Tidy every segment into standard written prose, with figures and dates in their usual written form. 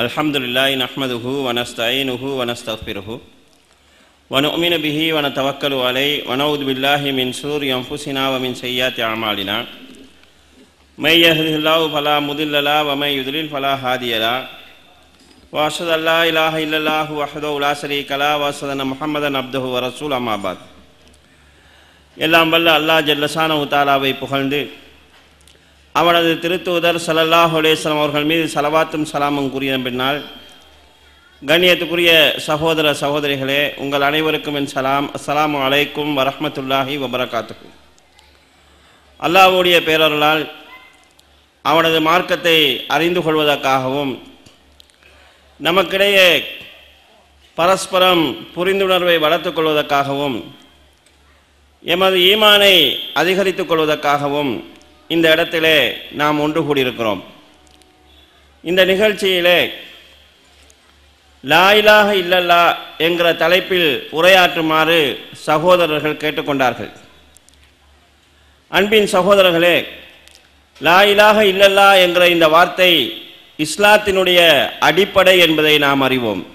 அல்ஹம்துலில்லாஹி நஹ்மதுஹு வ நஸ்தஈனுஹு வ நஸ்தக்ஃபிருஹு வ நு'மினு பிஹி வ நதவக்கலு அலைஹி வ நஊது பில்லாஹி மின் ஷுரூரி அன்ஃபுஸினா வ மின் ஸய்யிஆத்தி அஅமாலினா மை யஹ்திஹில்லாஹு ஃபலா முதில்ல லஹு வ மை யுத்லில் ஃபலா ஹாதிய லஹு வ அஷ்ஹது அன் லா இலாஹ இல்லல்லாஹு வஹ்தஹு லா ஷரீக லஹு வ அஷ்ஹது அன்ன முஹம்மதன் அப்துஹு வ ரசூலுஹு அம்மா பஅத். எல்லாம் வல்ல அல்லாஹ் ஜல்ல ஷானஹு தஆலாவை புகழ்ந்து அவனது திருத்தூதர் ஸல்லல்லாஹு அலைஹி வஸல்லம் அவர்கள் மீது ஸலவாத்தும் ஸலாமும் கூறிய பின்னால், கண்ணியத்துக்குரிய சகோதர சகோதரிகளே, உங்கள் அனைவருக்கும் என் சலாம். அஸ்ஸலாமு அலைக்கும் வரஹ்மத்துல்லாஹி வபரகாத்துஹு. அல்லாஹ்வுடைய பேரருளால் அவனது மார்க்கத்தை அறிந்து கொள்வதற்காகவும் நமக்கிடையே பரஸ்பரம் புரிந்துணர்வை வளர்த்துக் கொள்வதற்காகவும் எமது ஈமானை அதிகரித்துக் கொள்வதற்காகவும் இந்த இடத்திலே நாம் ஒன்று கூடியிருக்கிறோம். இந்த நிகழ்ச்சியிலே லா இலாஹ இல்லல்லாஹ் என்கிற தலைப்பில் உரையாற்றுமாறு சகோதரர்கள் கேட்டுக்கொண்டார்கள். அன்பின் சகோதரர்களே, லா இலாஹ இல்லல்லாஹ் என்கிற இந்த வார்த்தை இஸ்லாத்தினுடைய அடிப்படை என்பதை நாம் அறிவோம்.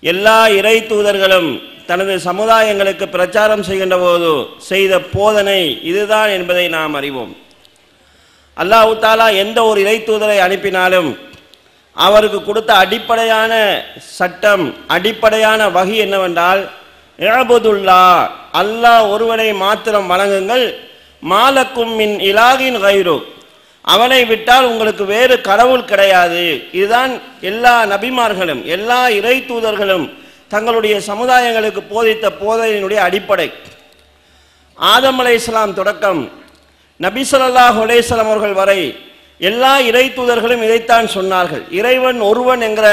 எல்லா இறை தூதர்களும் தனது சமுதாயங்களுக்கு பிரச்சாரம் செய்கின்ற போது செய்த போதனை இதுதான் என்பதை நாம் அறிவோம். அல்லாஹ் தஆலா எந்த ஒரு இறை தூதரை அனுப்பினாலும் அவருக்கு கொடுத்த அடிப்படையான சட்டம், அடிப்படையான வஹி என்னவென்றால், இஅ்புதுல்லாஹ், அல்லாஹ் ஒருவனை மாத்திரம் வணங்குங்கள், மாலக்கும் மின் இலாஹின் கைரு, அவனை விட்டால் உங்களுக்கு வேறு கடவுள் கிடையாது. இதுதான் எல்லா நபிமார்களும் எல்லா இறை தூதர்களும் தங்களுடைய சமுதாயங்களுக்கு போதித்த போதனையினுடைய அடிப்படை. ஆதம் அலைஹிஸ்ஸலாம் தொடக்கம் நபி ஸல்லல்லாஹு அலைஹி வஸல்லம் அவர்கள் வரை எல்லா இறை தூதர்களும் இதைத்தான் சொன்னார்கள். இறைவன் ஒருவன் என்கிற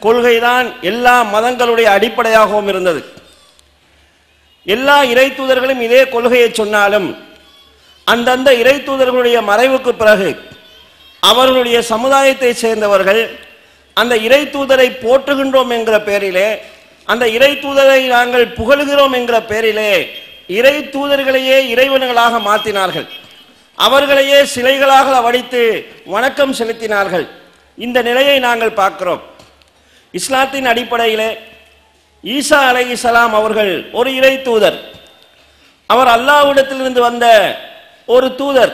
கொள்கைதான் எல்லா மதங்களுடைய அடிப்படையாகவும் இருந்தது. எல்லா இறை தூதர்களும் இதே கொள்கையை சொன்னாலும் அந்தந்த இறை தூதர்களுடைய மறைவுக்கு பிறகு அவர்களுடைய சமுதாயத்தை சேர்ந்தவர்கள் அந்த இறை தூதரை போற்றுகின்றோம் என்கிற பெயரிலே, அந்த இறை தூதரை நாங்கள் புகழுகிறோம் என்கிற பெயரிலே இறை தூதர்களையே இறைவன்களாக மாற்றினார்கள். அவர்களையே சிலைகளாக வடித்து வணக்கம் செலுத்தினார்கள். இந்த நிலையை நாங்கள் பார்க்கிறோம். இஸ்லாத்தின் அடிப்படையிலே ஈசா அலைஹிஸ்ஸலாம் அவர்கள் ஒரு இறை தூதர். அவர் அல்லாஹ்விடத்திலிருந்து வந்த ஒரு தூதர்.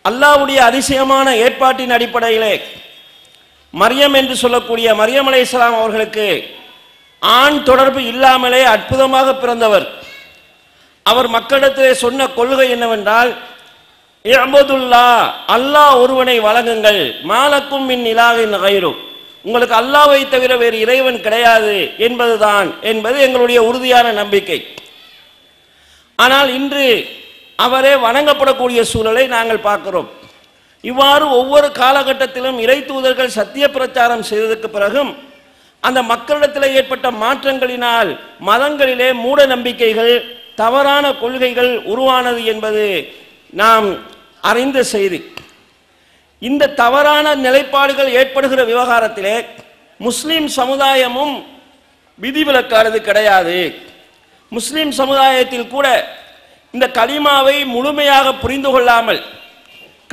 அல்லாஹ்வுடைய அதிசயமான ஏற்பாட்டின் அடிப்படையிலே மரியம் என்று சொல்லக்கூடிய மரியம் அலைஹிஸ்ஸலாம் அவர்களுக்கு ஆண் தொடர்பு இல்லாமலே அற்புதமாக பிறந்தவர். அவர் மக்களிடத்திலே சொன்ன கொள்கை என்னவென்றால், இஅ்புதுல்லாஹ், அல்லாஹ் ஒருவனை வணங்குங்கள், மாலக்கும் மின் இலாஹின் கைரு, உங்களுக்கு அல்லாஹ்வை தவிர வேறு இறைவன் கிடையாது என்பதுதான் என்பது எங்களுடைய உறுதியான நம்பிக்கை. ஆனால் இன்று அவரே வணங்கப்படக்கூடிய சூழலை நாங்கள் பார்க்கிறோம். இவ்வாறு ஒவ்வொரு காலகட்டத்திலும் இறை தூதர்கள் சத்திய பிரச்சாரம் செய்ததற்கு பிறகும் அந்த மக்களிடத்தில் ஏற்பட்ட மாற்றங்களினால் மதங்களிலே மூட நம்பிக்கைகள், தவறான கொள்கைகள் உருவானது என்பது நாம் அறிந்த செய்தி. இந்த தவறான நிலைப்பாடுகள் ஏற்படுகிற விவகாரத்திலே முஸ்லிம் சமுதாயமும் விதிவிலக்கானது கிடையாது. முஸ்லிம் சமுதாயத்தில் கூட இந்த கலிமாவை முழுமையாக புரிந்து கொள்ளாமல்,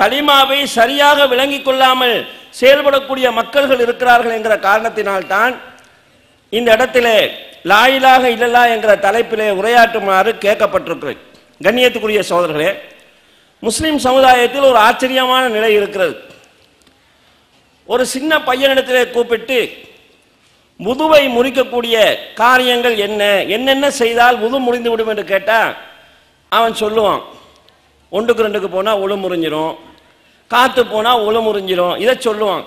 கலிமாவை சரியாக விளங்கிக் கொள்ளாமல் செயல்படக்கூடிய மக்கள்கள் இருக்கிறார்கள் என்கிற காரணத்தினால்தான் இந்த இடத்திலே லா இலாஹ இல்லல்லாஹ் என்கிற தலைப்பிலே உரையாற்றுமாறு கேட்கப்பட்டிருக்கிறது. கண்ணியத்துக்குரிய சகோதரர்களே, முஸ்லிம் சமுதாயத்தில் ஒரு ஆச்சரியமான நிலை இருக்கிறது. ஒரு சின்ன பையனிடத்திலே கூப்பிட்டு வுதுவை முறிக்கக்கூடிய காரியங்கள் என்னென்ன செய்தால் வுது முறிந்து விடும் என்று கேட்டால் அவன் சொல்லுவான், 1க்கு 2க்கு போனால் ஒழு முறிஞ்சிரும், காத்து போனால் ஒழு முறிஞ்சிரும், இதை சொல்லுவான்.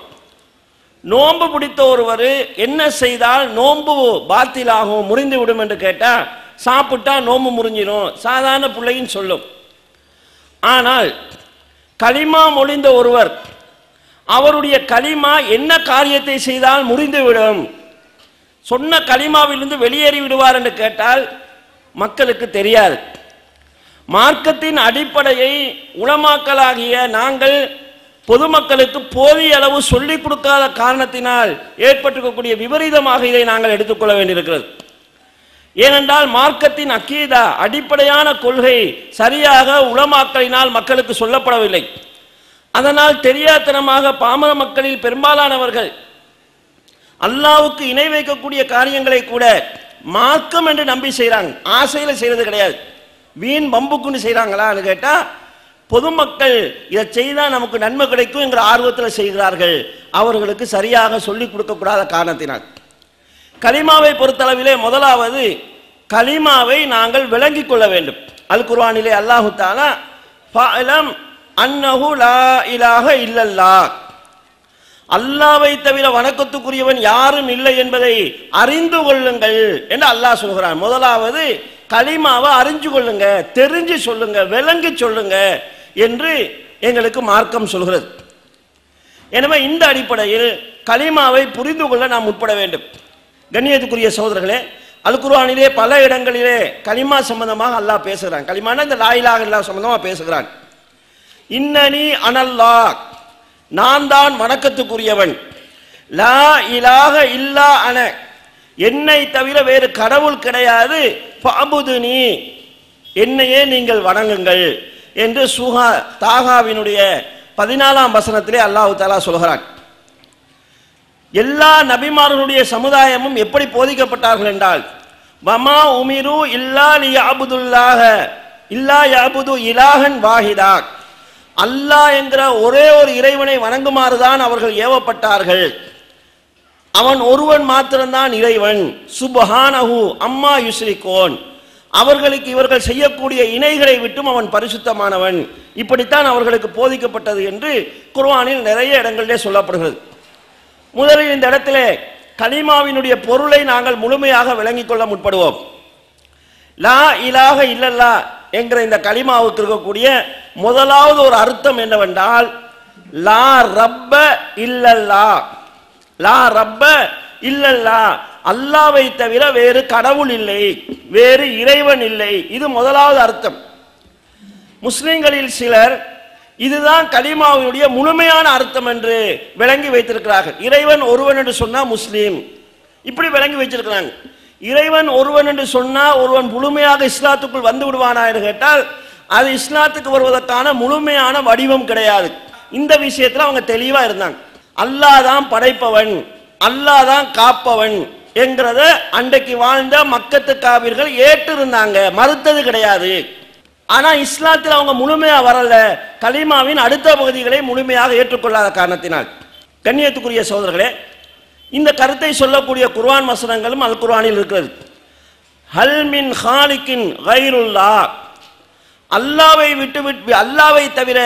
நோன்பு பிடித்த ஒருவர் என்ன செய்தால் நோன்பு பாத்திலாகும், முறிந்து விடும் என்று கேட்டால் சாப்பிட்டா நோன்பு முறிஞ்சிடும், சாதாரண பிள்ளைன்னு சொல்லும். ஆனால் கலிமா மொழிந்த ஒருவர் அவருடைய கலிமா என்ன காரியத்தை செய்தால் முறிந்துவிடும், சொன்ன கலிமாவிலிருந்து வெளியேறி விடுவார் என்று கேட்டால் மக்களுக்கு தெரியாது. மார்க்கத்தின் அடிப்படையை உலமாக்களாகிய நாங்கள் பொதுமக்களுக்கு போதிய அளவு சொல்லிக் கொடுக்காத காரணத்தினால் ஏற்பட்டிருக்கக்கூடிய விபரீதமாக இதை நாங்கள் எடுத்துக்கொள்ள வேண்டியிருக்கிறது. ஏனென்றால் மார்க்கத்தின் அக்கீதா, அடிப்படையான கொள்கை சரியாக உலமாக்களினால் மக்களுக்கு சொல்லப்படவில்லை. அதனால் தெரியாத்தனமாக பாமர மக்களில் பெரும்பாலானவர்கள் அல்லாஹ்வுக்கு இணை வைக்கக்கூடிய காரியங்களை கூட மார்க்கம் என்று நம்பி செய்கிறாங்க. ஆசையில் செய்கிறது கிடையாது. வீண் பம்புக்குன்னு செய்கிறாங்களான்னு கேட்டால் பொதுமக்கள் இதை செய்தால் நமக்கு நன்மை கிடைக்கும் என்கிற ஆர்வத்தில் செய்கிறார்கள். அவர்களுக்கு சரியாக சொல்லிக் கொடுக்கக்கூடாத காரணத்தினால். கலிமாவை பொறுத்தளவிலே முதலாவது கலிமாவை நாங்கள் விளங்கிக் கொள்ள வேண்டும். அல் குர்ஆனிலே அல்லாஹு தஆலா ஃபஅலம் அன்னஹு லா இலாஹ இல்லல்லாஹ், அல்லாஹ்வை தவிர வணக்கத்துக்குரியவன் யாரும் இல்லை என்பதை அறிந்து கொள்ளுங்கள் என்று அல்லாஹ் சொல்கிறான். முதலாவது கலிமாவை அறிஞ்சு கொள்ளுங்க, தெரிஞ்சு சொல்லுங்க, விளங்கி சொல்லுங்க என்று எங்களுக்கு மார்க்கம் சொல்கிறது. எனவே இந்த அடிப்படையில் கலிமாவை புரிந்து கொள்ள நாம் உட்பட வேண்டும். கண்ணியத்துக்குரிய சகோதரர்களே, அல் குர்ஆனிலே பல இடங்களிலே கலிமா சம்பந்தமாக அல்லாஹ் பேசுகிறான். கலிமானா இந்த லா இலாஹ இல்லல்லாஹ் சம்பந்தமாக பேசுகிறான். இன்னனி அனல்லாஹ், நான் தான் வணக்கத்துக்குரியவன். லா இலாஹ இல்லா அன, என்னை தவிர வேறு கடவுள் கிடையாது. ஃபஅபுதுனி, என்னையே நீங்கள் வணங்குங்கள் என்று சூஹா தாகாவினுடைய 14ஆம் வசனத்திலே அல்லாஹ் தஆலா சொல்கிறான். எல்லா நபிமார்களுடைய சமுதாயமும் எப்படி போதிக்கப்பட்டார்கள் என்றால், வமா உமிரு இல்லா லியஅபுதுல்லாஹ இல்லா யஅபுது இலாஹன் வாஹிதா, அல்லாஹ் என்கிற ஒரே ஒரு இறைவனை வணங்குமாறுதான் அவர்கள் ஏவப்பட்டார்கள். அவன் ஒருவன் மாத்திரம்தான் இறைவன். சுப்ஹானஹு அம்மா யுஸ்ரிகூன், அவர்களுக்கு இவர்கள் செய்யக்கூடிய இணைகளை விட்டும் அவன் பரிசுத்தமானவன். இப்படித்தான் அவர்களுக்கு போதிக்கப்பட்டது என்று குர்ஆனில் நிறைய இடங்களிலே சொல்லப்படுகிறது. முதலில் இந்த இடத்திலே கலிமாவினுடைய பொருளை நாங்கள் முழுமையாக விளங்கிக் கொள்ள முற்படுவோம். லா இலாஹ இல்லல்லாஹ் என்கிற இந்த கலிமாவுக்கு இருக்கக்கூடிய முதலாவது ஒரு அர்த்தம் என்னவென்றால், லா ரப்ப இல்லல்லாஹ், லா ரப்ப இல்லல்லாஹ், அல்லாஹ்வை தவிர வேறு கடவுள் இல்லை, வேறு இறைவன் இல்லை. இது முதலாவது அர்த்தம். முஸ்லிம்களில் சிலர் இதுதான் கலிமாவினுடைய முழுமையான அர்த்தம் என்று விளங்கி வைத்திருக்கிறார்கள். இறைவன் ஒருவன் என்று சொன்னா முஸ்லீம், இப்படி விளங்கி வைத்திருக்கிறாங்க. இறைவன் ஒருவன் என்று சொன்னா ஒருவன் முழுமையாக இஸ்லாத்துக்குள் வந்து விடுவானா என்று கேட்டால் அது இஸ்லாத்துக்கு வருவதற்கான முழுமையான வடிவம் கிடையாது. இந்த விஷயத்தில் அவங்க தெளிவா இருந்தாங்க. அல்லாஹ் தான் படைப்பவன், அல்லாஹ் தான் காப்பவன் என்கிறத அன்றைக்கு வாழ்ந்த மக்கத்து காவிர்கள் ஏற்று இருந்தாங்க, மறுத்தது கிடையாது. ஆனா இஸ்லாத்தில் அவங்க முழுமையா வரல, கலிமாவின் அடுத்த பகுதிகளை முழுமையாக ஏற்றுக்கொள்ளாத காரணத்தினால். கண்ணியத்துக்குரிய சகோதரர்களே, இந்த கருத்தை சொல்லக்கூடிய குர்ஆன் வசனங்களும் அல் குர்ஆனில் இருக்கிறது. ஹல் மின் ஹாலிக்கின் கைருல்லாஹ், அல்லாவை விட்டு அல்லாவை தவிர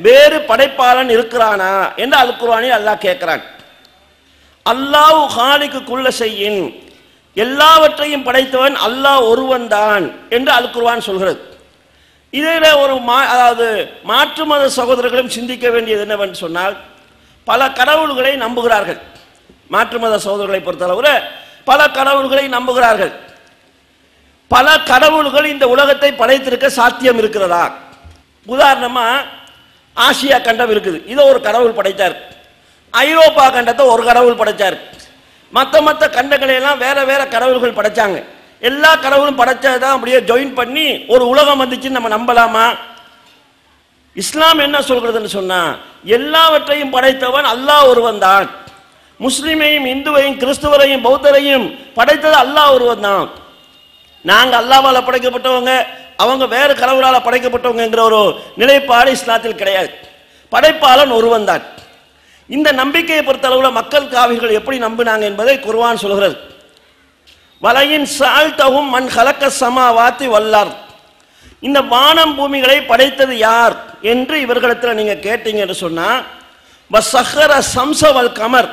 வேறு படைப்பாளன் இருக்கிறானா என்று அல் குர்ஆனில் அல்லாஹ் கேட்கிறான். அல்லாஹ் ஹாலிக்கு குல்ல ஷைஇன், எல்லாவற்றையும் படைத்தவன் அல்லாஹ் ஒருவன் தான் என்று அல் குர்ஆன் சொல்கிறது. இதில் ஒரு அதாவது மாற்று மத சகோதரர்களும் சிந்திக்க வேண்டியது என்னவென்று சொன்னால், பல கடவுள்களை நம்புகிறார்கள். மாற்று மத சகோதரர்களை பொறுத்தளவு பல கடவுள்களை நம்புகிறார்கள். பல கடவுள்கள் இந்த உலகத்தை படைத்திருக்க சாத்தியம் இருக்கிறதா? உதாரணமா ஆசியா கண்டம் இருக்குது, இதை ஒரு கடவுள் படைத்தார். ஐரோப்பா கண்டத்தை ஒரு கடவுள் படைத்தார். மற்ற கண்டங்களை எல்லாம் வேற வேற கடவுள்கள் படைச்சாங்க. எல்லா கடவுளும் படைச்சதான் அப்படியே ஜாயின் பண்ணி ஒரு உலகம் வந்துச்சுன்னு நம்ம நம்பலாமா? இஸ்லாம் என்ன சொல்கிறதுன்னு சொன்னா, எல்லாவற்றையும் படைத்தவன் அல்லாஹ் ஒருவன் தான். முஸ்லிமையும் இந்துவையும் கிறிஸ்துவரையும் பௌத்தரையும் படைத்தது அல்லாஹ் ஒருவன் தான். நாங்க அல்லாஹ்வால படைக்கப்பட்டவங்க, அவங்க வேறு கடவுளால படைக்கப்பட்டவங்கிற ஒரு நிலைப்பாடு இஸ்லாத்தில் கிடையாது. படைப்பாளன் ஒருவன் தான். இந்த நம்பிக்கையை பொறுத்தளவுல மக்கள் காவிர்கள் எப்படி நம்பினாங்க என்பதை குர்ஆன் சொல்கிறது. வலையின் சால்தஹும் மன் ஹலக்க சமாவாத்தி வல்லார், இந்த வானம் பூமிகளை படைத்தது யார் என்று இவர்களிடத்தில் நீங்க கேட்டீங்க என்று சொன்னா, வசஹர சம்ஸ வல் கமர்,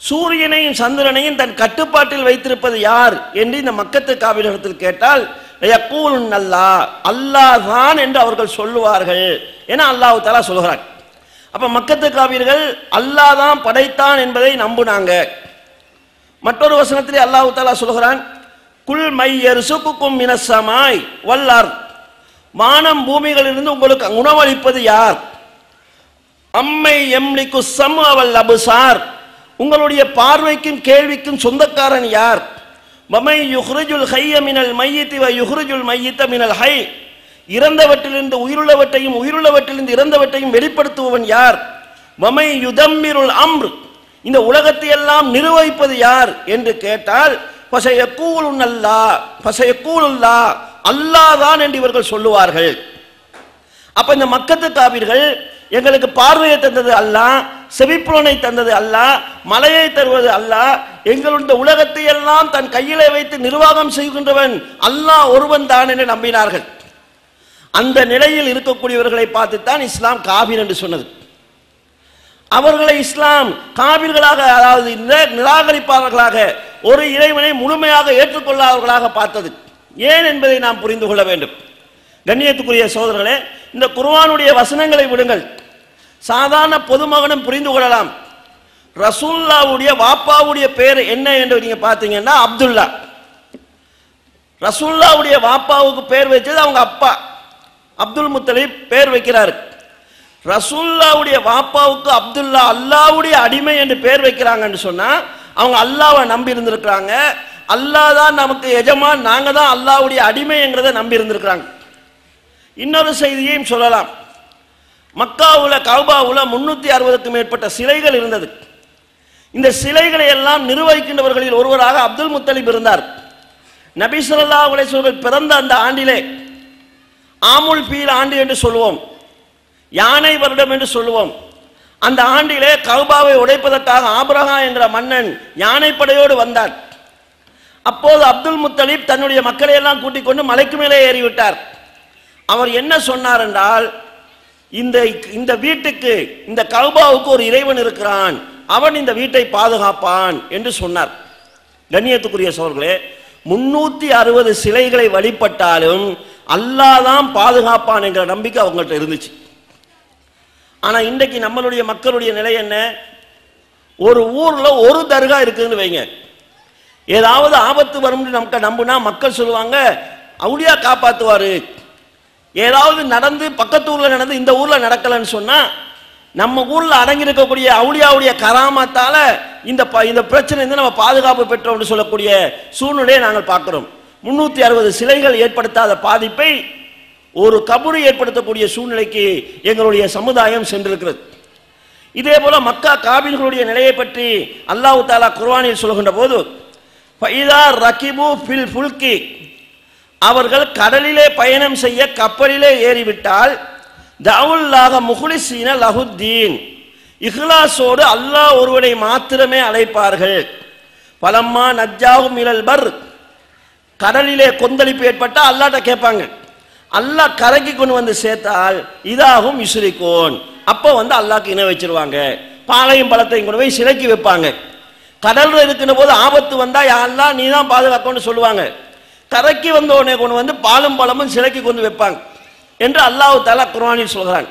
சூரியனையும் சந்திரனையும் தன் கட்டுப்பாட்டில் வைத்திருப்பது யார் என்று இந்த மக்கத்து காவிரிடத்தில் கேட்டால், யகூலுன் அல்லாஹ், அல்லாஹ் தான் என்று அவர்கள் சொல்லுவார்கள் என அல்லாஹ் தஆலா சொல்கிறார். அப்ப மக்கத்து காவிர்கள் அல்லாஹ் தான் படைத்தான் என்பதை நம்புனாங்க. மற்றொரு வசனத்திலே அல்லாஹ் தஆலா சொல்கிறான், குல் மையர்சுகுக்கும் மினஸ் ஸமாய் வல் அர்த், வானம் பூமிகளிலிருந்து உங்களுக்கு உணவளிப்பது யார்? அம்மை யம்லிகு ஸம்அ வல் அப்சார், உங்களுடைய பார்வைக்கும் கேள்விக்கும் சொந்தக்காரன் யார்? வமை யுஹ்ரிஜுல் ஹய்ய மினல் மையித்தி வ யுஹ்ரிஜுல் மையித்த மினல் ஹய், இறந்தவற்றிலிருந்து உயிருள்ளவற்றையும் உயிருள்ளவற்றிலிருந்து இறந்தவற்றையும் வெளிப்படுத்துபவன் யார்? வமை யுதம்மிருல் அம்ர், இந்த உலகத்தை எல்லாம் நிர்வகிப்பது யார் என்று கேட்டால் அல்லாஹ் தான் என்று இவர்கள் சொல்லுவார்கள். அப்ப இந்த மக்கத்து காபிர்கள் எங்களுக்கு பார்வையை தந்தது அல்லாஹ், செவிப்புலனை தந்தது அல்லாஹ், மலையை தருவது அல்லாஹ், எங்களுடைய உலகத்தை எல்லாம் தன் கையிலே வைத்து நிர்வாகம் செய்கின்றவன் அல்லாஹ் ஒருவன் தான் என்று நம்பினார்கள். அந்த நிலையில் இருக்கக்கூடியவர்களை பார்த்துத்தான் இஸ்லாம் காபிர் என்று சொன்னது. அவர்களை இஸ்லாம் காபிர்களாக, அதாவது நிராகரிப்பாளர்களாக, ஒரு இறைவனை முழுமையாக ஏற்றுக்கொள்ளாதவர்களாக பார்த்தது. ஏன் என்பதை நாம் புரிந்து கொள்ள வேண்டும். கண்ணியத்துக்குரிய சகோதரர்களே, இந்த குர்ஆனுடைய வசனங்களை விடுங்கள், சாதாரண பொதுமகனும் புரிந்து கொள்ளலாம். ரசூலுல்லாஹ்வுடைய வாப்பாவுடைய பேர் என்ன என்று நீங்க பார்த்தீங்கன்னா அப்துல்லா. ரசூலுல்லாஹ்வுடைய வாப்பாவுக்கு பேர் வச்சது அவங்க அப்பா அப்துல் முத்தலிப் பேர் வைக்கிறார். ரசூலுல்லாஹ்வுடைய வாப்பாவுக்கு அப்துல்லா அல்லாஹ்வுடைய அடிமை என்று பேர் வைக்கிறாங்கன்னு சொன்னா அவங்க அல்லாஹ்வை நம்பி இருந்திருக்கிறாங்க. அல்லாஹ் தான் நமக்கு எஜமான், நாங்க தான் அல்லாஹ்வுடைய அடிமைங்கிறத நம்பி இருந்திருக்கிறாங்க. இன்னொரு செய்தியையும் சொல்லலாம். மக்காவுல கஅபாவுல 360க்கும் மேற்பட்ட சிலைகள் இருந்தது. இந்த சிலைகளை எல்லாம் நிர்வகிக்கின்றவர்களில் ஒருவராக அப்துல் முத்தலிப் இருந்தார். நபி ஸல்லல்லாஹு அலைஹி வஸல்லம் பிறந்த அந்த ஆண்டிலே, ஆமுல் ஃபீல் ஆண்டு என்று சொல்லுவோம், யானை வருடம் என்று சொல்லுவோம், அந்த ஆண்டிலே கஅபாவை உடைப்பதற்காக ஆபிரகா என்ற மன்னன் யானைப்படையோடு வந்தார். அப்போது அப்துல் முத்தலிப் தன்னுடைய மக்களை எல்லாம் கூட்டிக் கொண்டு மலைக்கு மேலே ஏறிவிட்டார். அவர் என்ன சொன்னார் என்றால், இந்த வீட்டுக்கு, இந்த கஅபாவுக்கு ஒரு இறைவன் இருக்கிறான், அவன் இந்த வீட்டை பாதுகாப்பான் என்று சொன்னார். கண்ணியத்துக்குரிய சகோதரர்களே, 360 சிலைகளை வழிபட்டாலும் அல்லாஹ் தான் பாதுகாப்பான் என்கிற நம்பிக்கை அவங்கள்ட்ட இருந்துச்சு. ஆனா இன்றைக்கு நம்மளுடைய மக்களுடைய நிலை என்ன? ஒரு ஊர்ல ஒரு தர்கா இருக்குன்னு வைங்க, ஏதாவது ஆபத்து வரும் நமக்கு நம்புனா மக்கள் சொல்லுவாங்க அவுலியா காப்பாத்துவாரு. ஏதாவது நடந்து பக்கத்து ஊர்ல நடந்து இந்த ஊர்ல நடக்கலன்னு சொன்னா நம்ம ஊர்ல அடங்கி இருக்கக்கூடிய அவுலியாவுடைய கராமத்தால இந்த பிரச்சனை நம்ம பாதுகாப்பு பெற்றோம் என்று சொல்லக்கூடிய சூழ்நிலையை நாங்கள் பார்க்கிறோம். 360 சிலைகள் ஏற்படுத்தாத பாதிப்பை ஒரு கபரு ஏற்படுத்தக்கூடிய சூழ்நிலைக்கு எங்களுடைய சமுதாயம் சென்றிருக்கிறது. இதே போல மக்கா காபிர்களுடைய நிலையை பற்றி அல்லாஹ் தஆலா குர்ஆனில் சொல்கின்ற போது, ஃபைதா ரகிபு ஃபில் ஃபுல்கி, அவர்கள் கடலிலே பயணம் செய்ய கப்பலிலே ஏறிவிட்டால், தஅவுல்லாஹ முஹ்லிஸீன லஹுத்தீன், இஹ்லாஸோடு அல்லாஹ் ஒருவனை மாத்திரமே அழைப்பார்கள். பலம்மா நஜ்ஜாஹும் இலல் பர், கடலிலே கொந்தளிப்பு ஏற்பட்டால் அல்லாஹ்ட்ட கேட்பாங்க, அல்லாஹ் கரைக்கு கொண்டு வந்து சேர்த்தால் இதாகும் யுஸ்ரிகூன், அப்போ அல்லாஹ்க்கு இணை வச்சிருவாங்க. பாலையும் பழத்தையும் கொண்டு போய் சிலைக்கு வைப்பாங்க. கடல்ல இருக்கிற போது ஆபத்து வந்தா யா அல்லாஹ் நீ தான் பாதுகாக்கணும்னு சொல்லுவாங்க. கரைக்கு வந்த உடனே கொண்டு வந்து பாலும் பழமும் சிலைக்கு கொண்டு வைப்பாங்க என்று அல்லாஹ் தஆலா குர்ஆனில் சொல்கிறான்.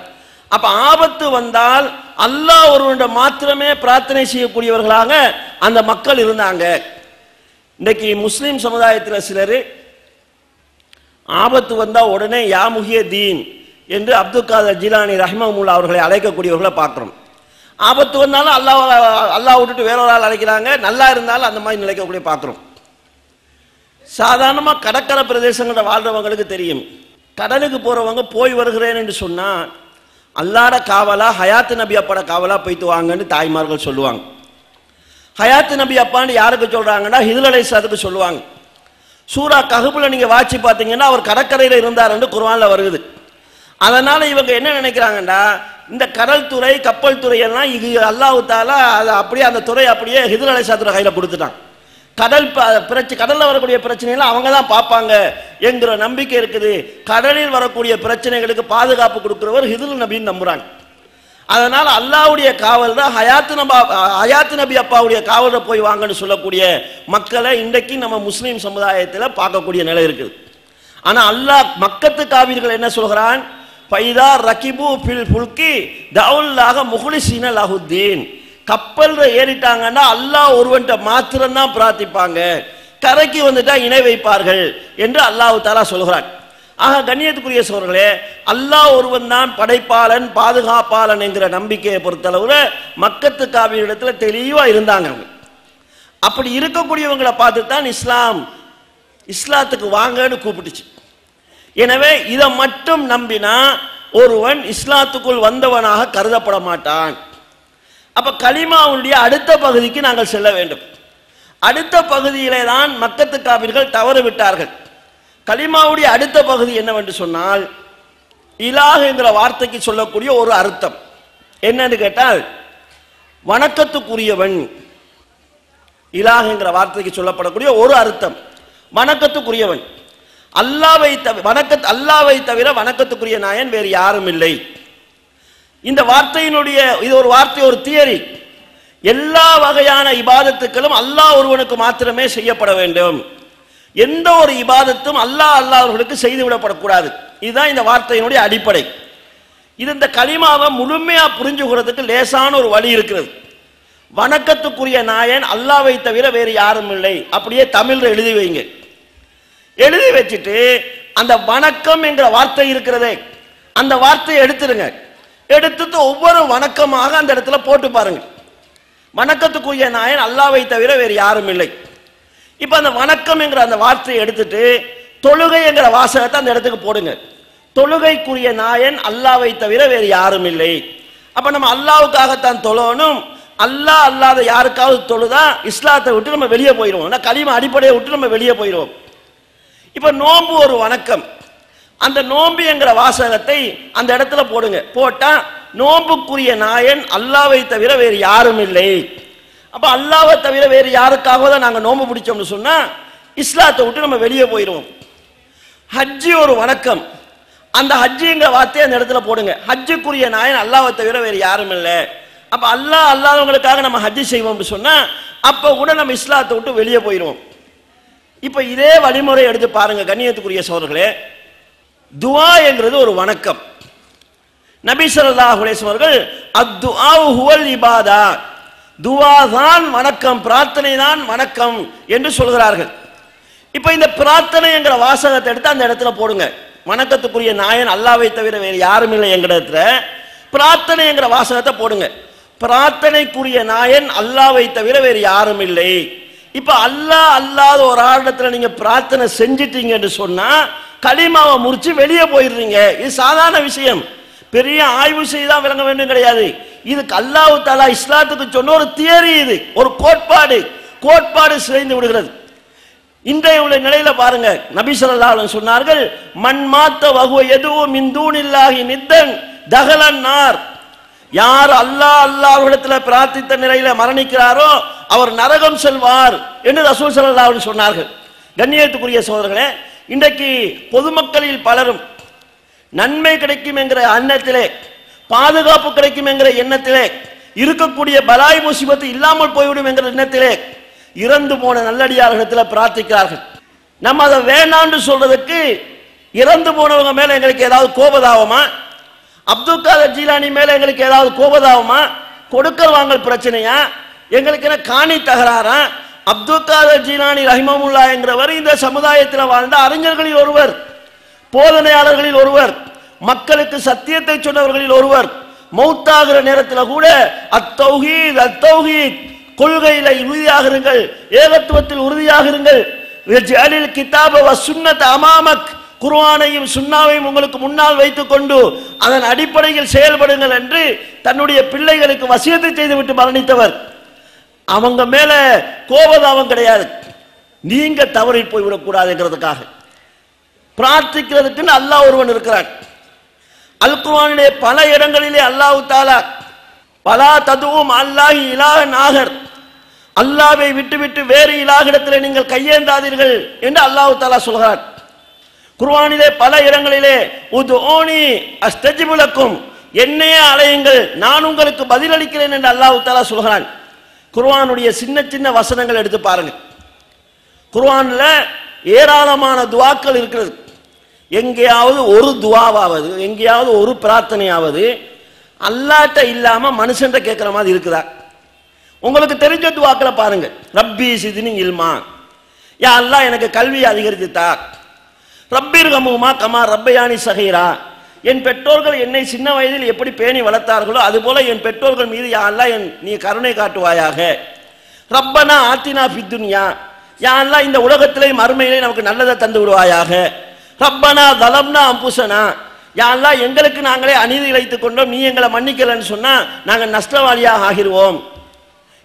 அப்ப ஆபத்து வந்தால் அல்லாஹ் ஒருவனுடைய மாத்திரமே பிரார்த்தனை செய்யக்கூடியவர்களாக அந்த மக்கள் இருந்தாங்க. இன்னைக்கு முஸ்லிம் சமுதாயத்தில் சிலர் ஆபத்து வந்தா உடனே யா முஹிய தீன் என்று அப்துல் காதர் ஜிலானி ரஹ்மஹுல்லாஹ் அவர்களை அழைக்கக்கூடியவர்களை பார்க்கிறோம். ஆபத்து வந்தாலும் அல்லாஹ் விட்டுட்டு வேற ஒரு ஆள் அழைக்கிறாங்க, நல்லா இருந்தாலும் அந்த மாதிரி நிலைக்கக்கூடிய பார்க்கிறோம். சாதாரணமா கடற்கரை பிரதேசங்களில் வாழ்றவங்களுக்கு தெரியும், கடலுக்கு போறவங்க போய் வருகிறேன் என்று சொன்னா அல்லாஹ்ட காவலா ஹயாத் நபி அப்பாட காவலா போய்த்து வாங்கன்னு தாய்மார்கள் சொல்லுவாங்க. ஹயாத் நபி அப்பான்னு யாருக்கு சொல்றாங்கன்னா ஹிதுர் அலைஹிஸ்ஸலாத்துக்கு சொல்லுவாங்க. சூரா கஹ்ஃப்ல நீங்க வாட்சி பார்த்தீங்கன்னா அவர் கடற்கரையில் இருந்தார் என்று குர்ஆன்ல வருது. அதனால இவங்க என்ன நினைக்கிறாங்கன்னா, இந்த கடல் துறை கப்பல் துறை எல்லாம் இது அல்லாஹ் தஆலா அப்படியே அந்த துறை அப்படியே ஹிதுர் அலைஹிஸ்ஸலாத்து கையில கொடுத்துட்டான். கடல்ல வரக்கூடிய பிரச்சனைகளை அவங்க தான் பார்ப்பாங்க என்கிற நம்பிக்கை இருக்குது. கடலில் வரக்கூடிய பிரச்சனைகளுக்கு பாதுகாப்பு கொடுக்கிறவர் ஹிதுர் நபின்னு நம்புறாங்க. அதனால அல்லாஹ்வுடைய காவல் தான் ஹயாத் நபி அப்பாவுடைய காவல போய் வாங்கன்னு சொல்லக்கூடிய மக்களை இன்றைக்கு நம்ம முஸ்லீம் சமுதாயத்தில் பார்க்கக்கூடிய நிலை இருக்குது. ஆனா அல்லாஹ் மக்கத்து காவிர்கள் என்ன சொல்கிறான், ஃபைதா ரகிபு ஃபில் ஃபுல்கி தஅவுல்லாஹ முஹ்லிஸீன லஹுத்தீன், கப்பல்ல ஏறிட்டாங்கன்னா அல்லாஹ் ஒருவன்ட்ட மாத்திரம் தான் பிரார்த்திப்பாங்க, கரைக்கு வந்துட்டா இணை வைப்பார்கள் என்று அல்லாஹ் தஆலா சொல்கிறான். ஆக கண்ணியத்துக்குரிய சகோதரர்களே, அல்லாஹ் ஒருவன் தான் படைப்பாளன் பாதுகாப்பாளன் என்கிற நம்பிக்கையை பொறுத்தளவுல மக்கத்து காவிரிடத்துல தெளிவா இருந்தாங்க. அப்படி இருக்கக்கூடியவங்களை பார்த்து தான் இஸ்லாத்துக்கு வாங்கன்னு கூப்பிட்டுச்சு. எனவே இதை மட்டும் நம்பினா ஒருவன் இஸ்லாத்துக்குள் வந்தவனாக கருதப்பட மாட்டான். அப்ப கலிமாவுடைய அடுத்த பகுதிக்கு நாங்கள் செல்ல வேண்டும். அடுத்த பகுதியிலே தான் மக்கத்து காபிர்கள் தவறு விட்டார்கள். கலிமாவுடைய அடுத்த பகுதி என்னவென்று சொன்னால், இலாஹ் என்கிற வார்த்தைக்கு சொல்லக்கூடிய ஒரு அர்த்தம் என்னன்னு கேட்டால் வணக்கத்துக்குரியவன். இலாஹ் என்கிற வார்த்தைக்கு சொல்லப்படக்கூடிய ஒரு அர்த்தம் வணக்கத்துக்குரியவன். அல்லாவை தவிர வணக்கத்துக்குரிய நாயன் வேறு யாரும் இல்லை. இந்த வார்த்தையினுடைய இது ஒரு வார்த்தை, ஒரு தியரி. எல்லா வகையான இபாதத்துக்களும் அல்லாஹ் ஒருவனுக்கு மாத்திரமே செய்யப்பட வேண்டும். எந்த ஒரு இபாதத்தும் அல்லாஹ்வுக்கு செய்து விடப்படக்கூடாது. இதுதான் இந்த வார்த்தையினுடைய அடிப்படை. இது இந்த கலிமாவை முழுமையா புரிஞ்சுக்கிறதுக்கு லேசான ஒரு வழி இருக்கிறது. வணக்கத்துக்குரிய நாயன் அல்லாவை தவிர வேறு யாரும் இல்லை. அப்படியே தமிழ்ல எழுதி வைங்க. எழுதி வச்சுட்டு அந்த வணக்கம் என்கிற வார்த்தை இருக்கிறதே, அந்த வார்த்தையை எடுத்துருங்க. எடுத்துட்டு ஒவ்வொரு வணக்கமாக அந்த இடத்துல போட்டு பாருங்க. வணக்கத்துக்குரிய நாயன் அல்லாவை தவிர வேறு யாரும் இல்லை. இப்ப அந்த வணக்கம் என்கிற அந்த வார்த்தையை எடுத்துட்டு தொழுகை என்கிற வாசகத்தை அந்த இடத்துக்கு போடுங்க. தொழுகைக்குரிய நாயன் அல்லாவை தவிர வேறு யாரும் இல்லை. அப்ப நம்ம அல்லாவுக்காகத்தான் தொழணும். அல்லாஹ் அல்லாத யாருக்காவது தொழுதா இஸ்லாத்தை விட்டு நம்ம வெளியே போயிடுவோம். கலிமா அடிப்படையை விட்டு நம்ம வெளியே போயிடுவோம். இப்ப நோன்பு ஒரு வணக்கம். அந்த நோன்பு என்கிற வாசகத்தை அந்த இடத்துல போடுங்க. போட்டா நோன்புக்குரிய நாயன் அல்லாவை தவிர வேறு யாரும் இல்லை. அப்ப அல்லாவை தவிர வேறு யாருக்காக தான் நாங்க நோன்பு பிடிச்சோம்னு சொன்னா இஸ்லாத்தை விட்டு நம்ம வெளியே போயிடுவோம். ஹஜ்ஜி ஒரு வணக்கம். அந்த ஹஜ்ஜிங்கிற வார்த்தையை அந்த இடத்துல போடுங்க. ஹஜ்ஜுக்குரிய நாயன் அல்லாவை தவிர வேறு யாரும் இல்லை. அப்ப அல்லாஹ் அல்லாதவங்களுக்காக நம்ம ஹஜ்ஜி செய்வோம்னு சொன்னா அப்ப கூட நம்ம இஸ்லாத்தை விட்டு வெளியே போயிடுவோம். இப்ப இதே வழிமுறை எடுத்து பாருங்க கண்ணியத்துக்குரிய சகோதரர்களே. துஆ என்கிறது ஒரு வணக்கம். நபி ஸல்லல்லாஹு அலைஹி வஸல்லம் அவர்கள் அத்துஆஉ ஹுவல் இபாதா, துஆ தான் வணக்கம், பிரார்த்தனை தான் வணக்கம் என்று சொல்கிறார்கள். இப்ப இந்த பிரார்த்தனை என்கிற வாசகத்தை எடுத்து அந்த இடத்துல போடுங்க. வணக்கத்துக்குரிய நாயன் அல்லாஹ்வை தவிர வேறு யாரும் இல்லை என்கிற இடத்துல பிரார்த்தனை என்கிற வாசகத்தை போடுங்க. பிரார்த்தனைக்குரிய நாயன் அல்லாஹ்வை தவிர வேறு யாரும் இல்லை. இப்ப அல்லாஹ் அல்லாத ஒரு ஆடத்துல நீங்க பிரார்த்தனை செஞ்சிட்டீங்க என்று சொன்னா கலிமாவை முறிச்சு வெளியே போயிடுறீங்க. இது சாதாரண விஷயம், பெரிய ஆய்வு செய்தான் விளங்க வேண்டும் கிடையாது. இதுக்கு அல்லாஹ் தஆலா இஸ்லாத்துக்கு சொன்ன ஒரு தியரி, இது ஒரு கோட்பாடு சிதைந்து விடுகிறது. இன்றைய உள்ள நிலையில பாருங்க, நபி ஸல்லல்லாஹு அலைஹி வஸல்லம் சொன்னார்கள், மன் மாத்த வஹுவ யதுஉ மின் தூனில்லாஹி நித்தன் தகலன் நார். யார் அல்லாஹ்விடத்துல பிரார்த்தித்த நிலையில மரணிக்கிறாரோ அவர் நரகம் செல்வார் என்று ரசூல் ஸல்லல்லாஹு அலைஹி வஸல்லம் சொன்னார்கள். கண்ணியத்துக்குரிய சகோதரர்களே, இன்றைக்கு பொதுமக்களில் பலரும் நன்மை கிடைக்கும் என்கிற எண்ணத்திலே, பாதுகாப்பு கிடைக்கும் என்கிற எண்ணத்திலே, இருக்கக்கூடிய பலாய் முசீபத்து இல்லாமல் போய்விடும் என்கிற எண்ணத்திலே இறந்து போன நல்லடியார்களிடத்தில் பிரார்த்திக்கிறார்கள். நம்ம அதை வேண்டாம்னு சொல்றதுக்கு இறந்து போனவங்க மேல எங்களுக்கு ஏதாவது கோபதாவமா? அப்துல் காதர் ஜீலானி மேல எங்களுக்கு ஏதாவது கோபதாவமா? கொடுக்கல் வாங்கல் பிரச்சனையா? எங்களுக்கு என்ன காணி தகராறா? அப்துல் காதர் ஜீலானி ரஹிமஹுல்லா என்கிறவர் இந்த சமுதாயத்தில் வாழ்ந்த அறிஞர்களில் ஒருவர், போதனையாளர்களில் ஒருவர், மக்களுக்கு சத்தியத்தை சொன்னவர்களில் ஒருவர். மௌத்தாகிற நேரத்தில் கூட அத்தௌஹீத் கொள்கையில உறுதியாக இருங்கள், ஏகத்துவத்தில் உறுதியாக இருங்கள், கிதாப வ சுன்னத அமாமக், குர்ஆனையும் சுன்னாவையும் உங்களுக்கு முன்னால் வைத்துக் கொண்டு அதன் அடிப்படையில் செயல்படுங்கள் என்று தன்னுடைய பிள்ளைகளுக்கு வசியத்தை செய்துவிட்டு மரணித்தவர். அவங்க மேல கோபதாபம் கிடையாது, நீங்க தவறி போய்விடக் கூடாதுங்கிறதுக்காக பிரார்த்திக்கிறதுக்கு அல்லாஹ் ஒருவன் இருக்கிறான். அல் குர்ஆனிலே பல இடங்களிலே அல்லாஹ் தஆலா பலா ததுவும் அல்லாஹி இலாஹன் ஆகர், அல்லாஹ்வை விட்டுவிட்டு வேறு இலாஹிடத்தில் நீங்கள் கையேந்தாதீர்கள் என்று அல்லாஹ் தஆலா சொல்கிறார். குர்ஆனிலே பல இடங்களிலே உதுஊனி அஸ்தஜிபு லக்கும், என்னையே அழையுங்கள் நான் உங்களுக்கு பதிலளிக்கிறேன் என்று அல்லாஹ் தஆலா சொல்கிறான். குர்ஆனுடைய சின்ன சின்ன வசனங்கள் எடுத்து பாருங்க. குர்ஆன்ல ஏராளமான துஆக்கள் இருக்கிறது. எங்கேயாவது ஒரு துஆவாவது, எங்கேயாவது ஒரு பிரார்த்தனையாவது அல்லாஹ்ட்ட இல்லாம மனுஷன்ட்ட கேட்கிற மாதிரி இருக்குதா? உங்களுக்கு தெரிஞ்ச துஆக்களை பாருங்க. ரப்பி சித்னி இல்மா, யா அல்லாஹ் எனக்கு கல்வியை அதிகரித்து தா. ரப்பிர்ஹமுமா கமா ரப்பயானி சகீரா, என் பெற்றோர்கள் என்னை சின்ன வயதில் எப்படி பேணி வளர்த்தார்களோ அதுபோல என் பெற்றோர்கள் மீது யா அல்லாஹ் நீ கருணை காட்டுவாயாக. ரப்பனா ஆத்தினா ஃபித் துன்யா, யா அல்லாஹ் இந்த உலகத்திலே மறுமையிலே நமக்கு நல்லதை தந்து விடுவாயாக. ரப்பனா தலம்னா அம்புசனா, யா அல்லாஹ் எங்களுக்கு நாங்களே அநீதி இழைத்துக் கொண்டோம், நீ எங்களை மன்னிக்கலன்னு சொன்னா நாங்க நஷ்டவாளியாக ஆகிருவோம்.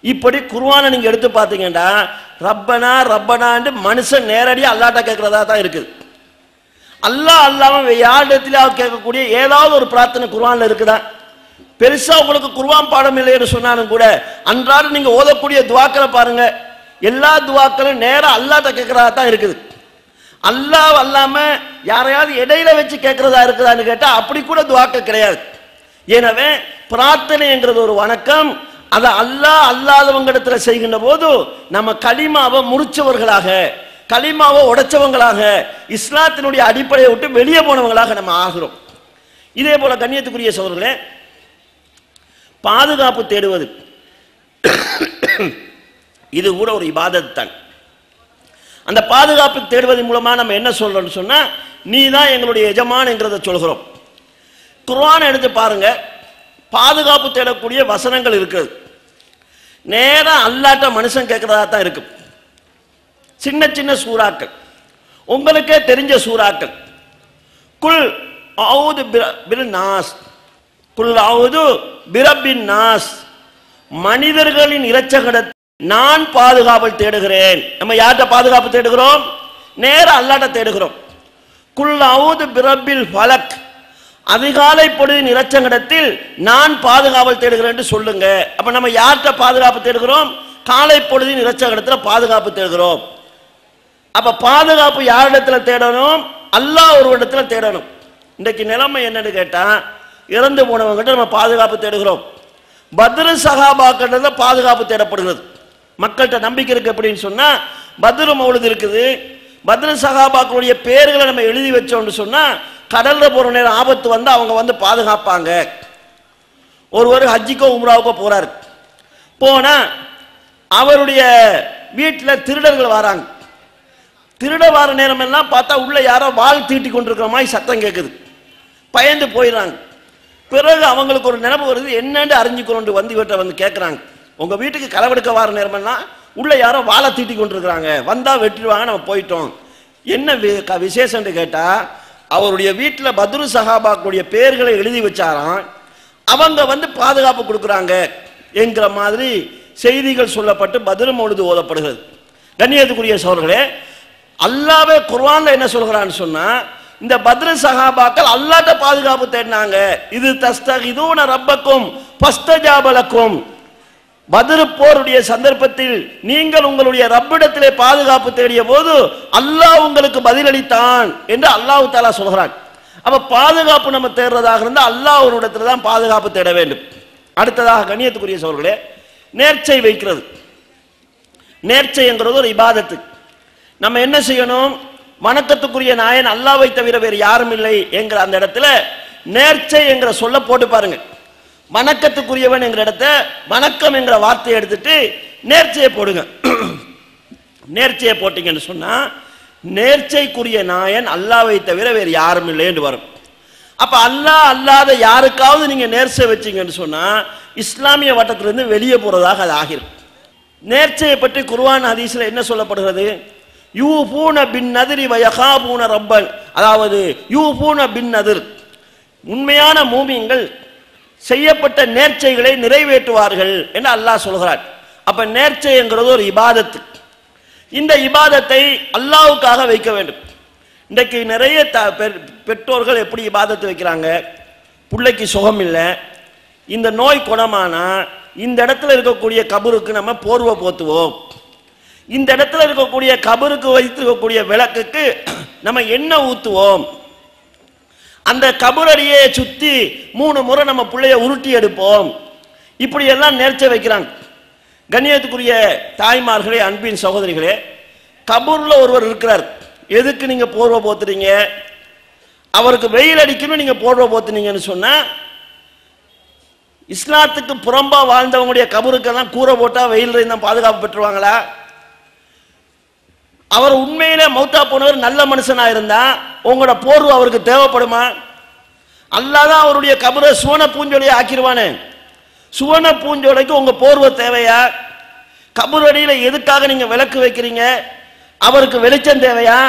இப்படி குர்ஆனை நீங்க எடுத்து பார்த்தீங்கன்னா ரப்பனா ரப்பனான்னு மனுஷன் நேரடியாக அல்லாஹ்ட்ட கேட்கறதா தான் இருக்குது. அல்லாஹ் அல்லாம யாரிடத்திலாவது கேட்கக்கூடிய ஏதாவது ஒரு பிரார்த்தனை குர்ஆன்ல இருக்குதா? பெருசா உங்களுக்கு குர்ஆன் பாடம் இல்லை என்று சொன்னாலும் கூட அன்றாடம் நீங்க ஓதக்கூடிய துஆக்களை பாருங்க, எல்லா துஆக்களும் நேரா அல்லாஹ்ட்ட கேட்கறதா தான் இருக்குது. அல்லாஹ் அல்லாம யாரையாவது இடையில வச்சு கேட்கறதா இருக்குதான்னு கேட்டா அப்படி கூட துஆக்கள் கிடையாது. எனவே பிரார்த்தனைங்கிறது ஒரு வணக்கம். அதை அல்லாஹ் அல்லாதவங்க இடத்துல செய்கின்ற போது நம்ம கலிமாவை முறிச்சவர்களாக, கலிமாவை உடைச்சவங்களாக, இஸ்லாத்தினுடைய அடிப்படையை விட்டு வெளியே போனவங்களாக நம்ம ஆகிறோம். இதே போல கண்ணியத்துக்குரிய சகோதரர்களே, பாதுகாப்பு தேடுவது இது கூட ஒரு இபாதத் தான். அந்த பாதுகாப்பு தேடுவதன் மூலமா நம்ம என்ன சொல்றோம்னு சொன்னா, நீ தான் எங்களுடைய எஜமான்ங்கிறத சொல்கிறோம். குர்ஆனை எடுத்து பாருங்க, பாதுகாப்பு தேடக்கூடிய வசனங்கள் இருக்குது. நேரா அல்லாஹ்ட்ட மனுஷன் கேட்கறதா தான் இருக்கு. சின்ன சின்ன சூறாக்கள், உங்களுக்கே தெரிஞ்ச சூறாக்கள். குல் அவுது பில் நாஸ், குல் அவுது பிரபின் நாஸ், மனிதர்களின் இரட்சகனிடத்தில் நான் பாதுகாவல் தேடுகிறேன். நம்ம யார்கிட்ட பாதுகாப்பு தேடுகிறோம்? நேரா அல்லாஹ்ட்ட தேடுகிறோம். குல் அவுது பிரபில் ஃபலக், அதிகாலை பொழுதின் இரட்சகனிடத்தில் நான் பாதுகாவல் தேடுகிறேன் என்று சொல்லுங்க. அப்ப நம்ம யார்கிட்ட பாதுகாப்பு தேடுகிறோம்? காலை பொழுதின் இரட்சகனிடத்தில் பாதுகாப்பு தேடுகிறோம். அப்ப பாதுகாப்பு யாரிடத்துல தேடணும்? அல்லாஹ் ஒரு இடத்துல தேடணும். இன்றைக்கு நிலைமை என்னன்னு கேட்டா, இறந்து போனவங்கிட்ட நம்ம பாதுகாப்பு தேடுகிறோம். பத்ரு சஹாபாக்கிட்ட பாதுகாப்பு தேடப்படுகிறது. மக்கள்கிட்ட நம்பிக்கை இருக்கு. அப்படின்னு சொன்னா பத்ரு மௌலித் இருக்குது. பத்ரு சஹாபாக்களுடைய பேர்களை நம்ம எழுதி வச்சோம்னு சொன்னா கடல்ல போற நேரம் ஆபத்து வந்து அவங்க வந்து பாதுகாப்பாங்க. ஒருவர் ஹஜ்ஜிக்கோ உம்ராவுக்கோ போறாரு. போனா அவருடைய வீட்டில் திருடர்கள் வராங்க. திருட வர நேரம் எல்லாம் பார்த்தா உள்ள யாரோ வாள் தீட்டி கொண்டிருக்கிற மாதிரி சத்தம் கேட்குது. பயந்து போயிடறாங்க. பிறகு அவங்களுக்கு ஒரு நினைப்பு வருது, என்னன்னு அறிஞ்சுக்கொண்டு வந்து இவர்கிட்ட வந்து கேட்குறாங்க, உங்க வீட்டுக்கு களவெடுக்க வர நேரமெல்லாம் உள்ள யாரோ வாழை தீட்டி கொண்டிருக்கிறாங்க, வந்தா வெட்டிடுவாங்க, நம்ம போயிட்டோம். என்ன விசேஷம்னு கேட்டா, அவருடைய வீட்டில் பத்ரு சஹாபாக்குடைய பேர்களை எழுதி வச்சாராம், அவங்க வந்து பாதுகாப்பு கொடுக்குறாங்க என்கிற மாதிரி செய்திகள் சொல்லப்பட்டு பத்ரு மௌலிது ஓதப்படுகிறது. கண்ணியத்துக்குரிய சகோதரர்களே, அல்லாஹ்வே குர்ஆன்ல என்ன சொல்கிறான்னு சொன்னா, இந்த பத்ரு சஹாபாக்கள் அல்லாஹ்ட்ட பாதுகாப்பு தேடினாங்க. இது தஸ்தகிதூன ரப்பக்கும் ஃபஸ்தஜாபலக்கும், பத்ரு போருடைய சந்தர்ப்பத்தில் நீங்கள் உங்களுடைய ரப்பிடத்திலே பாதுகாப்பு தேடிய போது அல்லாஹ் உங்களுக்கு பதிலளித்தான் என்று அல்லாஹ் தஆலா சொல்கிறான். அப்ப பாதுகாப்பு நம்ம தேடுறதாக இருந்தால் அல்லாஹ் ஒரு இடத்துல தான் பாதுகாப்பு தேட வேண்டும். அடுத்ததாக கண்ணியத்துக்குரிய சகோதரர்களே, நேர்ச்சை வைக்கிறது. நேர்ச்சைங்கிறது ஒரு இபாதத்து. நம்ம என்ன செய்யணும்? வணக்கத்துக்குரிய நாயன் அல்லாஹ்வை தவிர வேறு யாரும் இல்லை என்கிற அந்த இடத்துல நேர்ச்சை என்கிற சொல்ல போட்டு பாருங்க. வணக்கத்துக்குரியவன் என்கிற இடத்த வணக்கம் என்கிற வார்த்தையை எடுத்துட்டு நேர்ச்சையை போடுங்க. நேர்ச்சையை போட்டீங்கன்னு சொன்னா நேர்ச்சைக்குரிய நாயன் அல்லாஹ்வை தவிர வேறு யாரும் இல்லை என்று வரும். அப்ப அல்லாஹ் அல்லாத யாருக்காவது நீங்க நேர்ச்சை வச்சீங்கன்னு சொன்னா இஸ்லாமிய வட்டத்திலிருந்து வெளியே போறதாக அது ஆகிரும். நேர்ச்சையை பற்றி குர்ஆன் ஹதீஸ்ல என்ன சொல்லப்படுகிறது? யூஃபூன பின் நதிரி வயகாபூன ரப்பன், அதாவது யூஃபூன பின் நதிர், உண்மையான மூமின்கள் செய்யப்பட்ட நேர்ச்சைகளை நிறைவேற்றுவார்கள் என்று அல்லாஹ் சொல்கிறார். அப்ப நேர்ச்சைங்கிறது ஒரு இபாதத்து. இந்த இபாதத்தை அல்லாஹ்வுக்காக வைக்க வேண்டும். இன்றைக்கு நிறைய பெற்றோர்கள் எப்படி இபாதத்து வைக்கிறாங்க? பிள்ளைக்கு சுகம் இல்லை, இந்த நோய் குணமானா இந்த இடத்துல இருக்கக்கூடிய கபருக்கு நம்ம போர்வை போத்துவோம், இந்த இடத்துல இருக்கக்கூடிய கபருக்கு வைத்திருக்கக்கூடிய விளக்குக்கு நம்ம எண்ணெய் ஊத்துவோம், அந்த கபரடியை சுத்தி 3 முறை நம்ம பிள்ளைய உருட்டி எடுப்போம், இப்படி எல்லாம் நேர்ச்சை வைக்கிறாங்க. கண்ணியத்துக்குரிய தாய்மார்களே, அன்பின் சகோதரிகளே, கபூர்ல ஒருவர் இருக்கிறார், எதுக்கு நீங்க போர்வை போத்துறீங்க? அவருக்கு வெயில் அடிக்கணும், நீங்க போர்வை போத்துனீங்கன்னு சொன்னா இஸ்லாத்துக்கு புறம்பா வாழ்ந்தவங்களுடைய கபருக்கெல்லாம் கூரை போட்டா வெயில் தான் பாதுகாப்பு பெற்றுவாங்களா? அவர் உண்மையிலே மௌத்தா போனவர் நல்ல மனுஷனா இருந்தா உங்களோட போர்வை அவருக்கு தேவைப்படுமா? அல்லாதான் அவருடைய கபரை சுவன பூஞ்சோலையை ஆக்கிடுவானே. சுவன பூஞ்சோலைக்கு உங்க போர்வை தேவையா? கபரடியில எதுக்காக நீங்க விளக்கு வைக்கிறீங்க? அவருக்கு வெளிச்சம் தேவையா?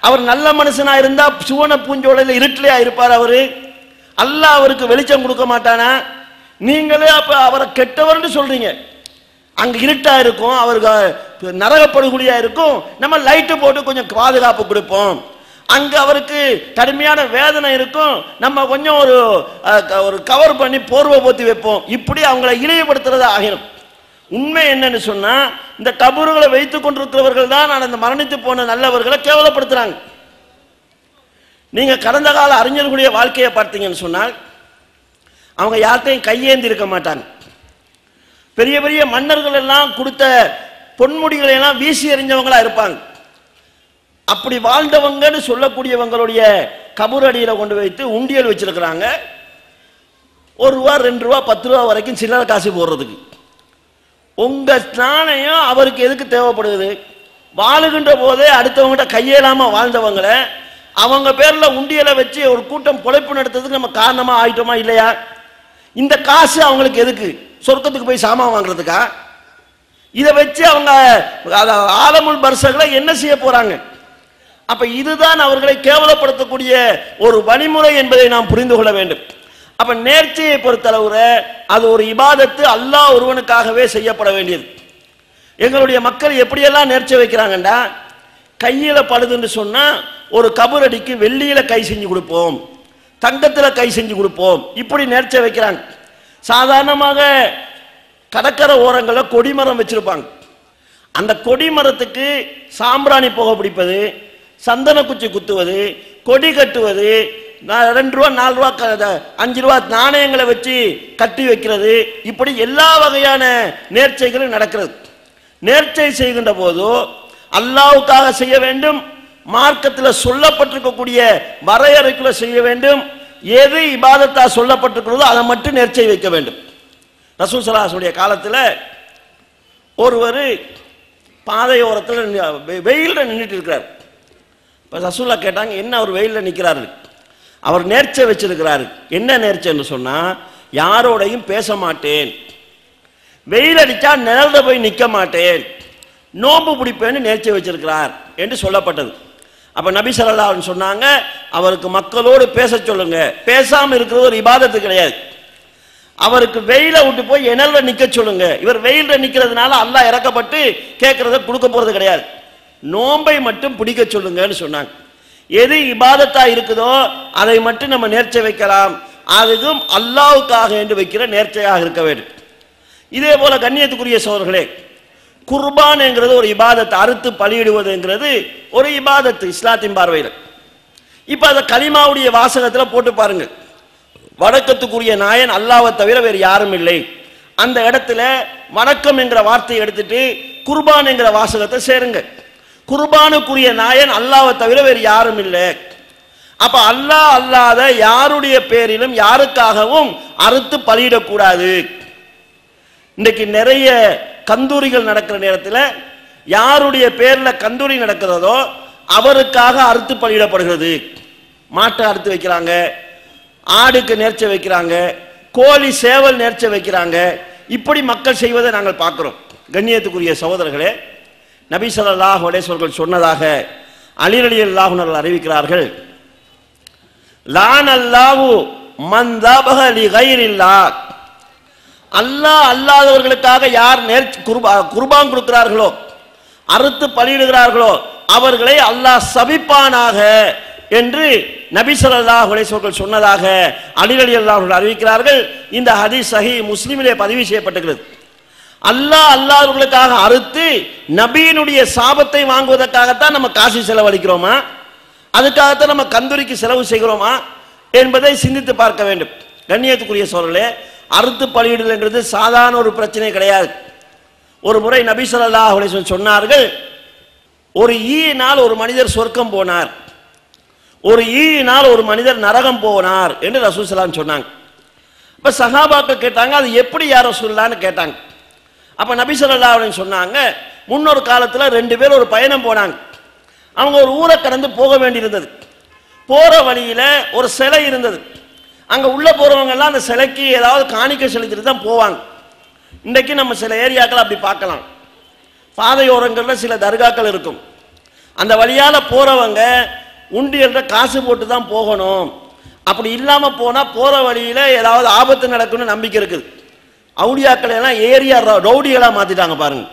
அவர் நல்ல மனுஷனா இருந்தா சுவன பூஞ்சோலையில் இருட்டிலையா இருப்பார் அவரு? அல்லாஹ் அவருக்கு வெளிச்சம் கொடுக்க மாட்டானா? நீங்களே அப்ப அவரை கெட்டவர்னு சொல்றீங்க. அங்க இருட்டா இருக்கும், அவருக்கு நரகப்படுகொலியா இருக்கும், நம்ம லைட்டு போட்டு கொஞ்சம் பாதுகாப்பு கொடுப்போம். அங்க அவருக்கு கடுமையான வேதனை இருக்கும், நம்ம கொஞ்சம் ஒரு கவர் பண்ணி போர்வை போத்தி வைப்போம். இப்படி அவங்களை இழிவுபடுத்துறது ஆகிரும். உண்மை என்னன்னு சொன்னா, இந்த கபறுகளை வைத்துக் கொண்டிருக்கிறவர்கள் தான் அந்த மரணித்து போன நல்லவர்களை கேவலப்படுத்துறாங்க. நீங்க கடந்த கால அறிஞர்களுடைய வாழ்க்கையை பார்த்தீங்கன்னு சொன்னால், அவங்க யார்கிட்டையும் கையேந்தி இருக்க மாட்டாங்க. பெரிய பெரிய மன்னர்கள் எல்லாம் கொடுத்த பொன்முடிகளை எல்லாம் வீசி எறிஞ்சவங்களா இருப்பாங்க. அப்படி வாழ்ந்தவங்கன்னு சொல்லக்கூடியவங்களுடைய கபர் அடியில கொண்டு வைத்து உண்டியல் வச்சிருக்கிறாங்க. ₹1, ₹2, ₹10 வரைக்கும் சில்லறை காசு போடுறதுக்கு. உங்க நாணயம் அவருக்கு எதுக்கு தேவைப்படுது? வாழுகின்ற போதே அடுத்தவங்கிட்ட கையேலாம வாழ்ந்தவங்களை அவங்க பேர்ல உண்டியலை வச்சு ஒரு கூட்டம் பொழைப்பு நடத்துறதுக்கு நம்ம காரணமா ஆயிட்டோமா இல்லையா? இந்த காசு அவங்களுக்கு எதுக்கு? சொர்க்கத்துக்கு போய் சாமான் வாங்குறதுக்கா? இதை வச்சு அவங்க ஆலமுல் பர்சகளை என்ன செய்ய போறாங்க? அப்ப இதுதான் அவர்களை கேவலப்படுத்தக்கூடிய ஒரு வழிமுறை என்பதை நாம் புரிந்து கொள்ள வேண்டும். அப்ப நேர்ச்சையை பொறுத்தளவுல அது ஒரு இபாதத்து, அல்லாஹ் ஒருவனுக்காகவே செய்யப்பட வேண்டியது. எங்களுடைய மக்கள் எப்படியெல்லாம் நேர்ச்சை வைக்கிறாங்கண்டா, கையில பழுதுன்னு சொன்னா ஒரு கபர் அடிக்கு வெள்ளியில கை செஞ்சு கொடுப்போம், தங்கத்துல கை செஞ்சு கொடுப்போம், இப்படி நேர்ச்சை வைக்கிறாங்க. சாதாரணமாக கடற்கரை ஓரங்களில் கொடிமரம் வச்சிருப்பாங்க. அந்த கொடிமரத்துக்கு சாம்பிராணி புகை பிடிப்பது, சந்தன குச்சி குத்துவது, கொடி கட்டுவது, ₹2, ₹4, ₹5 நாணயங்களை வச்சு கட்டி வைக்கிறது, இப்படி எல்லா வகையான நேர்ச்சைகளும் நடக்கிறது. நேர்ச்சை செய்கின்ற போது அல்லாஹ்வுக்காக செய்ய வேண்டும், மார்க்கத்தில் சொல்லப்பட்டிருக்கக்கூடிய வரையறைக்குள்ள செய்ய வேண்டும். எது இபாதத்தா சொல்லப்பட்டிருக்கிறதோ அதை மட்டும் நேர்ச்சை வைக்க வேண்டும். ரசூல் ஸல்லல்லாஹு அலைஹி வஸல்லம் காலத்தில் ஒருவர் பாதையோரத்தில் வெயிலில் நின்றுட்டு இருக்கிறார். இப்போ ரசூல்லா கேட்டாங்க, என்ன அவர் வெயிலில் நிற்கிறாரு? அவர் நேர்ச்சை வச்சிருக்கிறாரு. என்ன நேர்ச்சைன்னு சொன்னா, யாரோடையும் பேச மாட்டேன், வெயில் அடிச்சா நிழல்ல போய் நிற்க மாட்டேன், நோம்பு பிடிப்பேன்னு நேர்ச்சை வச்சிருக்கிறார் என்று சொல்லப்பட்டது. அப்ப நபி ஸல்லல்லாஹு அலைஹி வஸல்லம் சொன்னாங்க, அவருக்கு மக்களோடு பேச சொல்லுங்க. பேசாம இருக்கிறது ஒரு இபாதத்து கிடையாது. அவருக்கு வெயில விட்டு போய் நிழல்ல நிக்க சொல்லுங்க. இவர் வெயில நிக்கிறதுனால அல்லாஹ் இறக்கப்பட்டு கேட்கறத கொடுக்க போறது கிடையாது. நோம்பை மட்டும் பிடிக்க சொல்லுங்கன்னு சொன்னாங்க. எது இபாதத்தா இருக்குதோ அதை மட்டும் நம்ம நேர்ச்சை வைக்கலாம். அதுவும் அல்லாஹ்வுக்காக என்று வைக்கிற நேர்ச்சையாக இருக்க வேண்டும். இதே போல கண்ணியத்துக்குரிய சகோதரர்களே, குர்பான் என்கிறது ஒரு இபாதத், அறுத்து பலியிடுவதுங்கிறது ஒரு இபாதத்து இஸ்லாத்தின் பார்வையில். இப்ப அதை கலிமாவுடைய வாசகத்தில் போட்டு பாருங்க, வணக்கத்துக்குரிய நாயன் அல்லாஹ்வை தவிர வேறு யாரும் இல்லை. அந்த இடத்துல வணக்கம் என்கிற வார்த்தையை எடுத்துட்டு குர்பான் என்கிற வாசகத்தை சேருங்க. குர்பானுக்குரிய நாயன் அல்லாஹ்வை தவிர வேறு யாரும் இல்லை. அப்ப அல்லாஹ் அல்லாத யாருடைய பேரிலும் யாருக்காகவும் அறுத்து பலியிடக்கூடாது. இன்னைக்கு நிறைய கந்தூரிகள் நடக்கிற நேரத்தில் யாருடைய பேர்ல கந்தூரி நடக்கிறதோ அவருக்காக அறுத்து பலியிடப்படுகிறது. மாட்டை அறுத்து வைக்கிறாங்க, ஆடுக்கு நேர்ச்சை வைக்கிறாங்க, கோழி சேவல் நேர்ச்சை வைக்கிறாங்க. இப்படி மக்கள் செய்வதை நாங்கள் பார்க்கிறோம். கண்ணியத்துக்குரிய சகோதரர்களே, நபி ஸல்லல்லாஹு அலைஹி வஸல்லம் சொன்னதாக அலி ரலியல்லாஹு அன்ஹு அறிவிக்கிறார்கள், லான் அல்லாஹு மன் தபஹ லி கைரில்லாஹ், அல்லாஹ் அல்லாதவர்களுக்காக யார் குர்பான் கொடுக்கிறார்களோ, அறுத்து பலியிடுகிறார்களோ அவர்களை அல்லாஹ் சபிப்பானாக என்று நபி ஸல்லல்லாஹு அலைஹி வஸல்லம் சொன்னதாக அலி ரலியல்லாஹு அன்ஹு அறிவிக்கிறார்கள். இந்த ஹதீஸ் சஹீஹ் முஸ்லிமிலே பதிவு செய்யப்பட்டிருக்கிறது. அல்லாஹ் அல்லாதவர்களுக்காக அறுத்து நபியினுடைய சாபத்தை வாங்குவதற்காகத்தான் நம்ம காசு செலவழிக்கிறோமா, அதுக்காகத்தான் நம்ம கந்தூரிக்கு செலவு செய்கிறோமா என்பதை சிந்தித்து பார்க்க வேண்டும். கண்ணியத்துக்குரிய சோழர்களே, அறுத்து பலியிடுதல்ன்றது சாதாரண ஒரு பிரச்சனை கிடையாது. ஒரு முறை நபி ஸல்லல்லாஹு அலைஹி வஸல்லம் சொன்னார்கள், ஒரு ஈயினால் ஒரு மனிதர் சொர்க்கம் போனார், ஒரு ஈயினால் ஒரு மனிதர் நரகம் போனார் என்று ரசூல் ஸல்லல்லாஹு அலைஹி வஸல்லம் சொன்னாங்க. இப்ப சஹாபாக்கள் கேட்டாங்க, அது எப்படி யா ரசூலுல்லாஹ்னு கேட்டாங்க. அப்ப நபி ஸல்லல்லாஹு அலைஹி வஸல்லம் சொன்னாங்க, முன்னொரு காலத்துல 2 பேர் ஒரு பயணம் போனாங்க. அவங்க ஒரு ஊரை கடந்து போக வேண்டியிருந்தது. போற வழியில ஒரு சிலை இருந்தது. அங்க உள்ள போறவங்க எல்லாம் அந்த சிலைக்கு ஏதாவது காணிக்கை செலுத்திட்டு தான் போவாங்க. இன்றைக்கு நம்ம சில ஏரியாக்கள் அப்படி பார்க்கலாம். பாதையோரங்களில் சில தர்காக்கள் இருக்கும். அந்த வழியால போறவங்க உண்டியல்ல காசு போட்டு தான் போகணும். அப்படி இல்லாம போனா போற வழியில ஏதாவது ஆபத்து நடக்கும்னு நம்பிக்கை இருக்குது. அவுளியாக்களை எல்லாம் ஏரியா ரவுடிகளா மாத்திட்டாங்க பாருங்க.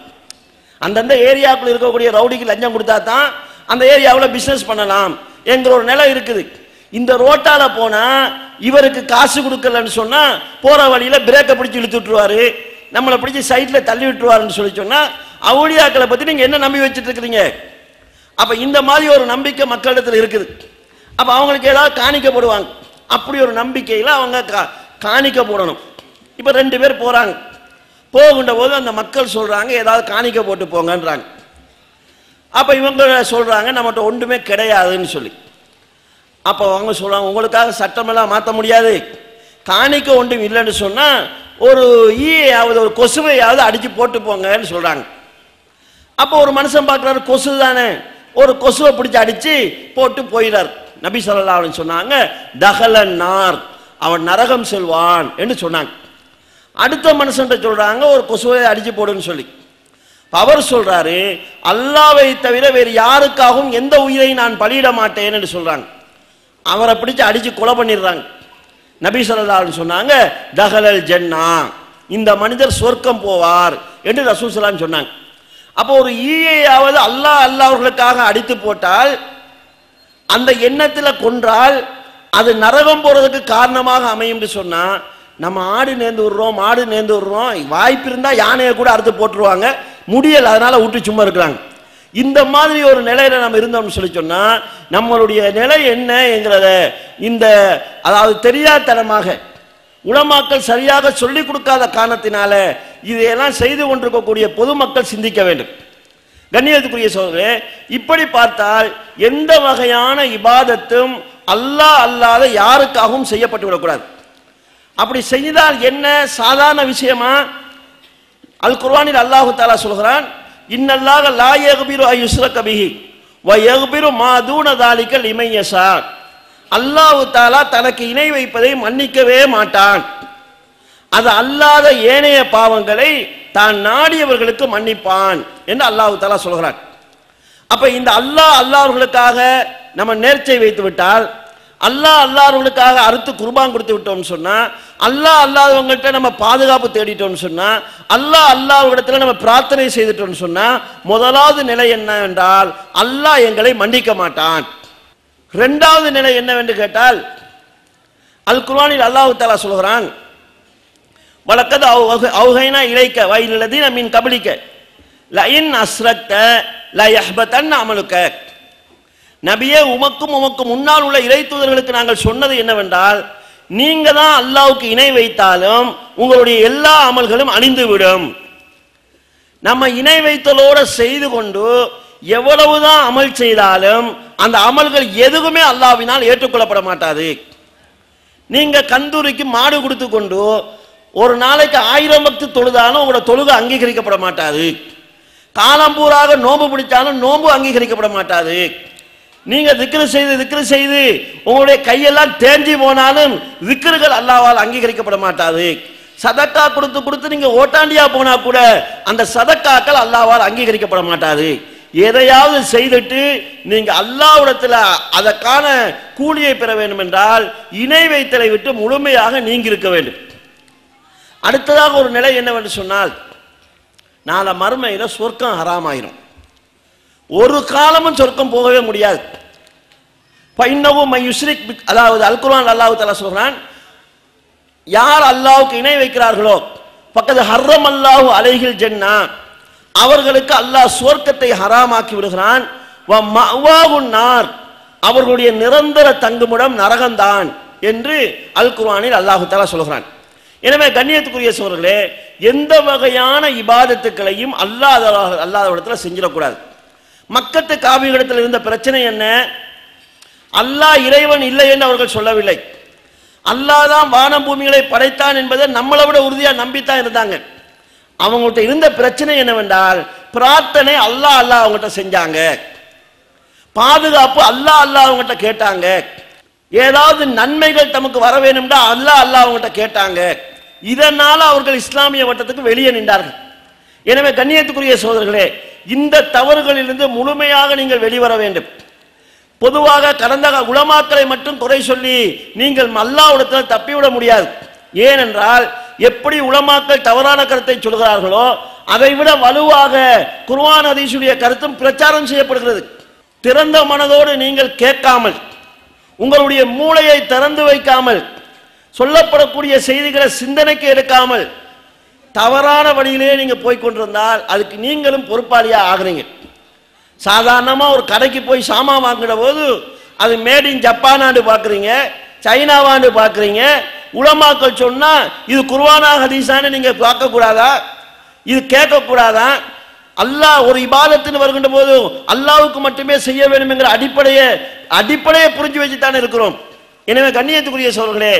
அந்தந்த ஏரியாக்குள்ள இருக்கக்கூடிய ரவுடிக்கு லஞ்சம் கொடுத்தா தான் அந்த ஏரியாவில் பிசினஸ் பண்ணலாம் என்கிற ஒரு நிலை இருக்குது. இந்த ரோட்டால போனா இவருக்கு காசு கொடுக்கலன்னு சொன்னா போற வழியில பிரேக்கை பிடிச்சி இழுத்து விட்டுருவாரு, நம்மளை பிடிச்சி சைட்ல தள்ளி விட்டுருவாருன்னு சொல்லி சொன்னா அவுளியாக்களை பத்தி நீங்க என்ன நம்பி வச்சுட்டு இருக்கிறீங்க? அப்ப இந்த மாதிரி ஒரு நம்பிக்கை மக்களிடத்தில் இருக்குது. அப்ப அவங்களுக்கு ஏதாவது காணிக்க போடுவாங்க. அப்படி ஒரு நம்பிக்கையில அவங்க காணிக்க போடணும். இப்ப 2 பேர் போறாங்க. போகின்ற போது அந்த மக்கள் சொல்றாங்க ஏதாவது காணிக்க போட்டு போங்கன்றாங்க. அப்ப இவங்க சொல்றாங்க நம்மகிட்ட ஒன்றுமே கிடையாதுன்னு சொல்லி. அப்ப அவங்க சொல்றாங்க உங்களுக்காக சட்டமெல்லாம் மாற்ற முடியாது, காணிக்க ஒன்றும் இல்லைன்னு சொன்னா ஒரு ஈயாவது ஒரு கொசுவையாவது அடிச்சு போட்டு போங்கன்னு சொல்றாங்க. அப்போ ஒரு மனுஷன் பார்க்கிறாரு, கொசு தானே, ஒரு கொசுவை பிடிச்சி அடிச்சு போட்டு போயிடார். நபி ஸல்லல்லாஹு அலைஹி வஸல்லம் சொன்னாங்க தஹலன் நார், அவன் நரகம் செல்வான் என்று சொன்னாங்க. அடுத்த மனுஷன் சொல்றாங்க ஒரு கொசுவை அடிச்சு போடுன்னு சொல்லி. அவர் சொல்றாரு அல்லாஹ்வை தவிர வேறு யாருக்காகவும் எந்த உயிரை நான் பலியிட மாட்டேன் என்று சொல்றாங்க. அவரை பிடிச்சு அடிச்சு கொலை பண்ணிடுறாங்க. நபி ஸல்லல்லாஹு அலைஹி சொன்னாங்க தஹலல் ஜன்னா, இந்த மனிதர் சொர்க்கம் போவார் என்று ரசூல் ஸல்லல்லாஹு அலைஹி சொன்னாங்க. அப்போ ஒரு ஈயையாவது அல்லாஹ்வுக்காக அடித்து போட்டால், அந்த எண்ணத்தில் கொன்றால் அது நரகம் போறதுக்கு காரணமாக அமையும் என்று சொன்னா, நம்ம ஆடு நேர்ந்து விடுறோம் மாடு நேர்ந்து விடுறோம், வாய்ப்பு இருந்தா யானையை கூட அறுத்து போட்டுருவாங்க, முடியல அதனால விட்டு சும்மா இருக்கிறாங்க. இந்த மாதிரி ஒரு நிலையில நம்ம இருந்தோம்னு சொல்லி சொன்னா நம்மளுடைய நிலை என்ன என்கிறத இந்த அதாவது தெரியாதனமாக உலமாக்கள் சரியாக சொல்லிக் கொடுக்காத காரணத்தினால இதையெல்லாம் செய்து கொண்டிருக்கக்கூடிய பொதுமக்கள் சிந்திக்க வேண்டும். கண்ணியத்துக்குரிய சகோதரரே, இப்படி பார்த்தால் எந்த வகையான இபாதத்தும் அல்லாஹ் அல்லாத யாருக்காகவும் செய்யப்பட்டு விடக்கூடாது. அப்படி செய்தால் என்ன சாதாரண விஷயமா? அல் குர்ஆனில் அல்லாஹ் தஆலா சொல்கிறான் இன்னல்லாஹ லா யக்பிரு அன் யுஸ்ரக பிஹி வ யக்பிரு மா தூன ஸாலிக லிமன் யஷா. அல்லாஹ் தஆலா தனக்கு இணை வைப்பதை மன்னிக்கவே மாட்டான். அது அல்லாத ஏனைய பாவங்களை தான் நாடியவர்களுக்கு மன்னிப்பான் என்று அல்லாஹ் தஆலா சொல்கிறான். அப்ப இந்த அல்லாஹ்வுக்காக நம்ம நேர்ச்சை வைத்து விட்டால், அல்லாஹ்வுக்காக அறுத்து குர்பான் கொடுத்து விட்டோம்னு சொன்னா, அல்லாதவங்கள்ட்ட நம்ம பாதுகாப்பு தேடிட்டோம்னு சொன்னா, அல்லாஹ்விடத்துல நம்ம பிரார்த்தனை செய்துட்டோம்னு சொன்னா, முதலாவது நிலை என்ன என்றால் அல்லாஹ் எங்களை மன்னிக்க மாட்டான். இரண்டாவது நிலை என்னவென்று கேட்டால், அல் குர்ஆனில் அல்லாஹ் தஆலா சொல்கிறான் வலக்கத் அவ்ஹைனா இலைக்க வஇலல்லதீன மின் கப்லிக லஇன் அஸ்ரக்த லயஹ்பதன் அமலுக. நபியே, உமக்கு முன்னால் உள்ள இறை தூதர்களுக்கு நாங்கள் சொன்னது என்னவென்றால், நீங்க தான் அல்லாஹ்வுக்கு இணை வைத்தாலும் உங்களுடைய எல்லா அமல்களும் அழிந்துவிடும். நம்ம இணை வைத்தலோடு செய்து கொண்டு எவ்வளவுதான் அமல் செய்தாலும் அந்த அமல்கள் எதுவுமே அல்லாஹ்வினால் ஏற்றுக்கொள்ளப்பட மாட்டாது. நீங்க கந்தூரிக்கு மாடு கொடுத்து கொண்டு ஒரு நாளைக்கு 1000 வக்து தொழுதாலும் உங்களோட தொழுகை அங்கீகரிக்கப்பட மாட்டாது. காலம்பூராக நோன்பு பிடிச்சாலும் நோன்பு அங்கீகரிக்கப்பட மாட்டாது. நீங்க திக்ரு செய்து உங்களுடைய கையெல்லாம் தேஞ்சி போனாலும் திக்ருகள் அல்லாஹ்வால் அங்கீகரிக்கப்பட மாட்டாது. சதக்கா கொடுத்து நீங்க ஓட்டாண்டியா போனா கூட அந்த சதக்காக்கள் அல்லாஹ்வால் அங்கீகரிக்கப்பட மாட்டாது. எதையாவது செய்துட்டு நீங்க அல்லாஹ்விடத்துல அதற்கான கூலியை பெற வேண்டும் என்றால் இணை வைத்தலை விட்டு முழுமையாக நீங்கி இருக்க வேண்டும். அடுத்ததாக ஒரு நிலை என்னவென்று சொன்னால், நாளை மறுமையில சொர்க்கம் ஹராமாயிரும். ஒரு காலமும் சொர்க்கம் போகவே முடியாது. அதாவது அல் குர்ஆன் அல்லாஹ் தஆலா சொல்றான், யார் அல்லாஹ்வுக்கு இணை வைக்கிறார்களோ ஃபக்கத் ஹர்ரம் அல்லாஹு அலைஹில் ஜன்னா, அவர்களுக்கு அல்லாஹ் சுவர்க்கத்தை ஹராமாக்கி விடுகிறான். வ மஅவாஹுன் நார், அவர்களுடைய நிரந்தர தங்குமிடம் நரகம்தான் என்று அல் குர்ஆனில் அல்லாஹ் தஆலா சொல்கிறான். எனவே கண்ணியத்துக்குரிய சகோதரர்களே, எந்த வகையான இபாதத்துக்களையும் அல்லாஹ்விடத்துல செஞ்சிடக்கூடாது. மக்கத்து காபிகளிடத்தில் இருந்த பிரச்சனை என்ன? அல்லாஹ் இறைவன் இல்லை என்று அவர்கள் சொல்லவில்லை. அல்லாஹ் தான் வானம் பூமிகளை படைத்தான் என்பதை நம்மளை விட உறுதியா நம்பித்தான் இருந்தாங்க. அவங்கள்ட்ட இருந்த பிரச்சனை என்னவென்றால், பிரார்த்தனை அல்லாஹ் அவங்ககிட்ட செஞ்சாங்க, பாதுகாப்பு அல்லாஹ் அவங்ககிட்ட கேட்டாங்க, ஏதாவது நன்மைகள் தமக்கு வர வேணும்னா அல்லாஹ் அவங்ககிட்ட கேட்டாங்க. இதனால அவர்கள் இஸ்லாமிய வட்டத்துக்கு வெளியே நின்றார்கள். எனவே கண்ணியத்துக்குரிய சகோதரர்களே, இந்த தவறுகளிலிருந்து முழுமையாக நீங்கள் வெளிவர வேண்டும். பொதுவாக கடந்த உலமாக்களை மட்டும் குறை சொல்லி நீங்கள் அல்லாஹ்விடத்தில் தப்பிவிட முடியாது. ஏனென்றால் எப்படி உலமாக்கள் தவறான கருத்தை சொல்கிறார்களோ அதைவிட வலுவாக குர்ஆன் ஹதீஸுடைய கருத்தும் பிரச்சாரம் செய்யப்படுகிறது. திறந்த மனதோடு நீங்கள் கேட்காமல், உங்களுடைய மூளையை திறந்து வைக்காமல், சொல்லப்படக்கூடிய செய்திகளை சிந்தனைக்கு எடுக்காமல் தவறான வழியிலே நீங்க போய் கொண்டிருந்தால் அதுக்கு நீங்களும் பொறுப்பாளியா ஆகுறீங்க. சாதாரணமா ஒரு கடைக்கு போய் சாமான் வாங்குற போது அது மேட் இன் ஜப்பானான்னு பாக்குறீங்க, சைனாவான்னு பாக்குறீங்க. உலமாக்கள் சொன்னா இது குர்ஆனா ஹதீஸான்னு நீங்க பார்க்க கூடாதா? இது கேட்க கூடாதா? அல்லாஹ் ஒரு இபாதத்துன்னு வருகின்ற போது அல்லாஹ்வுக்கு மட்டுமே செய்ய வேண்டும் என்கிற அடிப்படையை புரிஞ்சு வச்சுத்தானே இருக்கிறோம். எனவே கண்ணியத்துக்குரிய சகோதரர்களே,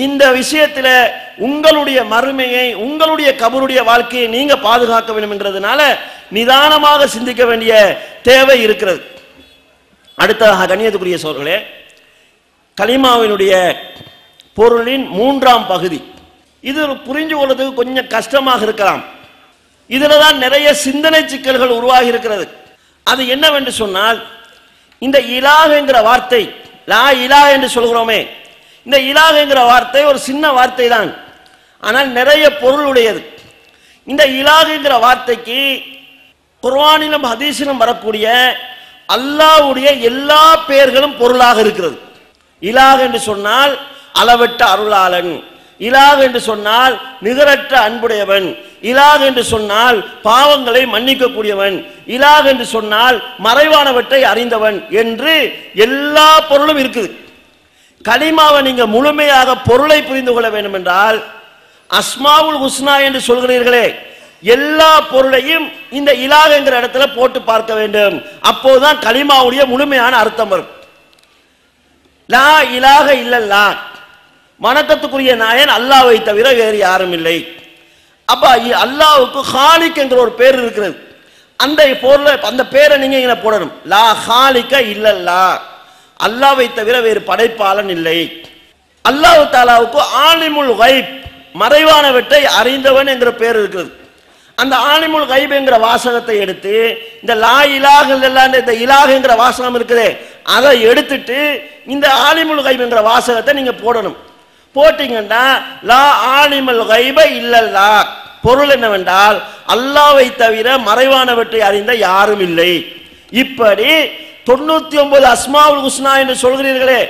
இந்த விஷயத்துல உங்களுடைய மறுமையை, உங்களுடைய கபருடைய வாழ்க்கையை நீங்க பாதுகாக்க வேண்டும் என்கிறதுனால நிதானமாக சிந்திக்க வேண்டிய தேவை இருக்கிறது. அடுத்ததாக கண்ணியத்துக்குரிய சகோதரர்களே, கலிமாவினுடைய பொருளின் 3ஆம் பகுதி, இது புரிஞ்சு கொள்வதற்கு கொஞ்சம் கஷ்டமாக இருக்கலாம். இதுல தான் நிறைய சிந்தனை சிக்கல்கள் உருவாகி இருக்கிறது. அது என்னவென்று சொன்னால், இந்த இலாஹ் என்கிற வார்த்தை, லா இலாஹ் என்று சொல்கிறோமே, இந்த இலாஹ் என்கிற வார்த்தை ஒரு சின்ன வார்த்தை தான், ஆனால் நிறைய பொருள் உடையது. இந்த இலாஹ் என்கிற வார்த்தைக்கு குர்ஆனிலும் ஹதீஸிலும் வரக்கூடிய அல்லாஹ்வுடைய எல்லா பெயர்களும் பொருளாக இருக்கிறது. இலாஹ் என்று சொன்னால் அளவற்ற அருளாளன், இலாஹ் என்று சொன்னால் நிகரற்ற அன்புடையவன், இலாஹ் என்று சொன்னால் பாவங்களை மன்னிக்க கூடியவன், இலாஹ் என்று சொன்னால் மறைவானவற்றை அறிந்தவன் என்று எல்லா பொருளும் இருக்குது. கலிமாவை நீங்க முழுமையாக பொருளை புரிந்து கொள்ள வேண்டும் என்றால் அஸ்மாவுல் ஹுஸ்னா என்று சொல்கிறீர்களே, எல்லா பொருளையும் இந்த இலாஹ் என்கிற இடத்துல போட்டு பார்க்க வேண்டும். அப்போதுதான் கலிமாவுடைய முழுமையான அர்த்தம் வரும். லா இலாஹ இல்லல்லாஹ், வணக்கத்துக்குரிய நாயன் அல்லாஹ்வை தவிர வேறு யாரும் இல்லை. அப்ப அல்லாஹ்வுக்கு ஹாலிக் என்கிற ஒரு பேர் இருக்கிறது. அந்த பொருளை, அந்த பேரை நீங்க இங்க போடணும். லா ஹாலிக இல்லல்லாஹ், அல்லாஹ்வை தவிர வேறு படைப்பாளன் இல்லை. அல்லாஹ் தஆலாவுக்கு ஆலிமுல் கைப், மறைவானவற்றை அறிந்தவன் என்கிற பேர் இருக்கிறது. அந்த ஆலிமுல் கைப் என்கிற வாசகத்தை எடுத்து இந்த லா இலாஹ இல்லல்லாஹ் இந்த இலாஹ் என்கிற வாசகம் இருக்குதே அதை எடுத்துட்டு இந்த ஆலிமுல் கைப் என்கிற வாசகத்தை நீங்க போடணும். போட்டீங்கன்னா லா ஆலிமுல் கைப இல்லல்லாஹ், பொருள் என்னவென்றால் அல்லாஹ்வை தவிர மறைவானவற்றை அறிந்த யாரும் இல்லை. இப்படி 99 அஸ்மாவுல் ஹுஸ்னா என்று சொல்கிறீர்களே,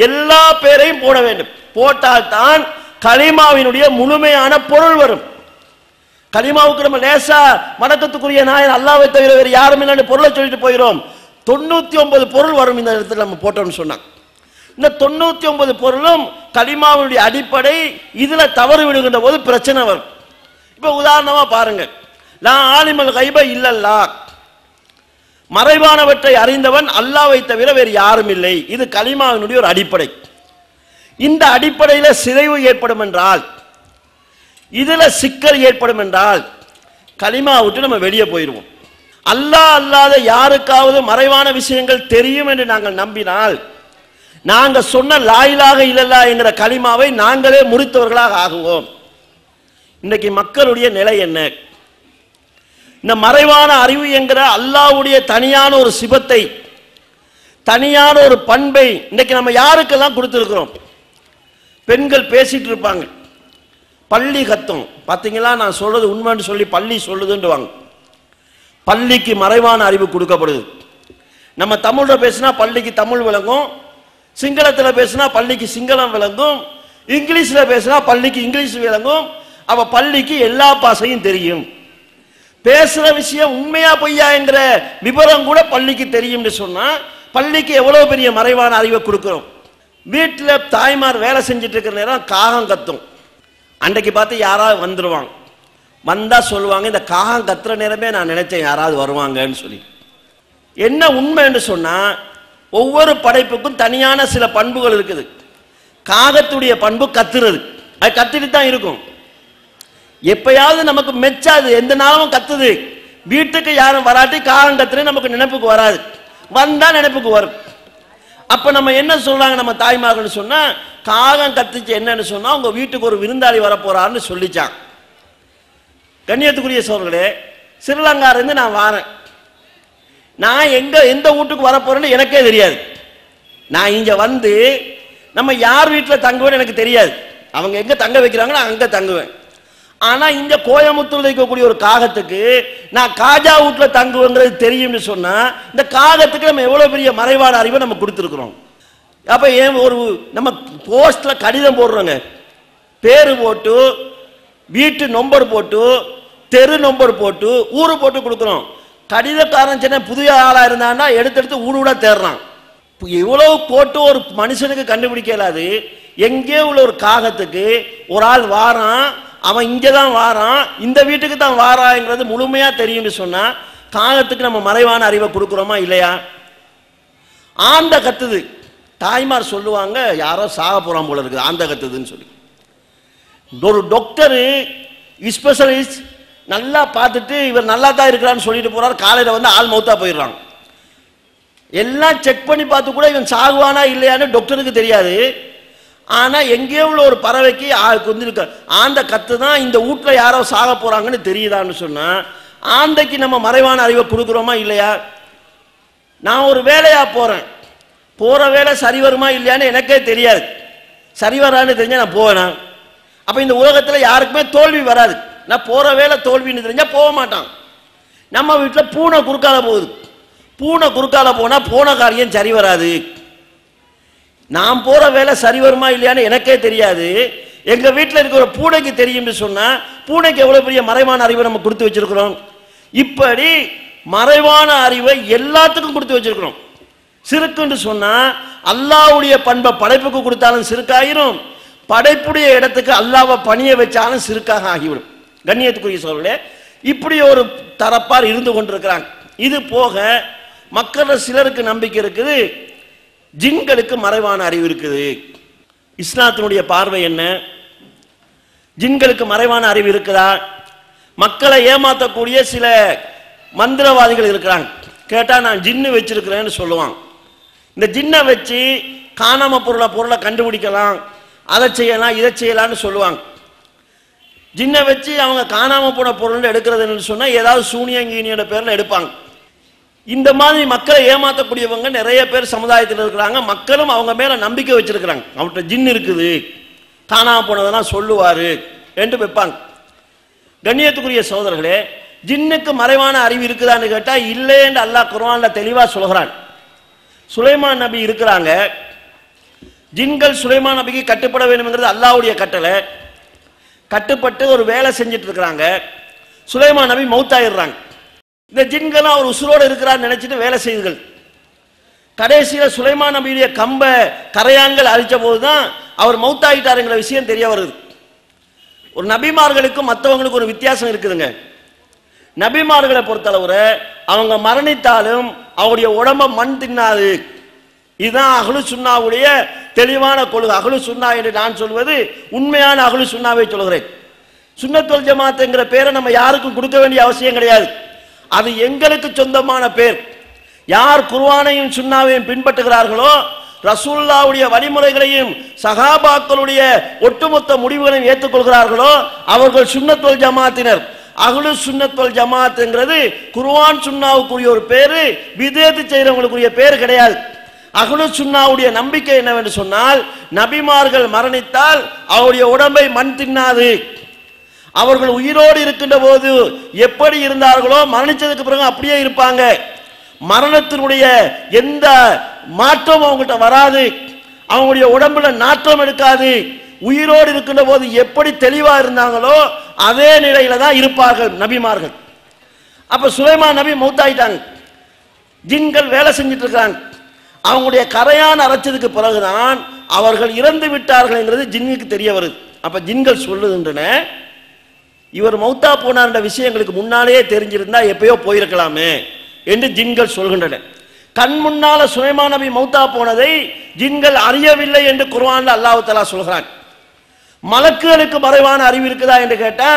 எல்லா பேரையும் போட வேண்டும். போட்டால்தான் கலிமாவினுடைய முழுமையான பொருள் வரும். கலிமாவுக்கு நம்ம லேசா வணக்கத்துக்குரிய நாயன் அல்லாஹ்வை தவிர வேறு யாரும் இல்லைன்னு பொருளை சொல்லிட்டு போயிடும். 99 பொருள் வரும் இந்த இடத்துல நம்ம போட்டோம்னு சொன்னாங்க. இந்த 99 பொருளும் கலிமாவுடைய அடிப்படை. இதுல தவறு விடுகின்ற போது பிரச்சனை வரும். இப்ப உதாரணமா பாருங்க, லா ஆலிமுல் கைப இல்லல்லாஹ், மறைவானவற்றை அறிந்தவன் அல்லாஹ்வை தவிர வேறு யாரும் இல்லை. இது கலிமாவினுடைய ஒரு அடிப்படை. இந்த அடிப்படையில சிதைவு ஏற்படும் என்றால், இதுல சிக்கல் ஏற்படும் என்றால் கலிமா விட்டு நம்ம வெளியே போயிடுவோம். அல்லாஹ் அல்லாத யாருக்காவது மறைவான விஷயங்கள் தெரியும் என்று நாங்கள் நம்பினால் நாங்க சொன்ன லா இலாஹ இல்லல்லாஹ் என்கிற கலிமாவை நாங்களே முறித்தவர்களாக ஆகுவோம். இன்னைக்கு மக்களுடைய நிலை என்ன? இந்த மறைவான அறிவு என்கிற அல்லாஹ்வுடைய தனியான ஒரு சிபத்தை, தனியான ஒரு பண்பை இன்னைக்கு நம்ம யாருக்கெல்லாம் கொடுத்திருக்கிறோம்? பெண்கள் பேசிட்டு இருப்பாங்க, பள்ளி கத்தும். பாத்தீங்களா, நான் சொல்றது உண்மைன்னு சொல்லி பள்ளி சொல்லுதுன்னுவாங்க. பள்ளிக்கு மறைவான அறிவு கொடுக்கப்படுது. நம்ம தமிழ்ல பேசினா பள்ளிக்கு தமிழ் விளங்கும், சிங்களத்தில் பேசினா பள்ளிக்கு சிங்களம் விளங்கும், இங்கிலீஷ்ல பேசினா பள்ளிக்கு இங்கிலீஷ் விளங்கும். அவ பள்ளிக்கு எல்லா பாஷையும் தெரியும். பேசுற விஷயம் உண்மையா பொய்யா என்கிற விவரம் கூட பள்ளிக்கு தெரியும் சொன்னா பள்ளிக்கு எவ்வளவு பெரிய மறைவான அறிவை கொடுக்கிறோம். வீட்டில் தாய்மார் வேலை செஞ்சுட்டு இருக்கிற நேரம் காகம் கத்தும். அன்றைக்கு பார்த்து யாராவது வந்துடுவாங்க, வந்தா சொல்லுவாங்க, இந்த காகம் கத்துற நேரமே நான் நினைச்சேன் யாராவது வருவாங்கன்னு சொல்லி. என்ன உண்மை என்று சொன்னா, ஒவ்வொரு படைப்புக்கும் தனியான சில பண்புகள் இருக்குது. காகத்துடைய பண்பு கத்துறது, அது கத்திட்டு தான் இருக்கும். எப்பயாவது நமக்கு மெச்சாது, எந்த நாளும் கத்துது. வீட்டுக்கு யாரும் வராட்டி காகம் கத்துறது நமக்கு நினைப்புக்கு வராது, வந்தா நினைப்புக்கு வரும். அப்ப நம்ம என்ன சொல்றாங்க நம்ம தாய்மார்கள் சொன்னா, காகம் கத்துச்சு என்னன்னு சொன்னா உங்க வீட்டுக்கு ஒரு விருந்தாளி வரப்போறான்னு சொல்லிச்சான். கண்ணியத்துக்குரிய சோழர்களே, ஸ்ரீலங்கால இருந்து நான் வாரேன். நான் எந்த வீட்டுக்கு வரப்போறேன்னு எனக்கே தெரியாது. நான் இங்க வந்து நம்ம யார் வீட்டில் தங்குவேன்னு எனக்கு தெரியாது. அவங்க எங்க தங்க வைக்கிறாங்க, நான் அங்க தங்குவேன். ஆனா இங்க கோயம்புத்தூர்ல இருக்கக்கூடிய ஒரு காகத்துக்கு நான் காஜா வீட்டில் தங்குவேங்கிறது தெரியும்னு சொன்னா, இந்த காகத்துக்கு நம்ம எவ்வளவு பெரிய மறைவான அறிவை நம்ம கொடுத்துருக்கிறோம். அப்ப ஏன் ஒரு நம்ம போஸ்ட்ல கடிதம் போடுறோங்க, பேரு போட்டு வீட்டு நம்பர் போட்டு தெரு நம்பர் போட்டு ஊரு போட்டு கொடுக்குறோம். கடிதக்காரன் சின்ன புதிய ஆளா இருந்தான்னா எடுத்து ஊடு கூட தேடுறான். இவ்வளவு போட்டு ஒரு மனுஷனுக்கு கண்டுபிடிக்கலாது. எங்கே உள்ள ஒரு காகத்துக்கு ஒரு ஆள் வாரான், அவன் இங்கதான் வாரான், இந்த வீட்டுக்கு தான் வாராங்கிறது முழுமையா தெரியும்னு சொன்னா, காகத்துக்கு நம்ம மறைவான அறிவை கொடுக்குறோமா இல்லையா? ஆந்த கத்துது. தாய்மார் சொல்லுவாங்க, யாரோ சாக போறான் போல இருக்குது ஆந்த கத்துதுன்னு சொல்லி. ஒரு டாக்டரு ஸ்பெஷலிஸ்ட் நல்லா பார்த்துட்டு இவர் நல்லா தான் இருக்கிறான்னு சொல்லிட்டு போறாரு. காலையில வந்து ஆள் மௌத்தா போயிடுறாங்க. எல்லாம் செக் பண்ணி பார்த்து கூட இவன் சாகுவானா இல்லையான்னு டாக்டருக்கு தெரியாது. ஆனா எங்கேயோ உள்ள ஒரு பறவைக்கு வந்து ஆந்த கத்து தான் இந்த வீட்டுல யாரோ சாக போறாங்கன்னு தெரியுதான்னு சொன்னா, ஆந்தைக்கு நம்ம மறைவான அறிவை கொடுக்குறோமா இல்லையா? நான் ஒரு வேலையா போறேன், போற வேலை சரி வருமா இல்லையான்னு எனக்கே தெரியாது. சரி வரான்னு தெரிஞ்சா நான் போவேனா? அப்ப இந்த உலகத்துல யாருக்குமே தோல்வி வராது. நான் போற வேலை தோல்வின்னு தெரிஞ்சா போக மாட்டான். நம்ம வீட்டுல பூனை குறுக்கால போகுது, பூனை குறுக்கால போனா போன காரியம் சரி வராது. நான் போற வேலை சரி வருமா இல்லையான்னு எனக்கே தெரியாது. எங்க வீட்டில் இருக்கிற பூனைக்கு தெரியும்னு சொன்னா, பூனைக்கு எவ்வளவு பெரிய மறைவான அறிவை நம்ம கொடுத்து வச்சிருக்கிறோம். இப்படி மறைவான அறிவை எல்லாத்துக்கும் கொடுத்து வச்சிருக்கிறோம். சிறுக்குன்னு சொன்னா அல்லாஹ்வுடைய பண்பை படைப்புக்கு கொடுத்தாலும் சிறுக்காயிரும், படைப்புடைய இடத்துக்கு அல்லாஹ்வை பணிய வச்சாலும் சிறுக்காக ஆகிவிடும். கண்ணியத்துக்குரிய சோழர்களே, இப்படி ஒரு தரப்பார் இருந்து கொண்டிருக்கிறாங்க. இது போக மக்கள் சிலருக்கு நம்பிக்கை இருக்குது, ஜின்களுக்கு மறைவான அறிவு இருக்குது. இஸ்லாத்தினுடைய பார்வை என்ன? ஜின்களுக்கு மறைவான அறிவு இருக்குதா? மக்களை ஏமாற்றக்கூடிய சில மந்திரவாதிகள் இருக்கிறாங்க. கேட்டா நான் ஜின்னு வச்சிருக்கிறேன்னு சொல்லுவாங்க. இந்த ஜின்னை வச்சு காணாம பொருளை கண்டுபிடிக்கலாம், அதை செய்யலாம் இதை செய்யலாம்னு சொல்லுவாங்க. ஜின்னை வச்சு அவங்க காணாம போன பொருள் எடுக்கிறதுன்னு சொன்னா ஏதாவது சூனியங்கீனியோட பேர்ல எடுப்பாங்க. இந்த மாதிரி மக்களை ஏமாற்றக்கூடியவங்க நிறைய பேர் சமுதாயத்தில் இருக்கிறாங்க. மக்களும் அவங்க மேல நம்பிக்கை வச்சிருக்கிறாங்க. அவர்கிட்ட ஜின் இருக்குது, காணாம போனதெல்லாம் சொல்லுவாரு என்று வைப்பாங்க. கண்ணியத்துக்குரிய சகோதரர்களே, ஜின்னுக்கு மறைவான அறிவு இருக்குதான்னு கேட்டா இல்லை என்று அல்லாஹ் குர்ஆன்ல தெளிவா சொல்கிறான். சுலைமான் நபி இருக்கிறாங்க. ஜின்கள் சுலைமான் நபிக்கு கட்டுப்பட வேண்டும்ங்கிறது அல்லாஹ்வுடைய கட்டளை. கட்டுப்பட்டு ஒரு வேலை செஞ்சுட்டு இருக்கிறாங்க. சுலைமான் நபி மௌத்தாயிடுறாங்க. இந்த ஜின்களும் அவர் உசுரோடு இருக்கிறார் நினைச்சிட்டு வேலை செய்யுங்கள். கடைசியில சுலைமான் நபியுடைய கம்ப கரையான்கள் அழிச்ச போதுதான் அவர் மௌத்தாயிட்டாருங்கிற விஷயம் தெரிய வருது. ஒரு நபிமார்களுக்கும் மற்றவங்களுக்கும் ஒரு வித்தியாசம் இருக்குதுங்க. நபிமார்களை பொறுத்தளவுல அவங்க மரணித்தாலும் அவருடைய உடம்ப மண் தின்னாது. இதுதான் அஹ்லு சுன்னாவுடைய தெளிவான கொள்கை. அஹ்லு சுன்னா என்று நான் சொல்வது உண்மையான அஹ்லு சுன்னாவை சொல்கிறேன். சுன்னத்துல் ஜமாத்ங்கிற பேரை நம்ம யாருக்கும் கொடுக்க வேண்டிய அவசியம் கிடையாது. அது எங்களுக்கு சொந்தமான பேர். யார் குர்ஆனையும் சுன்னாவையும் பின்பற்றுகிறார்களோ, ரசூலுல்லாஹ்வுடைய வழிமுறைகளையும் சஹாபாக்களுடைய ஒட்டுமொத்த முடிவுகளையும் ஏற்றுக்கொள்கிறார்களோ அவர்கள் சுன்னத்துல் ஜமாத்தினர். அஹ்லு சுன்னத்துல் ஜமாத்ங்கிறது குர்ஆன் சுன்னாவுக்குரிய ஒரு பேரு, விதேத்து செய்யறவங்களுக்குரிய பேர் கிடையாது. அஹ்லு சுன்னாவுடைய நம்பிக்கை என்னவென்று சொன்னால், நபிமார்கள் மரணித்தால் அவருடைய உடம்பை மண் தின்னாது. அவர்கள் உயிரோடு இருக்கின்ற போது எப்படி இருந்தார்களோ மரணிச்சதுக்கு பிறகு அப்படியே இருப்பாங்க. மரணத்தினுடைய எந்த மாற்றம் அவங்கள்ட்ட வராது. அவங்களுடைய உடம்புல நாற்றம் எடுக்காது. உயிரோடு இருக்கின்ற போது எப்படி தெளிவா இருந்தாங்களோ அதே நிலையில தான் இருப்பார்கள் நபிமார்கள். அப்ப சுலைமான் நபி மௌத்தாயிட்டாங்க. ஜின்கள் வேலை செஞ்சிட்டு இருக்காங்க. அவங்களுடைய கரையான் அரைச்சதுக்கு பிறகுதான் அவர்கள் இறந்து விட்டார்கள் என்கிறது ஜின்னுக்கு தெரிய வருது. அப்ப ஜின்கள் சொல்லுகின்றன, இவர் மௌத்தா போனார் விஷயங்களுக்கு முன்னாலேயே தெரிஞ்சிருந்தா எப்பயோ போயிருக்கலாமே என்று ஜின்கள் சொல்கின்றன. கண் முன்னால சுலைமான் நபி மௌத்தா போனதை ஜின்கள் அறியவில்லை என்று குர்ஆன்ல அல்லாஹ் தஆலா சொல்கிறான். மலக்குகளுக்கு மறைவான அறிவு இருக்குதா என்று கேட்டா,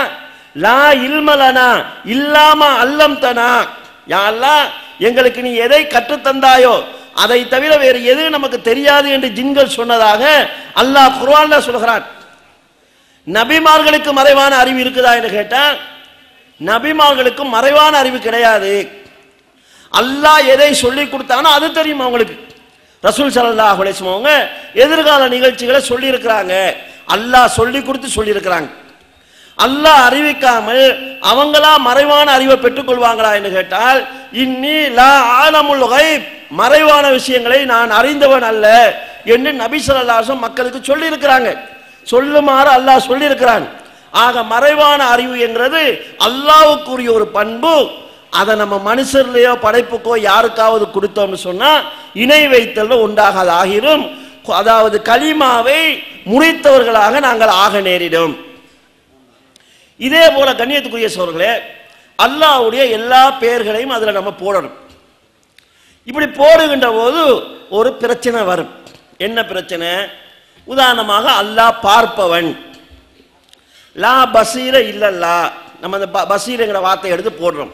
லா இல்மலனா இல்லாம அல்லம்தனா, யா அல்லாஹ் எங்களுக்கு நீ எதை கற்றுத் தந்தாயோ அதை தவிர வேறு எது நமக்கு தெரியாது என்று ஜின்கள் சொன்னதாக அல்லாஹ் குர்ஆன்ல சொல்கிறான். நபிமார்களுக்கு மறைவான அறிவு இருக்குதா என்று கேட்டா, நபிமார்களுக்கு மறைவான அறிவு கிடையாது. அல்லாஹ் எதை சொல்லி கொடுத்தானோ அது தெரியும் அவங்களுக்கு. ரசூல் ஸல்லல்லாஹு அலைஹி வஸல்லம் அவங்க எதிர்கால நிகழ்ச்சிகளை சொல்லி இருக்கிறாங்க. அல்லாஹ் சொல்லி கொடுத்து சொல்லி இருக்கிறாங்க. அல்லாஹ் அறிவிக்காமல் அவங்களா மறைவான அறிவை பெற்றுக் கொள்வாங்களா என்று கேட்டால், இன்னி லா ஆலமுல் கைப், மறைவான விஷயங்களை நான் அறிந்தவன் அல்ல என்று நபி ஸல்லல்லாஹு அலைஹி வஸல்லம் மக்களுக்கு சொல்லி இருக்கிறாங்க. சொல்லுமாறு அல்லாஹ் சொல்லி இருக்கிறான். ஆக மறைவான அறிவு என்கிறது அல்லாஹ்வுக்குரிய ஒரு பண்பு. அதை நம்ம மனுஷர்லையோ படைப்புக்கோ யாருக்காவது கொடுத்தோம்னு சொன்னா இணை வைத்தல் உண்டாகாத ஆகிரும். அதாவது கலிமாவை முறித்தவர்களாக நாங்கள் ஆக நேரிடும். இதே போல கண்ணியத்துக்குரிய சோர்களே, அல்லாஹ்வுடைய எல்லா பெயர்களையும் அதுல நம்ம போடணும். இப்படி போடுகின்ற போது ஒரு பிரச்சனை வரும். என்ன பிரச்சனை? உதாரணமாக அல்லாஹ் பார்ப்பவன், லா பசீர இல்லல்லா, நம்ம அந்த பசீரங்கிற வார்த்தை எடுத்து போடுறோம்.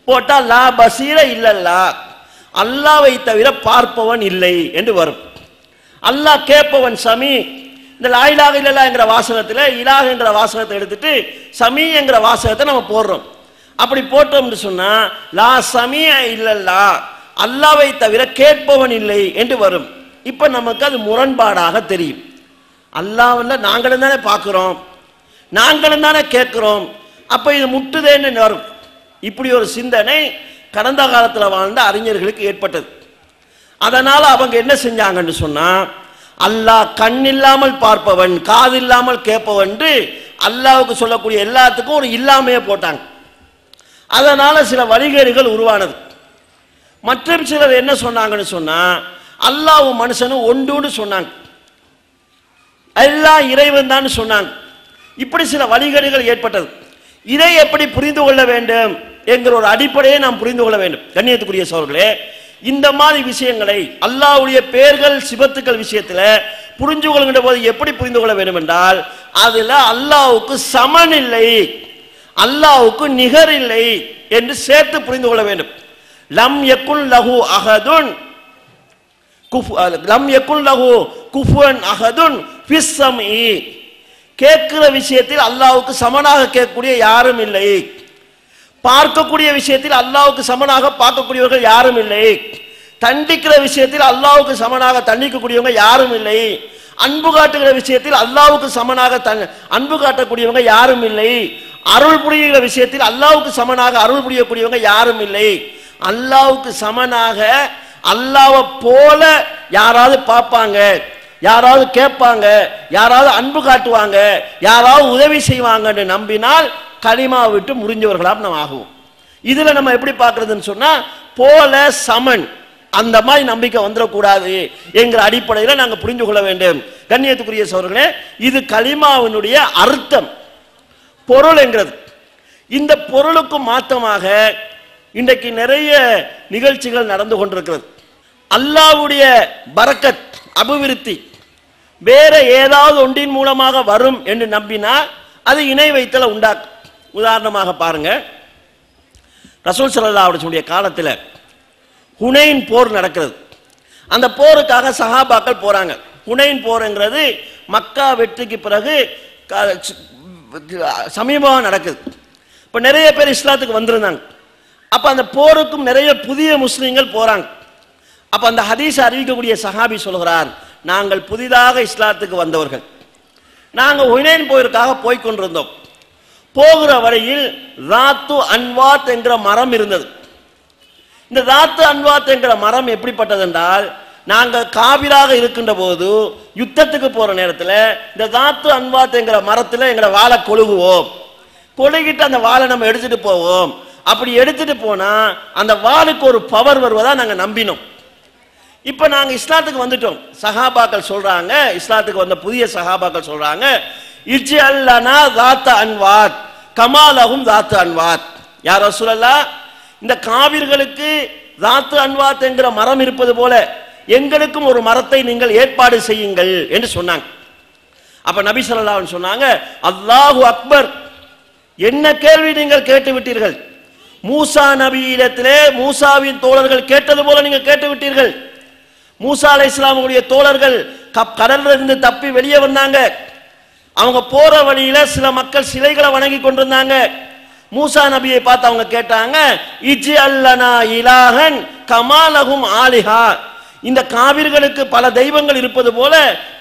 போட்டா லா பசீர இல்லல்லா, அல்லாஹ்வை தவிர பார்ப்பவன் இல்லை என்று வரும். அல்லாஹ் கேட்பவன் சமீ. இந்த லா இலாஹ இல்லல்லாஹ் என்கிற வாசகத்தில் இலாஹ என்கிற வாசகத்தை எடுத்துட்டு சமீ என்கிற வாசகத்தை நம்ம போடுறோம். அப்படி போட்டோம்னு சொன்னா லா சமீஅ இல்லல்லா, அல்லாஹ்வை தவிர கேட்பவன் இல்லை என்று வரும். இப்ப நமக்கு அது முரண்பாடாக தெரியும். அல்லாஹ்வல்ல நாங்களும் தானே பார்க்கிறோம், நாங்களும் தானே கேட்கிறோம், அப்ப இது முட்டுதேன்னு வரும். இப்படி ஒரு சிந்தனை கடந்த காலத்தில் வாழ்ந்த அறிஞர்களுக்கு ஏற்பட்டது. அதனால அவங்க என்ன செஞ்சாங்கன்னு சொன்னா, அல்லாஹ் கண் இல்லாமல் பார்ப்பவன், காது இல்லாமல் கேட்பவன், அல்லாஹ்வுக்கு சொல்லக்கூடிய எல்லாத்துக்கும் ஒரு இல்லாமையே போட்டாங்க. அதனால சில வழிகேடுகள் உருவானது. மற்றும் சிலர் என்ன சொன்னாங்கன்னு சொன்னா, அல்லாஹ் மனுஷனும் ஒன்றுன்னு சொன்னாங்க, எல்லாம் இறைவன் தான் சொன்னாங்க. இப்படி சில வழிகேடுகள் ஏற்பட்டது. இதை எப்படி புரிந்து கொள்ள வேண்டும் என்கிற ஒரு அடிப்படையை நாம் புரிந்து கொள்ள வேண்டும். கண்ணியத்துக்குரிய சகோதரர்களே, இந்த மாதிரி விஷயங்களை அல்லாஹ்வுடைய பெயர்கள் சிபத்துக்கள் விஷயத்தில் புரிந்து கொள்கின்ற போது எப்படி புரிந்து கொள்ள வேண்டும் என்றால், அதுல அல்லாஹ்வுக்கு சமன் இல்லை, அல்லாஹ்வுக்கு நிகர் இல்லை என்று சேர்த்து புரிந்து கொள்ள வேண்டும். லம் யகுன் லஹு அஹதுன் லம் யகுன் லஹு குஃபுவன் அஹதுன் ஃபிஸ் ஸம்இ, கேட்கிற விஷயத்தில் அல்லாஹ்வுக்கு சமனாக கேட்கக்கூடிய யாரும் இல்லை, பார்க்கக்கூடிய விஷயத்தில் அல்லாஹ்வுக்கு சமனாக பார்க்கக்கூடியவர்கள் யாரும் இல்லை, தண்டிக்கிற விஷயத்தில் அல்லாஹ்வுக்கு சமனாக தண்டிக்கக்கூடியவங்க யாரும் இல்லை, அன்பு காட்டுகிற விஷயத்தில் அல்லாஹ்வுக்கு சமனாக அன்பு காட்டக்கூடியவங்க யாரும் இல்லை, அருள் புரிகிற விஷயத்தில் அல்லாஹ்வுக்கு சமனாக அருள் புரியக்கூடியவங்க யாரும் இல்லை. அல்லாஹ்வுக்கு சமனாக அல்லாஹ்வை போல யாராவது பார்ப்பாங்க, யாராவது கேட்பாங்க, யாராவது அன்பு காட்டுவாங்க, யாராவது உதவி செய்வாங்கன்னு நம்பினால் கலிமா விட்டு முறிஞ்சவர்களாக நம்ம ஆகுவோம். இதுல நம்ம எப்படி பார்க்கிறதுன்னு சொன்னா, போல சமன் அந்த மாதிரி நம்பிக்கை வந்துடக்கூடாது என்கிற அடிப்படையில் நாங்கள் புரிந்து கொள்ள வேண்டும். கண்ணியத்துக்குரிய சகோதரர்களே, இது கலிமாவினுடைய அர்த்தம், பொருள் என்கிறது. இந்த பொருளுக்கு மாற்றமாக இன்றைக்கு நிறைய நிகழ்ச்சிகள் நடந்து கொண்டிருக்கிறது. அல்லாஹ்வுடைய பரக்கத் அபிவிருத்தி வேற ஏதாவது ஒன்றின் மூலமாக வரும் என்று நம்பினா அது இணை வைத்தல உண்டாக்கும். உதாரணமாக பாருங்க, ரசூல் ஸல்லல்லாஹு அலைஹி வஸல்லம் காலத்தில் ஹுனைன் போர் நடக்கிறது. அந்த போருக்காக சஹாபாக்கள் போறாங்க. ஹுனைன் போர்ங்கிறது மக்கா வெற்றிக்கு பிறகு சமீபமாக நடக்குது. இப்போ நிறைய பேர் இஸ்லாத்துக்கு வந்திருந்தாங்க. அப்ப அந்த போருக்கும் நிறைய புதிய முஸ்லீம்கள் போறாங்க. அப்ப அந்த ஹதீஸ் அறிவிக்கக்கூடிய சஹாபி சொல்கிறார், நாங்கள் புதிதாக இஸ்லாத்துக்கு வந்தவர்கள், நாங்கள் ஹுனைன் போருக்காக போய் கொண்டிருந்தோம். போகிற வழியில் ராத்து அன்வாத் என்கிற மரம் இருந்தது. இந்த ராத்து அன்வாத் என்கிற மரம் எப்படிப்பட்டது என்றால், நாங்கள் காபிராக இருக்கின்ற போது யுத்தத்துக்கு போற நேரத்தில் இந்த ராத்து அன்வாத் என்கிற மரத்தில் எங்களை வாழை கொழுகுவோம், கொழுகிட்டு அந்த வாழை நம்ம எடுத்துட்டு போவோம். அப்படி எடுத்துட்டு போனா அந்த வாளுக்கு ஒரு பவர் வருவதா நாங்க நம்பினோம். இப்ப நாங்க இஸ்லாத்துக்கு வந்துட்டோம். சஹாபாக்கள் சொல்றாங்க, இஸ்லாத்துக்கு வந்த புதிய சஹாபாக்கள் சொல்றாங்க, இஜ்அல் லனா ذات அன்வாத் கமா லஹும் ذات அன்வாத். யா ரசூலல்லாஹ், இந்த காவிர்களுக்கு ذات அன்வாத் என்கிற மரம் இருப்பது போல எங்களுக்கும் ஒரு மரத்தை நீங்கள் ஏற்பாடு செய்யுங்கள் என்று சொன்னாங்க. அப்ப நபி ஸல்லல்லாஹு அலைஹி சொன்னாங்க, அல்லாஹு அக்பர், என்ன கேள்வி நீங்கள் கேட்டு விட்டீர்கள். மூசா நபியிடத்திலே மூசாவின் தோழர்கள் கேட்டது போல நீங்க கேட்டு விட்டீர்கள். மூசா அலைஹிஸ்ஸலாமுடைய தோழர்கள் கடல்ல இருந்து தப்பி வெளியே வந்தாங்க. அவங்க போற வழியில சில மக்கள் சிலைகளை வணங்கி கொண்டிருந்தாங்க. மூசா நபியை பார்த்து அவங்க கேட்டாங்க, இஜி அல்லனா இலாஹன் கமாலகும் ஆலிஹா, இந்த காவிர்களுக்கு பல தெய்வங்கள் இருப்பது போல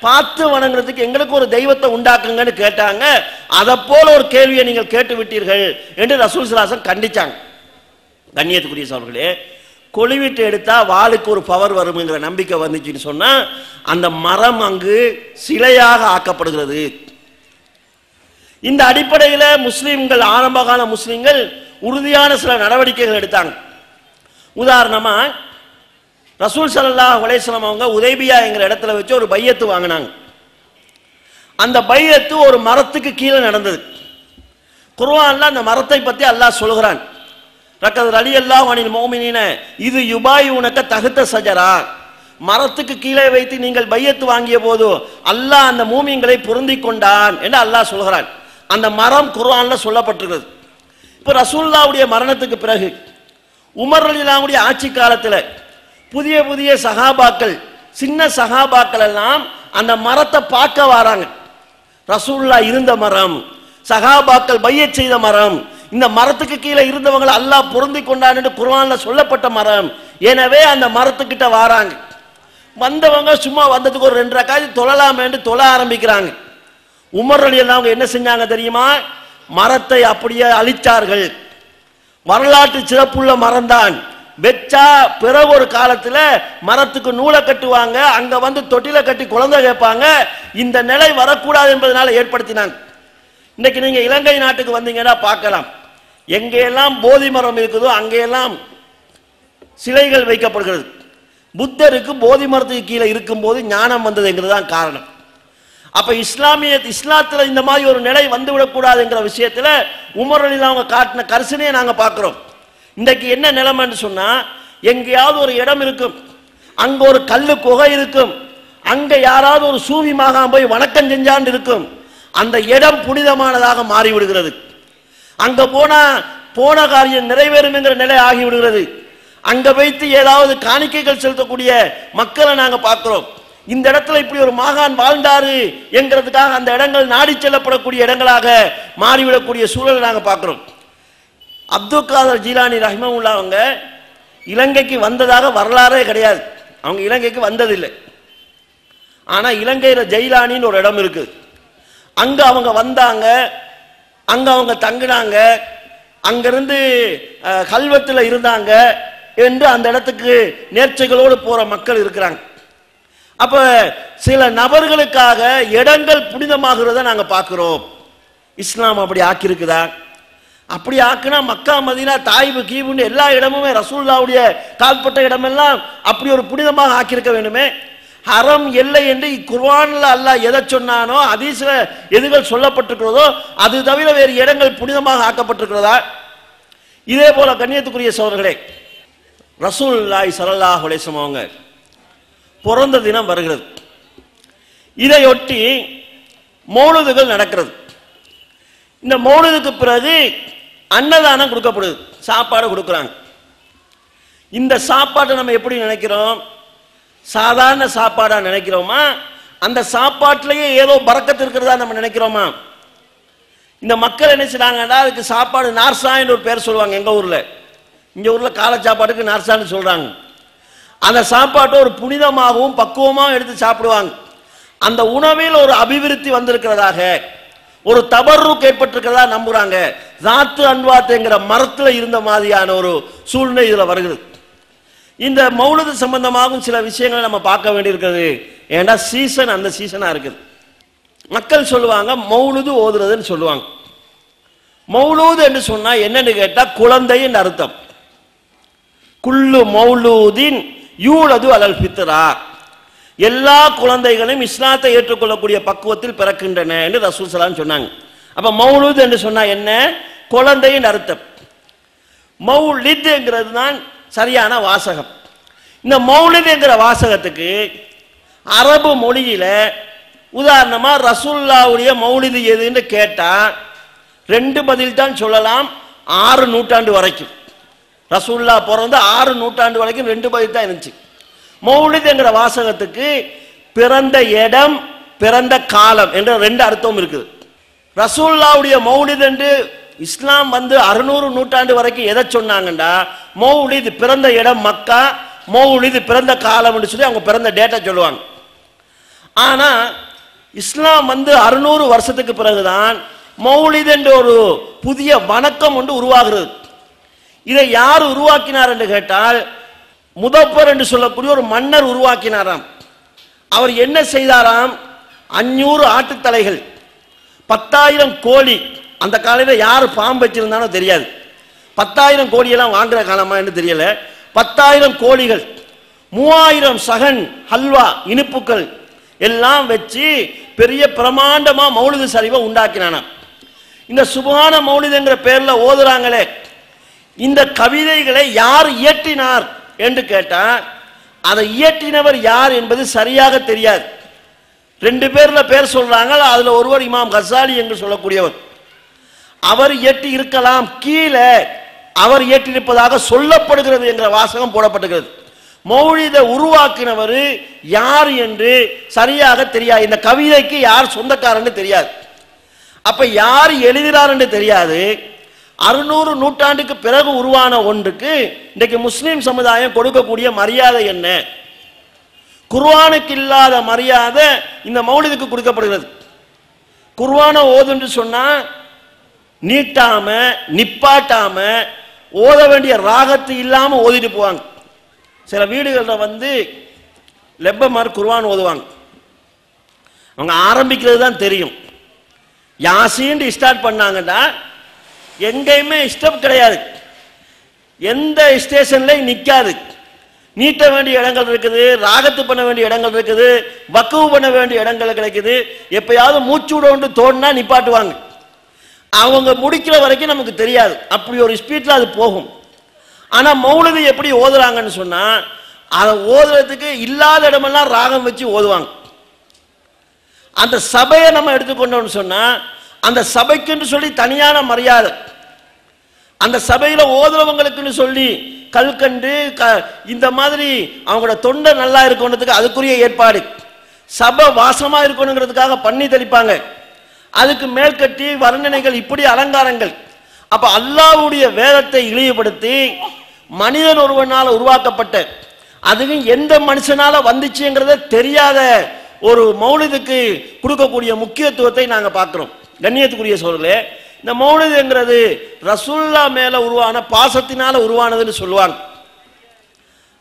பார்த்து வணங்குறதுக்கு எங்களுக்கு ஒரு தெய்வத்தை உண்டாக்குங்கன்னு கேட்டாங்க. அதை போல ஒரு கேள்வியை நீங்கள் கேட்டு விட்டீர்கள் என்று ரசூல் ஸல்லல்லாஹு அலைஹி வஸல்லம் கண்டிச்சாங்க. கண்ணியத்துக்குரிய சகோதரர்களே, கொழுவிட்டு எடுத்தா வாளுக்கு ஒரு பவர் வரும்ங்கிற நம்பிக்கை வந்துச்சுன்னு சொன்னா அந்த மரம் அங்கு சிலையாக ஆக்கப்படுகிறது. இந்த அடிப்படையில் முஸ்லிம்கள், ஆரம்பகால முஸ்லிம்கள் உறுதியான சில நடவடிக்கைகள் எடுத்தாங்க. உதாரணமா ரசூல் ஸல்லல்லாஹு அலைஹி வஸல்லம் அவங்க உதைபியா என்கிற இடத்துல வச்சு ஒரு பையத்து வாங்கினாங்க. அந்த பையத்து ஒரு மரத்துக்கு கீழே நடந்தது. குர்ஆன்ல அந்த மரத்தை பத்தி அல்லாஹ் சொல்கிறான், ரக்கத் ரலியல்லாஹு அனில் முஃமினீன இது யுபாயுனக தஹ்த ஸஜரா, மரத்துக்கு கீழே வைத்து நீங்கள் பையத்து வாங்கிய போது அல்லாஹ் அந்த மூமின்களை பொருந்தி கொண்டான் என்று அல்லாஹ் சொல்கிறான். அந்த மரம் குர்ஆன்ல சொல்லப்பட்டிருக்கிறது. இப்போ ரசூலுல்லாஹ்வுடைய மரணத்துக்கு பிறகு உமர் ரலியல்லாஹுடைய ஆட்சி காலத்தில் புதிய புதிய சஹாபாக்கள், சின்ன சஹாபாக்கள் எல்லாம் அந்த மரத்தை பார்க்க வராங்க. ரசூலுல்லாஹ் இருந்த மரம், சஹாபாக்கள் பையத் செய்த மரம், இந்த மரத்துக்கு கீழே இருந்தவங்களை அல்லாஹ் பொருந்தி கொண்டான் என்று குர்ஆன்ல சொல்லப்பட்ட மரம். எனவே அந்த மரத்துக்கிட்ட வராங்க. வந்தவங்க சும்மா வந்ததுக்கு ஒரு 2 ரக்காத் தொழலாம் என்று தொழ ஆரம்பிக்கிறாங்க. உமர் ரலியல்லாஹு அவங்க என்ன செஞ்சாங்க தெரியுமா? மரத்தை அப்படியே அழிச்சார்கள். வரலாற்று சிறப்புள்ள மரம்தான். வெச்சா பிறகு ஒரு காலத்தில் மரத்துக்கு நூலை கட்டுவாங்க, அங்க வந்து தொட்டில கட்டி குழந்தை கேட்பாங்க. இந்த நிலை வரக்கூடாது என்பதனால ஏற்படுத்தினாங்க. இன்னைக்கு நீங்க இலங்கை நாட்டுக்கு வந்தீங்கன்னா பார்க்கலாம், எங்கெல்லாம் போதி மரம் இருக்குதோ அங்கெல்லாம் சிலைகள் வைக்கப்படுகிறது. புத்தருக்கு போதி மரத்துக்கு கீழே இருக்கும்போது ஞானம் வந்ததுங்கிறது தான் காரணம். அப்ப இஸ்லாத்துல இந்த மாதிரி ஒரு நிலை வந்துவிடக்கூடாது என்கிற விஷயத்துல உமர் ரலியல்லாஹு அவங்க காட்டின கரிசனையை நாங்க பார்க்கிறோம். இன்றைக்கு என்ன நிலைமைன்னு சொன்னா, எங்கேயாவது ஒரு இடம் இருக்கும், அங்க ஒரு கல்லு குகை இருக்கும், அங்க யாராவது ஒரு சூவி மகான் போய் வணக்கம் செஞ்சான்னு இருக்கும், அந்த இடம் புனிதமானதாக மாறிவிடுகிறது. அங்க போன காரியம் நிறைவேறும் என்கிற நிலை ஆகிவிடுகிறது. அங்க வைத்து ஏதாவது காணிக்கைகள் செலுத்தக்கூடிய மக்களை நாங்க பார்க்கிறோம். இந்த இடத்துல இப்படி ஒரு மகான் வாழ்ந்தாரு என்கிறதுக்காக அந்த இடங்கள் நாடி செல்லப்படக்கூடிய இடங்களாக மாறிவிடக்கூடிய சூழலை நாங்க பார்க்கிறோம். அப்துல் காதர் ஜீலானி ரஹ்மத்துல்லாஹி அவங்க இலங்கைக்கு வந்ததாக வரலாறே கிடையாது. அவங்க இலங்கைக்கு வந்ததில்லை. ஆனா இலங்கையில ஜெயிலானின்னு ஒரு இடம் இருக்கு. அங்க அவங்க வந்தாங்க, அங்க அவங்க தங்கினாங்க, அங்கிருந்து கல்வெட்டுல இருந்தாங்க என்று அந்த இடத்துக்கு நேர்ச்சைகளோடு போற மக்கள் இருக்கிறாங்க. அப்ப சில நபர்களுக்காக இடங்கள் புனிதமாகிறத நாங்க பார்க்கிறோம். இஸ்லாம் அப்படி ஆக்கியிருக்குதா? அப்படி ஆக்குனா மக்கா மதீனா தாயிபு கீபுன்னு எல்லா இடமுமே ரசூலுல்லாஹ்வுடைய கால்பட்ட இடமெல்லாம் அப்படி ஒரு புனிதமாக ஆக்கியிருக்க வேண்டுமே. ஹரம் எல்லை என்று குர்ஆன்ல அல்லாஹ் எதை சொன்னானோ, ஹதீஸ்ல எதுகள் சொல்லப்பட்டிருக்கிறதோ அது தவிர வேறு இடங்கள் புனிதமாக ஆக்கப்பட்டிருக்கிறதா? இதே போல கண்ணியத்துக்குரிய சகோதரர்களே, ரசூலுல்லாஹி ஸல்லல்லாஹு அலைஹி வஸல்லம் அவங்க பிறந்த தினம் வருகிறது. இதையொட்டி மௌலிதுகள் நடக்கிறது. இந்த மௌலிதுக்கு பிறகு அன்னதானம் கொடுக்கப்படுது, சாப்பாடு கொடுக்குறாங்க. இந்த சாப்பாட்டை நம்ம எப்படி நினைக்கிறோம்? சாதாரண சாப்பாடா நினைக்கிறோமா? அந்த சாப்பாட்டிலேயே ஏதோ பரக்கத்து இருக்கிறதா நம்ம நினைக்கிறோமா? இந்த மக்கள் என்ன செய்றாங்கன்னா, அதுக்கு சாப்பாடு நார்சா என்று ஒரு பேர் சொல்லுவாங்க. எங்க ஊர்ல, இங்க ஊர்ல காலை சாப்பாட்டுக்கு நார்சான்னு சொல்றாங்க. அந்த சாப்பாட்டை ஒரு புனிதமாகவும் பக்குவமாகவும் எடுத்து சாப்பிடுவாங்க. அந்த உணவில் ஒரு அபிவிருத்தி வந்திருக்கிறதாக, ஒரு தபர்ருக் ஏற்பட்டிருக்கிறதா நம்புறாங்க. ஜாத்து அன்வாத்துங்கிற மரத்துல இருந்த மாதிரியான ஒரு சூழ்நிலை இதுல வருகிறது. இந்த மௌலிது சம்பந்தமாகவும் சில விஷயங்களை நம்ம பார்க்க வேண்டியிருக்கிறது. ஏன்னா சீசன் அந்த சீசனா இருக்குது. மக்கள் சொல்லுவாங்க மௌலிது ஓதுறதுன்னு சொல்லுவாங்க. மௌலூது என்று சொன்னா என்னன்னு கேட்டா குழந்தையின் அர்த்தம். குல்லு மௌலூதின் யூலது அலல் ஃபித்ரா, எல்லா குழந்தைகளும் இஸ்லாத்தை ஏற்றுக்கொள்ளக்கூடிய பக்குவத்தில் பிறக்கின்றன என்று ரசூல் ஸல்லல்லாஹு அலைஹி வஸல்லம் சொன்னாங்க. அப்ப மௌலூத் என்று சொன்னா என்ன? குழந்தையின் அர்த்தம். மௌலித் என்கிறது தான் சரியான வாசகம். இந்த மௌலித் என்கிற வாசகத்துக்கு அரபு மொழியில உதாரணமா ரசூலுல்லாஹ்வுடைய மௌலிது எதுன்னு கேட்டா 2 பதில் தான் சொல்லலாம். 6 நூற்றாண்டு வரைக்கும், ரசூலுல்லாஹ் பிறந்த 6 நூற்றாண்டு வரைக்கும் 2 பதில் தான் இருந்துச்சு. மௌலித் என்கிற வாசகத்துக்கு பிறந்த இடம், பிறந்த காலம் என்ற 2 அர்த்தம் இருக்குது. ரசூலுல்லாஹ்வுடைய மௌலித் என்று இஸ்லாம் வந்து 600 நூற்றாண்டு வரைக்கும் எதை சொன்னாங்கண்டா, மௌலித் பிறந்த இடம் மக்கா, மௌலித் பிறந்த காலம்னு சொல்லி அவங்க பிறந்த டேட்டா சொல்லுவாங்க. ஆனா இஸ்லாம் வந்து 600 வருஷத்துக்கு பிறகுதான் மௌலித் என்ற ஒரு புதிய வணக்கம் ஒன்று உருவாகிறது. இதை யார் உருவாக்கினார் என்று கேட்டால், முதப்பர் என்று சொல்லக்கூடிய ஒரு மன்னர் உருவாக்கினாராம். அவர் என்ன செய்தாராம், 500 ஆட்டுத்தலைகள், 10,000 கோழி, அந்த காலையில் யார் பாம்பு வச்சிருந்தானோ தெரியாது, 10,000 கோழியெல்லாம் வாங்குற காலமா என்று தெரியல, 10,000 கோழிகள், 3000 சகன் ஹல்வா இனிப்புகள் எல்லாம் வச்சு பெரிய பிரமாண்டமா மௌலிது ஷரீஃபை உண்டாக்கினானாம். இந்த சுப்ஹான மௌலித் என்கிற பேர்ல ஓதுறாங்களே, இந்த கவிதைகளை யார் இயற்றினார் என்று கேட்டா, அதை இயற்றினவர் யார் என்பது சரியாக தெரியாது. 2 பேர்ல பேர் சொல்றாங்க. அதுல ஒருவர் இமாம் கசாலி என்று சொல்லக்கூடியவர். அவர் இயற்றி இருக்கலாம், கீழே அவர் இயற்றியிருப்பதாக சொல்லப்படுகிறது என்ற வாசகம் போடப்பட்டிருக்கிறது. மௌலிதை உருவாக்கினவர் யார் என்று சரியாக தெரியாது. இந்த கவிதைக்கு யார் சொந்தக்காரன்னு தெரியாது. அப்ப யார் எழுதினார் என்று தெரியாது. 600 நூற்றாண்டுக்கு பிறகு உருவான ஒன்றுக்கு இன்றைக்கு முஸ்லிம் சமுதாயம் கொடுக்கக்கூடிய மரியாதை என்ன? குர்ஆனுக்கு இல்லாத மரியாதை இந்த மௌலிதுக்கு கொடுக்கப்படுகிறது. குர்ஆனை ஓதுன்னு சொன்னா நீட்டாம நிப்பாட்டாம ஓத வேண்டிய ராகத்து இல்லாம ஓதிட்டு போவாங்க. சில வீடுகளில் வந்து லெப்பமார் குர்ஆன் ஓதுவாங்க. அவங்க ஆரம்பிக்கிறது தான் தெரியும். யாசீன் ஸ்டார்ட் பண்ணாங்கன்னா எங்கேயுமே ஸ்டெப் கிடையாது, எந்த ஸ்டேஷன்லையும் நிற்காது. நீட்ட வேண்டிய இடங்கள் இருக்குது, ராகத்து பண்ண வேண்டிய இடங்கள் இருக்குது, வக்குவு பண்ண வேண்டிய இடங்கள் கிடைக்குது. எப்பயாவது மூச்சு விட தோணுனா நிப்பாட்டுவாங்க. அவங்க முடிக்கிற வரைக்கும் நமக்கு தெரியாது, அப்படி ஒரு ஸ்பீட்ல அது போகும். ஆனா மௌலிது எப்படி ஓதுறாங்கன்னு சொன்னா, அதை ஓதுறதுக்கு இல்லாத இடமெல்லாம் ராகம் வச்சு ஓதுவாங்க. அந்த சபையை நம்ம எடுத்துக்கொண்டோம்னு சொன்னா, அந்த சபைக்குன்னு சொல்லி தனியான மரியாதை, அந்த சபையில ஓதுறவங்களுக்குன்னு சொல்லி கல்கண்டு இந்த மாதிரி அவங்களோட தொண்டை நல்லா இருக்கணுன்றதுக்கு அதுக்குரிய ஏற்பாடு, சபை வாசமா இருக்கணுங்கிறதுக்காக பண்ணி தெளிப்பாங்க, அதுக்கு மேற்கட்டி வர்ணனைகள், இப்படி அலங்காரங்கள். அப்ப அல்லாஹ்வுடைய வேதத்தை இழிவுபடுத்தி மனிதன் ஒருவனால் உருவாக்கப்பட்ட, அதுவும் எந்த மனுஷனால வந்துச்சுங்கிறத தெரியாத ஒரு மௌலிதுக்கு கொடுக்கக்கூடிய முக்கியத்துவத்தை நாங்க பார்க்கிறோம். கண்ணியத்துக்குரிய சோழர்களே, இந்த மௌலிதுங்கிறது ரசூல்லா மேல உருவான பாசத்தினால உருவானதுன்னு சொல்லுவாங்க.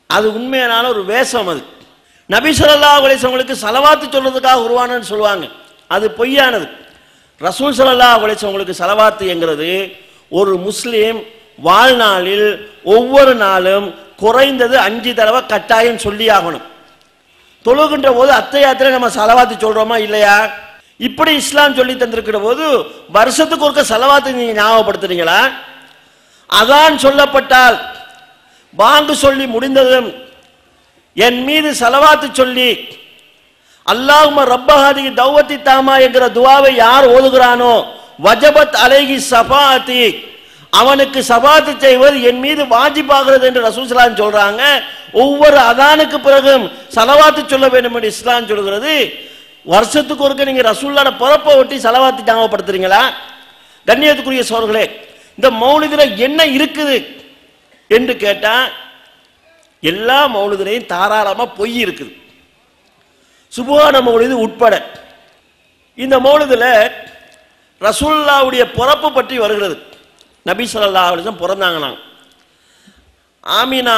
அது உண்மையான ஒரு வேஷம். அது நபி ஸல்லல்லாஹு அலைஹி வஸல்லம் ஸலவாத்து சொல்றதுக்காக உருவானதுன்னு சொல்லுவாங்க. அது பொய்யானது. ரசூல் ஸல்லல்லாஹு அலைஹி வஸல்லம் ஸலவாத்து என்கிறது ஒரு முஸ்லீம் வாழ்நாளில் ஒவ்வொரு நாளும் குறைந்தது 5 தடவை கட்டாயம் சொல்லி ஆகணும். தொழுகின்ற போது அத்தையாத்திரை நம்ம ஸலவாத்து சொல்றோமா இல்லையா? இப்படி இஸ்லாம் சொல்லி தந்திருக்கிற போது வருஷத்துக்கு ஒருக்க ஸலவாத்து நீங்க ஞாபகப்படுத்துறீங்களா? அதான் சொல்லப்பட்டால் பாங்கு சொல்லி முடிந்ததும் என் மீது ஸலவாத்து சொல்லி அல்லாஹும்ம ரப்ப ஹாதிஹி தௌவத்தி தாமா என்கிற துஆவை யார் ஓதுகிறானோ வஜபத் அலைஹி ஸஃபாஅத்தி, அவனுக்கு ஸஃபாத்து செய்வது என் மீது வாஜிபாகிறது என்று ரசூல் ஸல்லல்லாஹு அலைஹி வஸல்லம் சொல்றாங்க. ஒவ்வொரு அதானுக்கு பிறகும் ஸலவாத்து சொல்ல வேண்டும் என்று இஸ்லாம் சொல்கிறது. வருஷத்துக்கு ஒருக்க நீங்க ரசூலுல்லாஹ்வோட பிறப்பை ஒட்டி ஸலவாத்து ஞாபகப்படுத்துறீங்களா? கண்ணியத்துக்குரிய சோழர்களே, இந்த மௌலிதுல என்ன இருக்குது என்று கேட்டா, எல்லா மௌலிதுலையும் தாராளமா பொய் இருக்குது, சுப்ஹான மௌலிது உட்பட. இந்த மௌலிதுல ரசூலுல்லாஹ்வுடைய பிறப்பு பற்றி வருகிறது. நபி ஸல்லல்லாஹு அலைஹி வஸல்லம் பிறந்தாங்களாம். ஆமினா,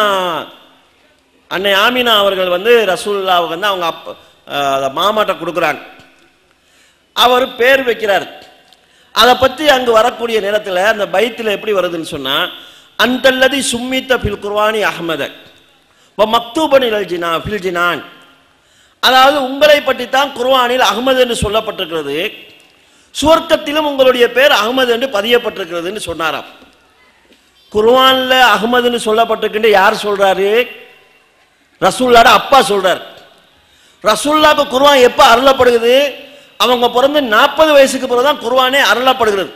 அன்னை ஆமினா அவர்கள் வந்து ரசூலுல்லாஹ்வுக்கு வந்து அவங்க மாமாட்ட கொடுக்குறாங்க. அவர் பேர் வைக்கிறார். அதை பற்றி அங்கு வரக்கூடிய நேரத்தில் அந்த பைத்தில் எப்படி வருதுன்னு சொன்னா, அன்தல்லதி சும்மித்த ஃபில் குர்ஆனி அஹ்மத வ மக்தூபன் ஃபில் ஜினான், அதாவது உங்களை பற்றி தான் குர்ஆனில் அஹ்மது என்று சொல்லப்பட்டிருக்கிறது, சுவர்க்கத்திலும் உங்களுடைய பேர் அஹ்மது என்று பதியப்பட்டிருக்கிறதுன்னு சொன்னாராம். குர்ஆன்ல அஹ்மதுன்னு சொல்லப்பட்டிருக்கின்ற யார் சொல்றாரு? ரசூலுல்லாஹ்வோட அப்பா சொல்றார். ரசூலுல்லாஹ்க்கு குர்ஆன் எப்ப அருளப்படுகிறது? அவங்க பிறந்து 40 வயசுக்கு பிறகுதான் குர்ஆனே அருளப்படுகிறது.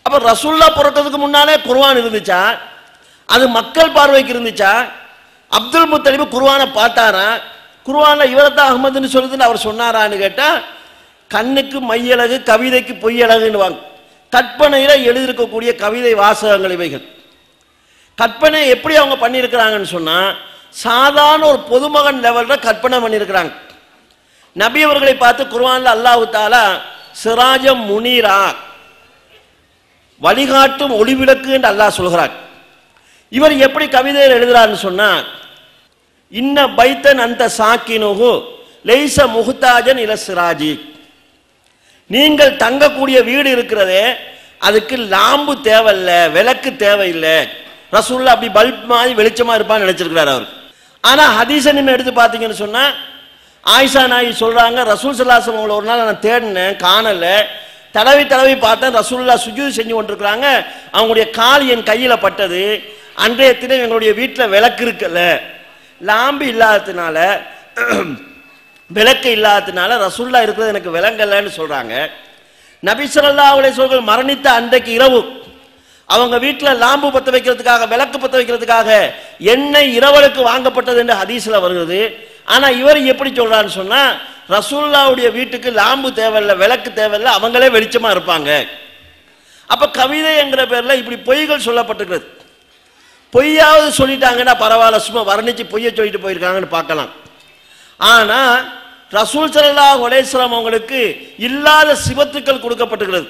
அப்ப ரசூலுல்லாஹ் பிறக்கிறதுக்கு முன்னாலே குர்ஆன் இருந்துச்சா? அது மக்கள் பார்வைக்கு இருந்துச்சா? அப்துல் முத்தலிப் குர்ஆனை பார்த்தாரா? குர்ஆன்ல இவரத்தான் அஹ்மதுன்னு சொல்லுதுன்னு அவர் சொன்னாரான்னு கேட்டா, கண்ணுக்கு மையழகு கவிதைக்கு பொய்யழகுன்னு வாங்க. கற்பனையில் எழுதியிருக்கக்கூடிய கவிதை வாசகங்கள் இவைகள். கற்பனை எப்படி அவங்க பண்ணியிருக்கிறாங்கன்னு சொன்னால், சாதாரண ஒரு பொதுமகன் லெவலில் கற்பனை பண்ணியிருக்கிறாங்க. நபி அவர்களை பார்த்து குர்ஆன்ல அல்லாஹ் தஆலா சிராஜம் முனீரா, வழிகாட்டும் ஒளிவிளக்கு என்று அல்லாஹ் சொல்கிறார். இவர் எப்படி கவிதையில் எழுதுறாருன்னு சொன்னா, இன்ன பைத்தன் அந்த சாக்கினுகு லைஸ முஹ்தாஜன் இல சிராஜி, நீங்கள் தங்கக்கூடிய வீடு இருக்கிறதே அதுக்கு லாம்பு தேவையில்ல, விளக்கு தேவையில்லை. ரசூலுல்லாஹ் அப்படி பல்ப் மாதிரி வெளிச்சமா இருப்பான்னு நினைச்சிருக்கிறார் அவர். ஆனா ஹதீஸை நீங்க எடுத்து பார்த்தீங்கன்னு சொன்னா, ஆயிஷா நாயகி சொல்றாங்க, ரசூல் ஸல்லல்லாஹு அலைஹி வஸல்லம் ஒரு நாள் நான் தேடினேன், காணல. தடவி தடவி பார்த்தேன், ரசூலுல்லாஹ் சுஜூத் செஞ்சு கொண்டிருக்கிறாங்க. அவங்களுடைய கால் என் கையில பட்டது. அன்றைய தினம் எங்களுடைய வீட்டில் விளக்கு இருக்கல, லாம்பு இல்லாததுனால, விளக்கு இல்லாததுனால ரசூலுல்லாஹ் இருக்கிறது எனக்கு விளங்கலன்னு சொல்றாங்க. நபி ஸல்லல்லாஹு அலைஹி வஸல்லம் மரணித்த அன்றைக்கு இரவு அவங்க வீட்டில் லாம்பு பற்ற வைக்கிறதுக்காக, விளக்கு பற்ற வைக்கிறதுக்காக எண்ணெய் இரவலுக்கு வாங்கப்பட்டது என்று ஹதீஸ்ல வருகிறது. ஆனா இவர் எப்படி சொல்றாருன்னு சொன்னா, ரசூலுல்லாஹ்வுடைய வீட்டுக்கு லாம்பு தேவையில்லை, விளக்கு தேவையில்லை, அவங்களே வெளிச்சமா இருப்பாங்க. அப்ப கவிதை என்கிற பேர்ல இப்படி பொய்கள் சொல்லப்பட்டிருக்கிறது. பொய்யாவது சொல்லிட்டாங்கன்னா பரவாயில்ல, சும்மா வர்ணிச்சு பொய்ய சொல்லிட்டு போயிருக்காங்கன்னு பார்க்கலாம். ஆனா ரசூல் ஸல்லல்லாஹு அலைஹி வஸல்லம் அவங்களுக்கு இல்லாத சிவத்துக்கள் கொடுக்கப்பட்டிருக்கிறது.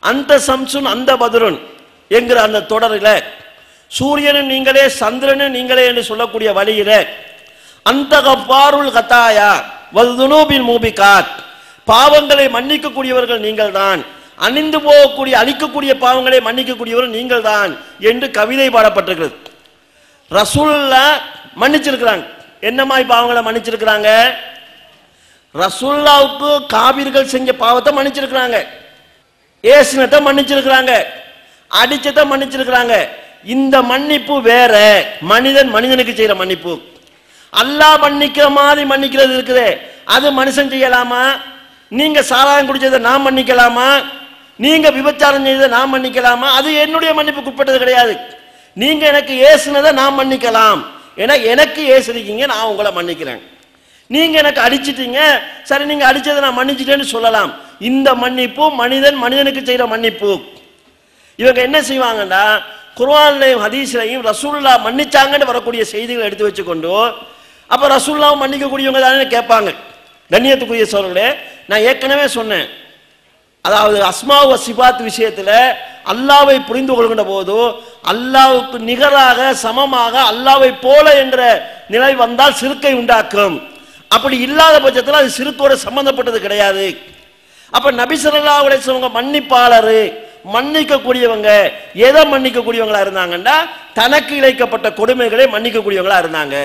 அந்த சம்சுன் அந்த பதுருன் என்கிற அந்த தொடரில் சூரியனும் நீங்களே சந்திரனும் நீங்களே என்று சொல்லக்கூடிய வழியில அந்த கஃபாருல் கதாயா வல்துனூபில் மூபிகாத், பாவங்களை மன்னிக்கக்கூடியவர்கள் நீங்கள் தான், அணிந்து போகக்கூடிய அழிக்கக்கூடிய பாவங்களை மன்னிக்கக்கூடியவர்கள் நீங்கள் தான் என்று கவிதை பாடப்பட்டிருக்கிறது. ரசூலுல்லாஹ் மன்னிச்சிருக்கிறாங்க. என்னமாய் பாவங்களை மன்னிச்சிருக்கிறாங்க? ரசூலுல்லாஹ்வுக்கு காபிர்கள் செஞ்ச பாவத்தை மன்னிச்சிருக்கிறாங்க, ஏசுனத்தை மன்னிச்சிருக்கிறாங்க, அடிச்சதை மன்னிச்சிருக்கிறாங்க. இந்த மன்னிப்பு வேற, மனிதன் மனிதனுக்கு செய்யற மன்னிப்பு. அல்லாஹ் மன்னிக்கிற மாதிரி மன்னிக்கிறது இருக்குது, அது மனுஷன் செய்யலாமா? நீங்க சாராயம் குடிச்சதை நான் மன்னிக்கலாமா? நீங்க விபச்சாரம் செய்ததை நான் மன்னிக்கலாமா? அது என்னுடைய மன்னிப்புக்கு உட்பட்டது கிடையாது. நீங்க எனக்கு ஏசுனதை நான் மன்னிக்கலாம், ஏன்னா எனக்கு ஏசுறீங்க, நான் உங்களை மன்னிக்கிறேன். நீங்க எனக்கு அடிச்சிட்டீங்க, சரி நீங்க அடிச்சதை நான் மன்னிச்சிட்டேன்னு சொல்லலாம். இந்த மன்னிப்பு மனிதன் மனிதனுக்கு செய்யற மன்னிப்பு. இவங்க என்ன செய்வாங்கன்னா, குர்ஆன்லையும் ஹதீஸ்லையும் ரசூலுல்லாஹ் மன்னிச்சாங்கன்னு வரக்கூடிய செய்திகளை எடுத்து வச்சுக்கொண்டு, அப்ப ரசூலுல்லாஹ் மன்னிக்கக்கூடியவங்க தானே கேட்பாங்க. கண்ணியத்துக்குரிய சோழர்களே, நான் ஏற்கனவே சொன்னேன், அதாவது அஸ்மா வ சிபாத் விஷயத்துல அல்லாஹ்வை புரிந்து கொள்கின்ற போது அல்லாஹ்வுக்கு நிகராக சமமாக அல்லாஹ்வை போல என்ற நிலை வந்தால் சிறுக்கை உண்டாக்கும். அப்படி இல்லாத பட்சத்தில் அது சிறுக்கோட சம்பந்தப்பட்டது கிடையாது. அப்ப நபி ஸல்லல்லாஹு அலைஹி வஸல்லம் மன்னிப்பாளர், மன்னிக்கக்கூடியவங்க. எதை மன்னிக்கக்கூடியவங்களா இருந்தாங்கன்னா, தனக்கு இழைக்கப்பட்ட கொடுமைகளை மன்னிக்கக்கூடியவங்களா இருந்தாங்க.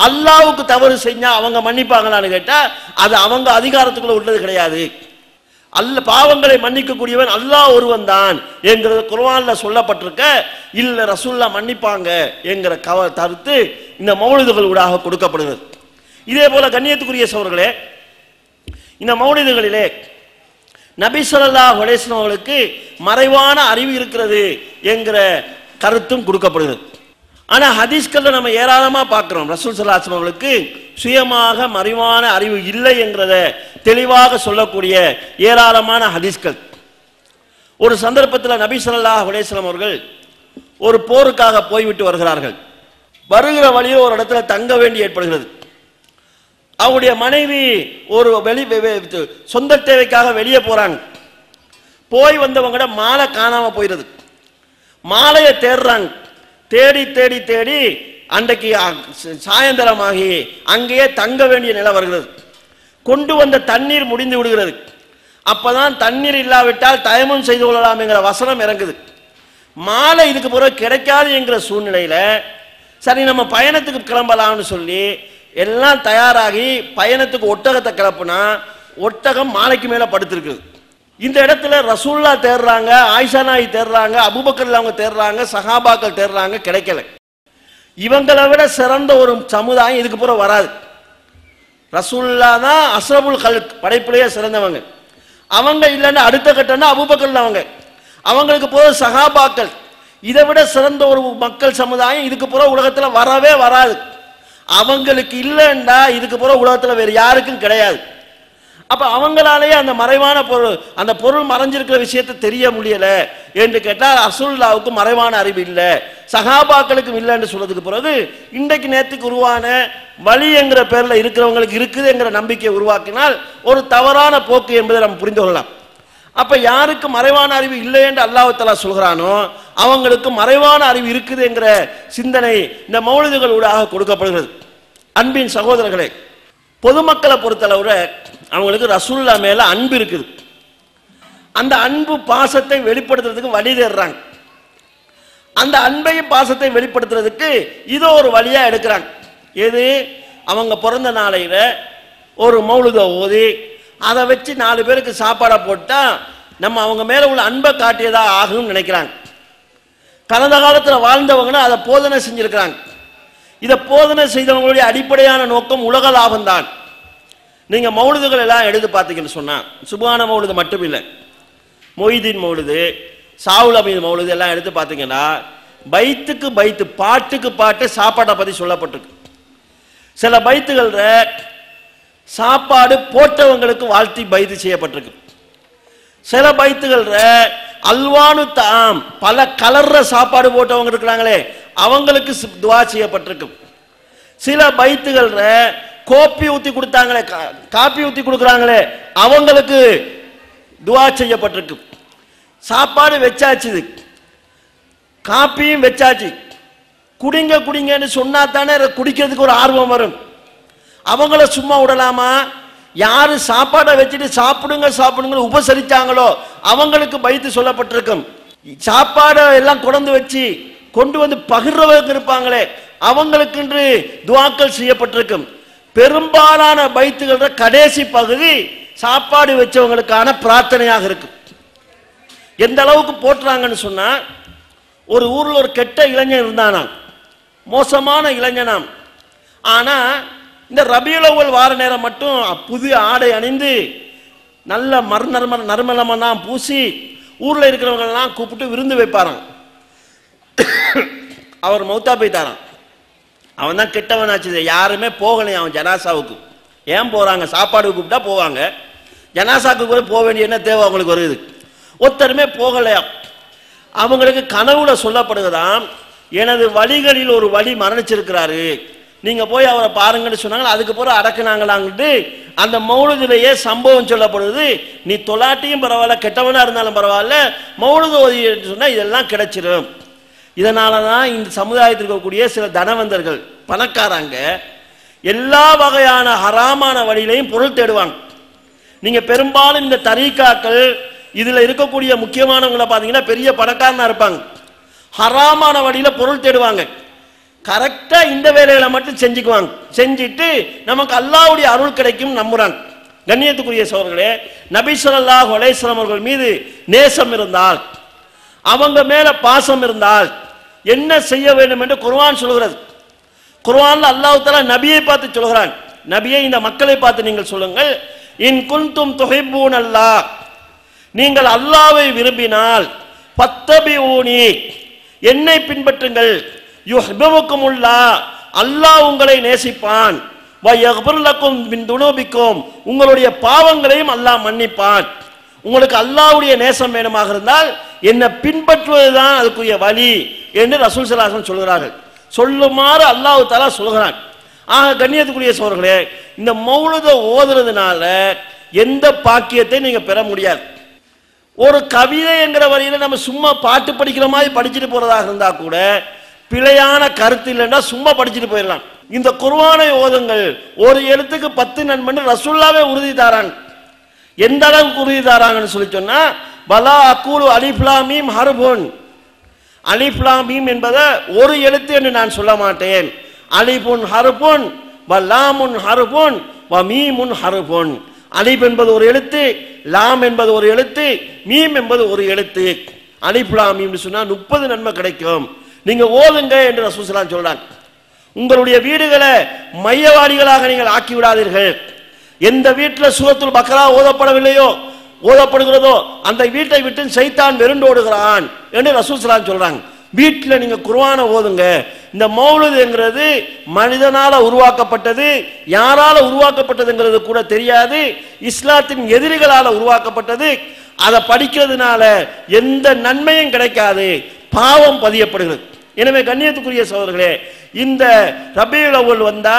அல்லாஹ்வுக்கு தவறு செஞ்சா அவங்க மன்னிப்பாங்களான்னு கேட்டா அது அவங்க அதிகாரத்துக்குள்ள உள்ளது கிடையாது. பாவங்களை மன்னிக்கக்கூடியவன் அல்லாஹ் ஒருவன் தான் என்கிறது குர்ஆன்ல சொல்லப்பட்டிருக்க. இல்ல ரசூலுல்லாஹ் மன்னிப்பாங்க என்கிற கருத்து இந்த மௌலிதுகள் ஊடாக கொடுக்கப்படுகிறது. இதே போல கண்ணியத்துக்குரிய சகோதரர்களே, இந்த மௌலிதுகளிலே நபி ஸல்லல்லாஹு அலைஹி வஸல்லம் அவர்களுக்கு மறைவான அறிவு இருக்கிறது என்கிற கருத்தும் கொடுக்கப்படுகிறது. ஆனா ஹதீஸ்கள்ல நம்ம ஏராளமா பார்க்கிறோம், ரசூல் ஸல்லல்லாஹு அலைஹி வஸல்லம் அவர்களுக்கு சுயமாக மறைவான அறிவு இல்லை என்கிறத தெளிவாக சொல்லக்கூடிய ஏராளமான ஹதீஸ்கள். ஒரு சந்தர்ப்பத்தில் நபி ஸல்லல்லாஹு அலைஹி வஸல்லம் அவர்கள் ஒரு போருக்காக போய்விட்டு வருகிறார்கள். வருகிற வழியில் ஒரு இடத்துல தங்க வேண்டி ஏற்படுகிறது. அவருடைய மனைவி ஒரு சொந்த தேவைக்காக வெளியே போறாங்க. போய் வந்தவங்கட மாலை காணாம போயிடுது. மாலையை தேடுறாங்க. தேடி தேடி தேடி அன்றைக்கு சாயந்தரமாகி அங்கேயே தங்க வேண்டிய நிலை வருகிறது. கொண்டு வந்த தண்ணீர் முடிந்து விடுகிறது. அப்பதான் தண்ணீர் இல்லாவிட்டால் தயமம் செய்து கொள்ளலாம் என்கிற வசனம் இறங்குது. மாலை இதுக்கு பிறகு கிடைக்காது என்கிற சூழ்நிலையில சரி நம்ம பயணத்துக்கு கிளம்பலாம்னு சொல்லி எல்லாம் தயாராகி பயணத்துக்கு ஒட்டகத்தை கிளப்புனா ஒட்டகம் மாலைக்கு மேல படுத்திருக்கு. இந்த இடத்துல ரசூலுல்லாஹ் தேடுறாங்க, ஆயிஷா நாயகி தேடுறாங்க, அபூபக்கர் அவங்க தேடுறாங்க, சஹாபாக்கள் தேடுறாங்க, கிடைக்கல. இவங்களை விட சிறந்த ஒரு சமுதாயம் இதுக்கு பிறகு வராது. ரசூலுல்லாஹ் தான் அஸ்ரபுல் கல்க், படைப்பிலேயே சிறந்தவங்க. அவங்க இல்லைன்னா அடுத்த கட்டம்னா அபூபக்கர் அவங்க, அவங்களுக்கு போது சஹாபாக்கள். இதை விட சிறந்த ஒரு மக்கள் சமுதாயம் இதுக்கு பிறகு உலகத்துல வரவே வராது. அவங்களுக்கு இல்லைன்னா இதுக்கு பிறகு உலகத்துல வேற யாருக்கும் கிடையாது. அப்ப அவங்களாலேயே அந்த மறைவான பொருள், அந்த பொருள் மறைஞ்சிருக்கிற விஷயத்தை தெரிய முடியல என்று கேட்டால் ரசூலுல்லாஹ்வுக்கு மறைவான அறிவு இல்லை, சஹாபாக்களுக்கும் இல்லை என்று சொல்றதுக்கு பிறகு இன்றைக்கு நேற்றுக்கு உருவான வழி என்கிற பேர்ல இருக்கிறவங்களுக்கு இருக்குது என்கிற நம்பிக்கையை உருவாக்கினால் ஒரு தவறான போக்கு என்பதை நம்ம புரிந்து கொள்ளலாம். அப்ப யாருக்கு மறைவான அறிவு இல்லை என்று அல்லாஹ் தஆலா சொல்கிறானோ அவங்களுக்கு மறைவான அறிவு இருக்குது என்கிற சிந்தனை இந்த மௌலிதுகள் ஊடாக கொடுக்கப்படுகிறது. அன்பின் சகோதரர்களே, பொதுமக்களை பொறுத்தளவுல அவங்களுக்கு ரசூலுல்லாஹ் மேல அன்பு இருக்குது. அந்த அன்பு பாசத்தை வெளிப்படுத்துறதுக்கு வழி தேடுறாங்க. அந்த அன்பையும் பாசத்தை வெளிப்படுத்துறதுக்கு இதோ ஒரு வழியா எடுக்கிறாங்க. எது? அவங்க பிறந்த நாளையில ஒரு மௌலிதை ஓதி அதை வச்சு 4 பேருக்கு சாப்பாடை போட்டா நம்ம அவங்க மேல உள்ள அன்பை காட்டியதா ஆகும்னு நினைக்கிறாங்க. கடந்த காலத்தில் வாழ்ந்தவங்கன்னா அதை போதனை செஞ்சிருக்கிறாங்க. இதை போதனை செய்தவங்களுடைய அடிப்படையான நோக்கம் உலக லாபம் தான். நீங்க மௌலிதுகள் எல்லாம் எடுத்து பார்த்தீங்கன்னு சொன்னா சுப்ஹான மௌலிது மட்டும் இல்லை, மொய்தீன் மௌலிது, சாவுல் அமீது மௌலிது எல்லாம் எடுத்து பார்த்தீங்கன்னா பைத்துக்கு பைத்து, பாட்டுக்கு பாட்டு சாப்பாட்டை பத்தி சொல்லப்பட்டிருக்கு. சில பைத்துகள் சாப்பாடு போட்டவங்களுக்கு வாழ்த்தி பைத்து செய்யப்பட்டிருக்கு. சில பைத்துகள் அல்வானு தாம், பல கலர்ற சாப்பாடு போட்டவங்க இருக்கிறாங்களே அவங்களுக்கு துவா செய்யப்பட்டிருக்கு. சில பைத்துகள் கோப்பி ஊத்தி கொடுத்தாங்களே, காப்பி ஊத்தி கொடுக்குறாங்களே அவங்களுக்கு துவா செய்யப்பட்டிருக்கு. சாப்பாடு வச்சாச்சு, காப்பியும் வச்சாச்சு, குடிங்க குடிங்கன்னு சொன்னா தானே குடிக்கிறதுக்கு ஒரு ஆர்வம் வரும். அவங்கள சும்மா விடலாமா? யாரு சாப்பாடை வச்சுட்டு சாப்பிடுங்க சாப்பிடுங்க உபசரிச்சாங்களோ அவங்களுக்கு பைத்து சொல்லப்பட்டிருக்கும். சாப்பாடை எல்லாம் கொண்டு வந்து பகிர்றவங்க இருப்பாங்களே அவங்களுக்கு துவாக்கள் செய்யப்பட்டிருக்கும். பெரும்பாலான பைத்துகள கடைசி பகுதி சாப்பாடு வச்சவங்களுக்கான பிரார்த்தனையாக இருக்கும். எந்த அளவுக்கு போட்டுறாங்கன்னு சொன்னா, ஒரு ஊர்ல ஒரு கெட்ட இளைஞன் இருந்தானாம், மோசமான இளைஞனாம். ஆனா இந்த ரபியுல் அவ்வல் வார நேரம் மட்டும் புது ஆடை அணிந்து நல்ல நறுமணமெல்லாம் பூசி ஊர்ல இருக்கிறவங்களெல்லாம் கூப்பிட்டு விருந்து வைப்பாராம். அவர் மௌத்தா போய்த்தாராம். அவன் தான் கெட்டவனாச்சு. யாருமே போகலையே அவன் ஜனாசாவுக்கு. ஏன் போறாங்க? சாப்பாடு கூப்பிட்டா போவாங்க, ஜனாசாக்கு கூட போக வேண்டிய என்ன தேவை அவங்களுக்கு வருது. ஒருத்தருமே போகலையா. அவங்களுக்கு கனவுல சொல்லப்படுகிறதாம், எனது வழிகளில் ஒரு வழி மரணிச்சிருக்கிறாரு, நீங்க போய் அவரை பாருங்கன்னு சொன்னாங்க. அதுக்கு பிறகு அடக்குனாங்களாங்கிட்டு அந்த மௌலிதிலேயே சம்பவம் சொல்லப்படுது. நீ தொலாட்டியும் பரவாயில்ல, கெட்டவனா இருந்தாலும் பரவாயில்ல, மௌலிது ஓதி சொன்னா இதெல்லாம் கிடைச்சிடும். இதனாலதான் இந்த சமுதாயத்தில் இருக்கக்கூடிய சில தனவந்தர்கள், பணக்காரங்க எல்லா வகையான ஹராமான வழியிலையும் பொருள் தேடுவாங்க. நீங்க பெரும்பாலும் இந்த தரீக்காக்கள் இதுல இருக்கக்கூடிய முக்கியமானவங்களை பாத்தீங்கன்னா பெரிய பணக்காரனா இருப்பாங்க, ஹராமான வழியில பொருள் தேடுவாங்க. கரெக்டா இந்த வேலைகளை மட்டும் செஞ்சுக்குவாங்க. செஞ்சுட்டு நமக்கு அல்லாஹ்வுடைய அருள் கிடைக்கும் நம்புறாங்க. கண்ணியத்துக்குரிய சகோதரர்களே, நபி ஸல்லல்லாஹு அலைஹி வஸல்லம் அவர்கள் மீது நேசம் இருந்தால், அவங்க மேல பாசம் இருந்தால் என்ன செய்ய வேண்டும் என்று குர்ஆன் சொல்கிறது. குர்ஆன்ல அல்லாஹ் தஆலா நபியை பார்த்து சொல்கிறான், நபியை இந்த மக்களை பார்த்து நீங்கள் சொல்லுங்கள், இன் குன்தும் துஹிப்பூன் அல்லாஹ், நீங்கள் அல்லாஹ்வை விரும்பினால், ஃபத்தபிஊனி, என்னை பின்பற்றுங்கள், யுஹ்பிபுக்குமுல்லாஹ், அல்லாஹ் உங்களை நேசிப்பான், வ யக்ஃபிர் லக்கும் மின் துனூபிக்கும், உங்களுடைய பாவங்களையும் அல்லாஹ் மன்னிப்பான். உங்களுக்கு அல்லாஹ்வுடைய நேசம் வேணுமாக இருந்தால் என்ன பின்பற்றுவதுதான் அதுக்குரிய வழி என்று ரசூல் ஸல்லல்லாஹு அலைஹி வஸல்லம் சொல்கிறார்கள். சொல்லுமாறு அல்லாஹ் தஆலா சொல்கிறான். ஆக கண்ணியத்துக்குரிய சகோதரர்களே, இந்த மௌலிதை ஓதுறதுனால எந்த பாக்கியத்தை நீங்க பெற முடியாது. ஒரு கவிதை என்கிற வழியில நம்ம சும்மா பாட்டு படிக்கிற மாதிரி படிச்சுட்டு போறதாக இருந்தா கூட பிழையான கருத்து இல்லைன்னா சும்மா படிச்சுட்டு போயிடலாம். இந்த குர்ஆனை ஓதுங்கள், ஒரு எழுத்துக்கு 10 நன்மைன்னு ரசூலுல்லாஹ்வே உறுதி தாராங்க. எந்த அளவுக்கு உறுதி தாராங்கன்னு சொல்லி சொன்னா, பலா அக்கூலு அலிஃப் லாம் மீம் ஹர்ஃபுன், அலிஃப் லாம் மீம் என்பதை ஒரு எழுத்து என்று நான் சொல்ல மாட்டேன். அலிஃபுன் ஹர்ஃபுன் வ லாமுன் ஹர்ஃபுன் வ மீமுன் ஹர்ஃபுன். அலிஃப் என்பது ஒரு எழுத்து, லாம் என்பது ஒரு எழுத்து, மீம் என்பது ஒரு எழுத்து. அலிஃப் லாம் மீம் சொன்னா 30 நன்மை கிடைக்கும், நீங்க ஓதுங்க என்று ரசூல் ஸல்லல்லாஹு அலைஹி வஸல்லம் சொல்றாங்க. உங்களுடைய வீடுகளை மையவாடிகளாக நீங்கள் ஆக்கி விடாதீர்கள். எந்த வீட்டில் சூரத்துல் பக்ரா ஓதப்படவில்லையோ, ஓதப்படுகிறதோ அந்த வீட்டை விட்டு சைத்தான் வெருண்டோடுகிறான் என்று ரசூல் ஸல்லல்லாஹு அலைஹி வஸல்லம் சொல்றாங்க. வீட்டில் நீங்க குர்ஆனை ஓதுங்க. இந்த மௌலிதுங்கிறது மனிதனால உருவாக்கப்பட்டது, யாரால உருவாக்கப்பட்டதுங்கிறது கூட தெரியாது, இஸ்லாத்தின் எதிரிகளால உருவாக்கப்பட்டது. அதை படிக்கிறதுனால எந்த நன்மையும் கிடைக்காது, பாவம் பதியப்படுகிறது. எனவே கண்ணியத்துக்குரிய சகோதரர்களே, இந்த ரபீஉல் அவ்வல் வந்தா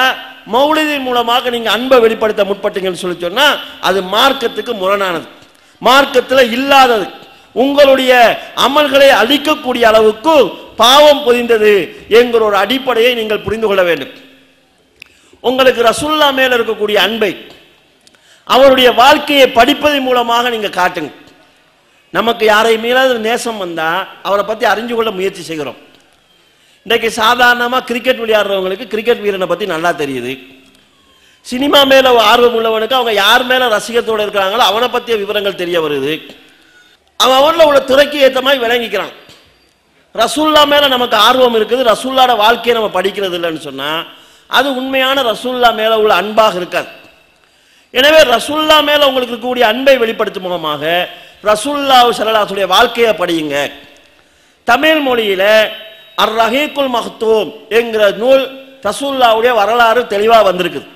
மௌலிதின் மூலமாக நீங்க அன்பை வெளிப்படுத்த முற்பட்டீங்கன்னு சொல்லி சொன்னா அது மார்க்கத்துக்கு முரணானது, மார்க்கத்தில் இல்லாதது, உங்களுடைய அமல்களை அழிக்கக்கூடிய அளவுக்கு பாவம் பொதிந்தது என்கிற ஒரு அடிப்படையை நீங்கள் புரிந்து கொள்ள வேண்டும். உங்களுக்கு ரசூலுல்லா மேல இருக்கக்கூடிய அன்பை அவருடைய வாழ்க்கையை படிப்பதன் மூலமாக நீங்க காட்டுங்க. நமக்கு யாரை மீளாத நேசம் வந்தா அவரை பத்தி அறிஞ்சு கொள்ள முயற்சி செய்கிறோம். இன்றைக்கு சாதாரணமாக கிரிக்கெட் விளையாடுறவங்களுக்கு கிரிக்கெட் வீரனை பற்றி நல்லா தெரியுது. சினிமா மேலே ஆர்வம் உள்ளவனுக்கு அவங்க யார் மேலே ரசிகத்தோடு இருக்கிறாங்களோ அவனை பற்றிய விவரங்கள் தெரிய வருது. அவனில் உள்ள துறைக்கு ஏற்ற மாதிரி விளங்கிக்கிறான். ரசூல்லா மேலே நமக்கு ஆர்வம் இருக்குது, ரசூல்லாட வாழ்க்கையை நம்ம படிக்கிறது இல்லைன்னு சொன்னால் அது உண்மையான ரசூல்லா மேலே உள்ள அன்பாக இருக்காது. எனவே ரசூல்லா மேலே உங்களுக்கு இருக்கக்கூடிய அன்பை வெளிப்படுத்தும் மூலமாக ரசூலுல்லாஹி ஸல்லல்லாஹு அலைஹி வஸல்லம் வாழ்க்கையை படியுங்க. தமிழ் மொழியில் அர் ரஹீக்குல் மக்தூம் என்கிற நூல் ரசூலுல்லாஹ்வுடைய வரலாறு தெளிவாக வந்திருக்குது.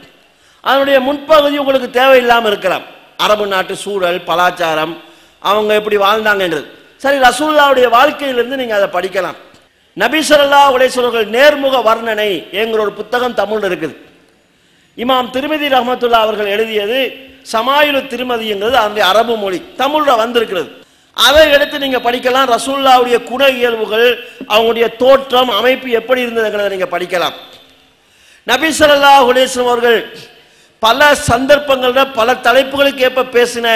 அதனுடைய முன்பகுதி உங்களுக்கு தேவையில்லாமல் இருக்கலாம், அரபு நாட்டு சூழல், கலாச்சாரம், அவங்க எப்படி வாழ்ந்தாங்கன்றது. சரி, ரசூலுல்லாஹ்வுடைய வாழ்க்கையிலிருந்து நீங்கள் அதை படிக்கலாம். நபி ஸல்லல்லாஹு அலைஹி வஸல்லம் நேர்முக வர்ணனை என்கிற ஒரு புத்தகம் தமிழில் இருக்குது. இமாம் திருமிதி ரஹ்மத்துல்லாஹி அவர்கள் எழுதியது சமாயிலு திருமதிங்கிறது அந்த அரபு மொழி, தமிழில் வந்திருக்கிறது. அதை எடுத்து நீங்க படிக்கலாம். ரசூலுல்லாஹ்வுடைய குண இயல்புகள், அவங்களுடைய தோற்றம், அமைப்பு எப்படி இருந்ததுங்கிறத நீங்க படிக்கலாம். நபி ஸல்லல்லாஹு அலைஹி வஸல்லம் அவர்கள் பல சந்தர்ப்பங்களில் பல தலைப்புகளுக்கு ஏற்ப பேசின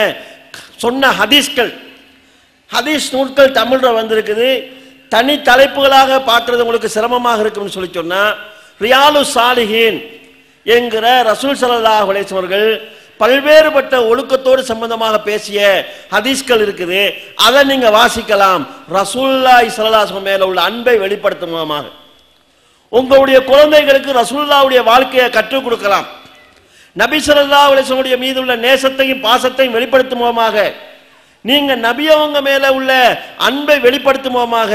சொன்ன ஹதீஸ்கள், ஹதீஸ் நூல்கள் தமிழில் வந்திருக்குது. தனி தலைப்புகளாக பார்க்கறது உங்களுக்கு சிரமமாக இருக்கும்னு சொல்லி சொன்னா ரியாலு சாலிஹீன் என்கிற ரசூல் ஸல்லல்லாஹு அலைஹி வஸல்லம் அவர்கள் பல்வேறுபட்ட ஒழுக்கத்தோடு சம்பந்தமாக பேசிய ஹதீஸ்கள் இருக்குது. அதை நீங்க வாசிக்கலாம். ரசூலுல்லாஹி ஸல்லல்லாஹு அலைஹி வஸல்லம் மேல உள்ள அன்பை வெளிப்படுத்தும் மூலமாக உங்களுடைய குழந்தைகளுக்கு ரசூலுல்லாஹ்வுடைய வாழ்க்கையை கற்றுக் கொடுக்கலாம். நபி ஸல்லல்லாஹு அலைஹி வஸல்லம் மீது உள்ள நேசத்தையும் பாசத்தையும் வெளிப்படுத்தும் மூலமாக நீங்க நபி அவங்க மேல உள்ள அன்பை வெளிப்படுத்தும் மூலமாக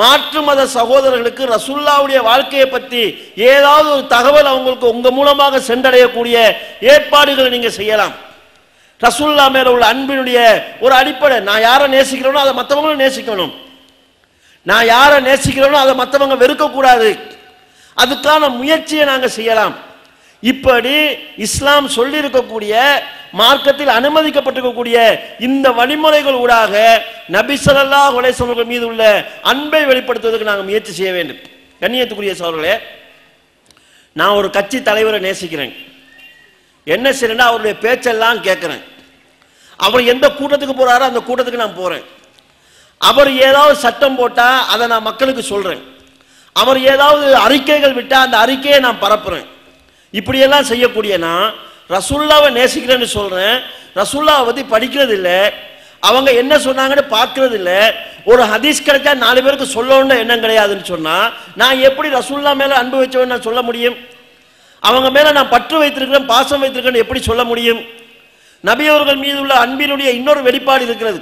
மாற்று மத சகோதரர்களுக்கு ரசூலுல்லாஹ்வுடைய வாழ்க்கையை பற்றி ஏதாவது ஒரு தகவல் அவங்களுக்கு உங்க மூலமாக சென்றடையக்கூடிய ஏற்பாடுகளை நீங்க செய்யலாம். ரசூலுல்லாஹ் மேல உள்ள அன்பினுடைய ஒரு அடிப்படை, நான் யாரை நேசிக்கிறேனோ அதை மற்றவங்களும் நேசிக்கணும், நான் யாரை நேசிக்கிறேனோ அதை மற்றவங்க வெறுக்கக்கூடாது, அதுக்கான முயற்சியை நாங்கள் செய்யலாம். இப்படி இஸ்லாம் சொல்லி இருக்கக்கூடிய மார்க்கத்தில் அனுமதிக்கப்பட்டிருக்கக்கூடிய இந்த வழிமுறைகள் ஊடாக நபி ஸல்லல்லாஹு அலைஹி வஸல்லம் மீது உள்ள அன்பை வெளிப்படுத்துவதற்கு நாங்கள் முயற்சி செய்ய வேண்டும். கண்ணியத்துக்குரிய சகோதரர்களே, நான் ஒரு கட்சி தலைவரை நேசிக்கிறேன், என்ன செய்யறேன்னா அவருடைய பேச்செல்லாம் கேட்கிறேன். அவர் எந்த கூட்டத்துக்கு போறாரோ அந்த கூட்டத்துக்கு நான் போறேன். அவர் ஏதாவது சட்டம் போட்டா அதை நான் மக்களுக்கு சொல்றேன். அவர் ஏதாவது அறிக்கைகள் விட்டா அந்த அறிக்கையை நான் பரப்புறேன். இப்படியெல்லாம் செய்யக்கூடிய நான் ரசூலுல்லாவை நேசிக்கிறேன்னு சொல்றேன், ரசூலுல்லாவை பத்தி படிக்கிறது இல்லை, அவங்க என்ன சொன்னாங்கன்னு பார்க்கறது இல்லை, ஒரு ஹதீஸ் கிடைச்சா 4 பேருக்கு சொல்லணும்னு எண்ணம் கிடையாதுன்னு சொன்னா நான் எப்படி ரசூலுல்லாஹ் மேல அன்பு வச்சவன் நான் சொல்ல முடியும்? அவங்க மேல நான் பற்று வைத்திருக்கிறேன், பாசம் வைத்திருக்கிறேன் எப்படி சொல்ல முடியும்? நபி அவர்கள் மீது உள்ள அன்பினுடைய இன்னொரு வெளிப்பாடு இருக்கிறது,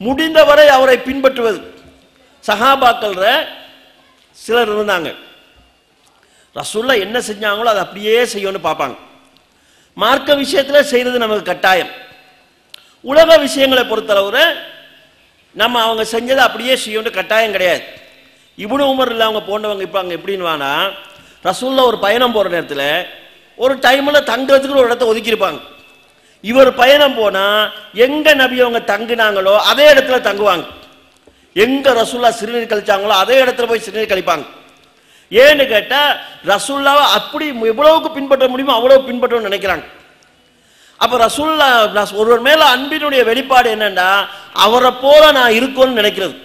முடிந்தவரை அவரை பின்பற்றுவது. சஹாபாக்கள் சிலர் இருந்தாங்க, ரசூலுல்லாஹ் என்ன செஞ்சாங்களோ அதை அப்படியே செய்யணும்னு பார்ப்பாங்க. மார்க்க விஷயத்தில் செய்யறது நமக்கு கட்டாயம். உலக விஷயங்களை பொறுத்தளவு நம்ம அவங்க செஞ்சதை அப்படியே செய்யணும் கட்டாயம் கிடையாது. இப்னு உமர் இல்லை அவங்க போன்றவங்க இப்போ அங்கே எப்படின்னு வானா, ரசூலுல்லாஹ் ஒரு பயணம் போகிற நேரத்தில் ஒரு டைமில் தங்குறதுக்கு ஒரு இடத்த ஒதுக்கியிருப்பாங்க. இவர் பயணம் போனால் எங்கே நபி அவங்க தங்குனாங்களோ அதே இடத்துல தங்குவாங்க, எங்கே ரசூலுல்லாஹ் சிறுநீர் கழிச்சாங்களோ அதே இடத்துல போய் சிறுநீர் கழிப்பாங்க. ஏன்னு கேட்டால் ரசூலுல்லாஹ்வை அப்படி எவ்வளவுக்கு பின்பற்ற முடியுமோ அவ்வளவு பின்பற்றணும்னு நினைக்கிறாங்க. அப்போ ரசூலுல்லாஹ் ஒருவர் மேலே அன்பினுடைய வெளிப்பாடு என்னன்னா அவரை போல நான் இருக்கணும்னு நினைக்கிறது.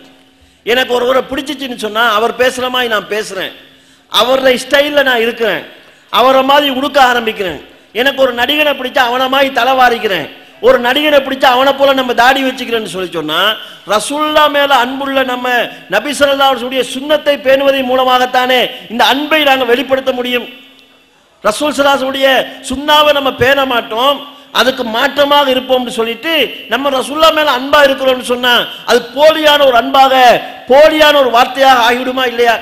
எனக்கு ஒருவரை பிடிச்சிச்சின்னு சொன்னால் அவர் பேசுகிற மாதிரி நான் பேசுகிறேன், அவருடைய ஸ்டைலில் நான் இருக்கிறேன், அவரை மாதிரி உடுக்க ஆரம்பிக்கிறேன். எனக்கு ஒரு நடிகனை பிடிச்சா அவனை மாதிரி தலை வாரிக்கிறேன், ஒரு நடிகனை பிடிச்சா அவனை போல நம்ம தாடி வச்சுக்கிறேன்னு சொல்லி சொன்னா ரசூலுல்லாஹ் மேல அன்புள்ள நம்ம நபி ஸல்லல்லாஹு அலைஹி வஸல்லம் சுன்னத்தை பேணுவதன் மூலமாகத்தானே இந்த அன்பை நாங்கள் வெளிப்படுத்த முடியும். ரசூல் ஸல்லல்லாஹு அலைஹி வஸல்லம் சுன்னாவை நம்ம பேண மாட்டோம், அதுக்கு மாற்றமாக இருப்போம்னு சொல்லிட்டு நம்ம ரசூல்லா மேல அன்பா இருக்கிறோம்னு சொன்னா அது போலியான ஒரு அன்பாக, போலியான ஒரு வார்த்தையாக ஆகிவிடுமா இல்லையா?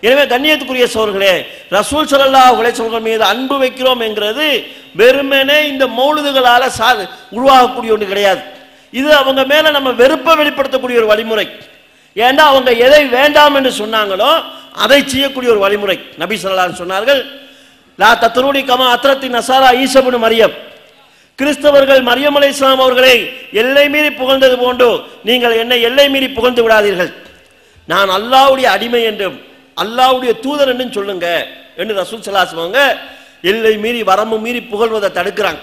எனவே கண்ணியத்துக்குரிய சகோதரர்களே, ரசூல் ஸல்லல்லாஹு அலைஹி வஸல்லம் மீது அன்பு வைக்கிறோம் என்கிறது வெறுமனே இந்த மௌலிதுகளால உருவாகக்கூடிய ஒன்று கிடையாது. இது அவங்க மேல நம்ம வெறுப்பை வெளிப்படுத்தக்கூடிய ஒரு வழிமுறை. ஏண்டா அவங்க எதை வேண்டாம் என்று சொன்னாங்களோ அதை செய்யக்கூடிய ஒரு வழிமுறை. நபி ஸல்லல்லாஹு அலைஹி சொன்னார்கள், லா தத்ரூனி கமா அத்ரத்தி நஸாரா ஈஸா இப்னு மரியம், கிறிஸ்தவர்கள் மரியம் அலைஹிஸ்ஸலாம் அவர்களை எல்லை மீறி புகழ்ந்தது போன்று நீங்கள் என்னை எல்லை மீறி புகழ்ந்து விடாதீர்கள். நான் அல்லாஹ்வுடைய அடிமை என்றும் அல்லாஹ்வுடைய தூதர் என்றும் சொல்லுங்க என்று ரசூல் ஸல்லல்லாஹு அலைஹி வஸல்லம் எல்லை மீறி வரம்பு மீறி புகழ்வதை தடுக்கிறாங்க.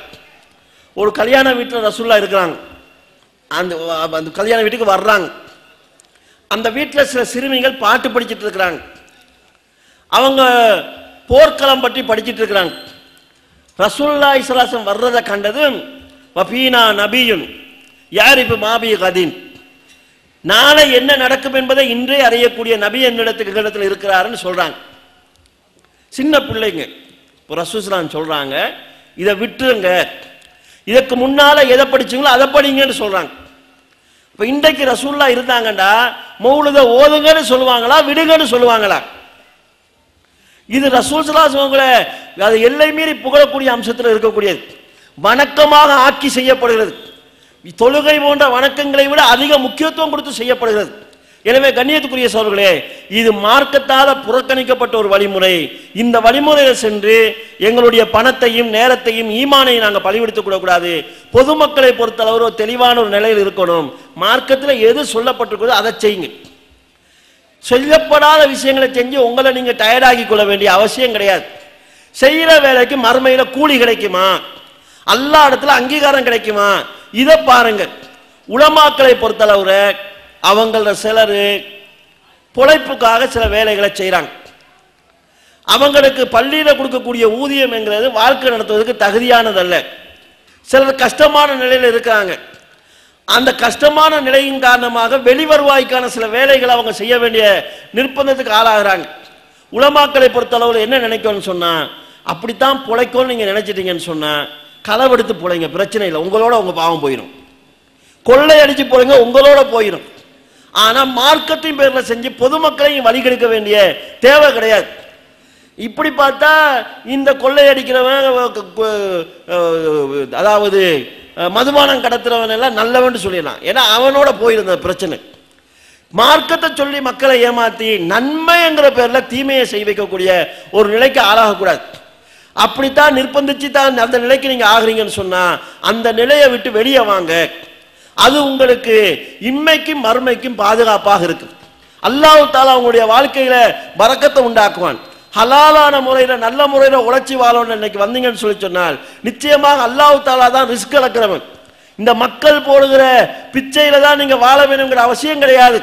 ஒரு கல்யாண வீட்டில் ரசூல்லா இருக்கிறாங்க. அந்த கல்யாண வீட்டுக்கு வர்றாங்க. அந்த வீட்டில் சில சிறுமிகள் பாட்டு படிச்சுட்டு இருக்கிறாங்க. அவங்க போர்க்களம் பற்றி படிச்சுட்டு இருக்கிறாங்க. ரசூலுல்லாஹி ஸல்லல்லாஹு அலைஹி வஸல்லம் வர்றதை கண்டதும் வஃபீனா நபியுன் யாரிஃபு மாபி கதீன், நாளை என்ன நடக்கும் என்பதை இன்றே அறியக்கூடிய நபி என்னிடத்தில் இருக்கிறாருன்னு சொல்றாங்க. சின்ன பிள்ளைங்க ரசூல் ஸல்லல்லாஹு அலைஹி சொல்றாங்க, இதை விட்டுருங்க, இதற்கு முன்னால எதை படிச்சீங்களோ அதை படிங்கன்னு சொல்றாங்க. இப்ப இன்றைக்கு ரசூல்லா இருந்தாங்கடா மௌலித ஓதுங்கன்னு சொல்லுவாங்களா விடுங்கன்னு சொல்லுவாங்களா? இது ரசூல் ஸல்லல்லாஹு அலைஹி வஸல்லம் அது எல்லை மீறி புகழக்கூடிய அம்சத்தில் இருக்கக்கூடியது. வணக்கமாக ஆக்கி செய்யப்படுகிறது. தொழுகை போன்ற வணக்கங்களை விட அதிக முக்கியத்துவம் கொடுத்து செய்யப்படுகிறது. எனவே கண்ணியத்துக்குரிய சகோதரர்களே, இது மார்க்கத்தால் புறக்கணிக்கப்பட்ட ஒரு வழிமுறை. இந்த வழிமுறையில் சென்று எங்களுடைய பணத்தையும் நேரத்தையும் ஈமானையும் நாங்கள் பழிவெடுத்துக் கொள்ளக்கூடாது. பொதுமக்களை பொறுத்தளவு தெளிவான ஒரு நிலையில் இருக்கணும். மார்க்கத்தில் எது சொல்லப்பட்டிருக்கிறதோ அதை செய்யுங்க. சொல்லப்படாத விஷயங்களை செஞ்சு உங்களை நீங்க டயர்டாகி கொள்ள வேண்டிய அவசியம் கிடையாது. செய்யற வேலைக்கு மறுமையில கூலி கிடைக்குமா, அல்லாஹ் இடத்துல அங்கீகாரம் கிடைக்குமா, இதை பாருங்க. உலமாக்களை பொறுத்தளவுல அவங்கள சிலர் பொழைப்புக்காக சில வேலைகளை செய்யறாங்க. அவங்களுக்கு பள்ளியில கொடுக்கக்கூடிய ஊதியம் என்கிறது வாழ்க்கை நடத்துவதற்கு தகுதியானதல்ல. சிலர் கஷ்டமான நிலையில் இருக்காங்க. அந்த கஷ்டமான நிலையின் காரணமாக வெளிவருவாய்க்கான சில வேலைகளை அவங்க செய்ய வேண்டிய நிர்பந்தத்துக்கு ஆளாகிறாங்க. உலமாக்களை பொறுத்தளவில் என்ன நினைக்கணும்னு சொன்னா, அப்படித்தான் பொழைக்கணும்னு நீங்க நினைச்சிட்டீங்கன்னு சொன்னா களவெடுத்து பொழைங்க, பிரச்சனை இல்லை, உங்களோட உங்க பாவம் போயிடும். கொள்ளை அடிச்சு பொழைங்க, உங்களோட போயிடும். ஆனா மார்க்கத்தின் பேர்ல செஞ்சு பொதுமக்களையும் வழி கெடுக்க வேண்டிய தேவை கிடையாது. இப்படி பார்த்தா இந்த கொள்ளை அடிக்கிறவன், அதாவது மதுபானம் கடத்துறவன் எல்லாம் நல்லவன் சொல்லிடலாம். ஏன்னா அவனோட போயிருந்த பிரச்சனை. மார்க்கத்தை சொல்லி மக்களை ஏமாத்தி நன்மைங்கிற பேர்ல தீமையை செய்ய வைக்கக்கூடிய ஒரு நிலைக்கு ஆளாகக்கூடாது. அப்படித்தான் நிர்பந்திச்சு தான் அந்த நிலைக்கு நீங்க ஆகுறீங்கன்னு சொன்னா அந்த நிலையை விட்டு வெளியே வாங்க. அது உங்களுக்கு இம்மைக்கும் மறுமைக்கும் பாதுகாப்பாக இருக்கு. அல்லாஹ் தஆலா உங்களுடைய வாழ்க்கையில பரக்கத்தை உண்டாக்குவான். ஹலாலான முறையில நல்ல முறையில உழைச்சி வாழணும் இன்னைக்கு வந்தீங்கன்னு சொல்லி சொன்னால் நிச்சயமாக அல்லாஹ் தஆலா தான் ரிஸ்க் இழக்கிறவன். இந்த மக்கள் போடுகிற பிச்சையில தான் நீங்க வாழ வேணுங்கிற அவசியம் கிடையாது.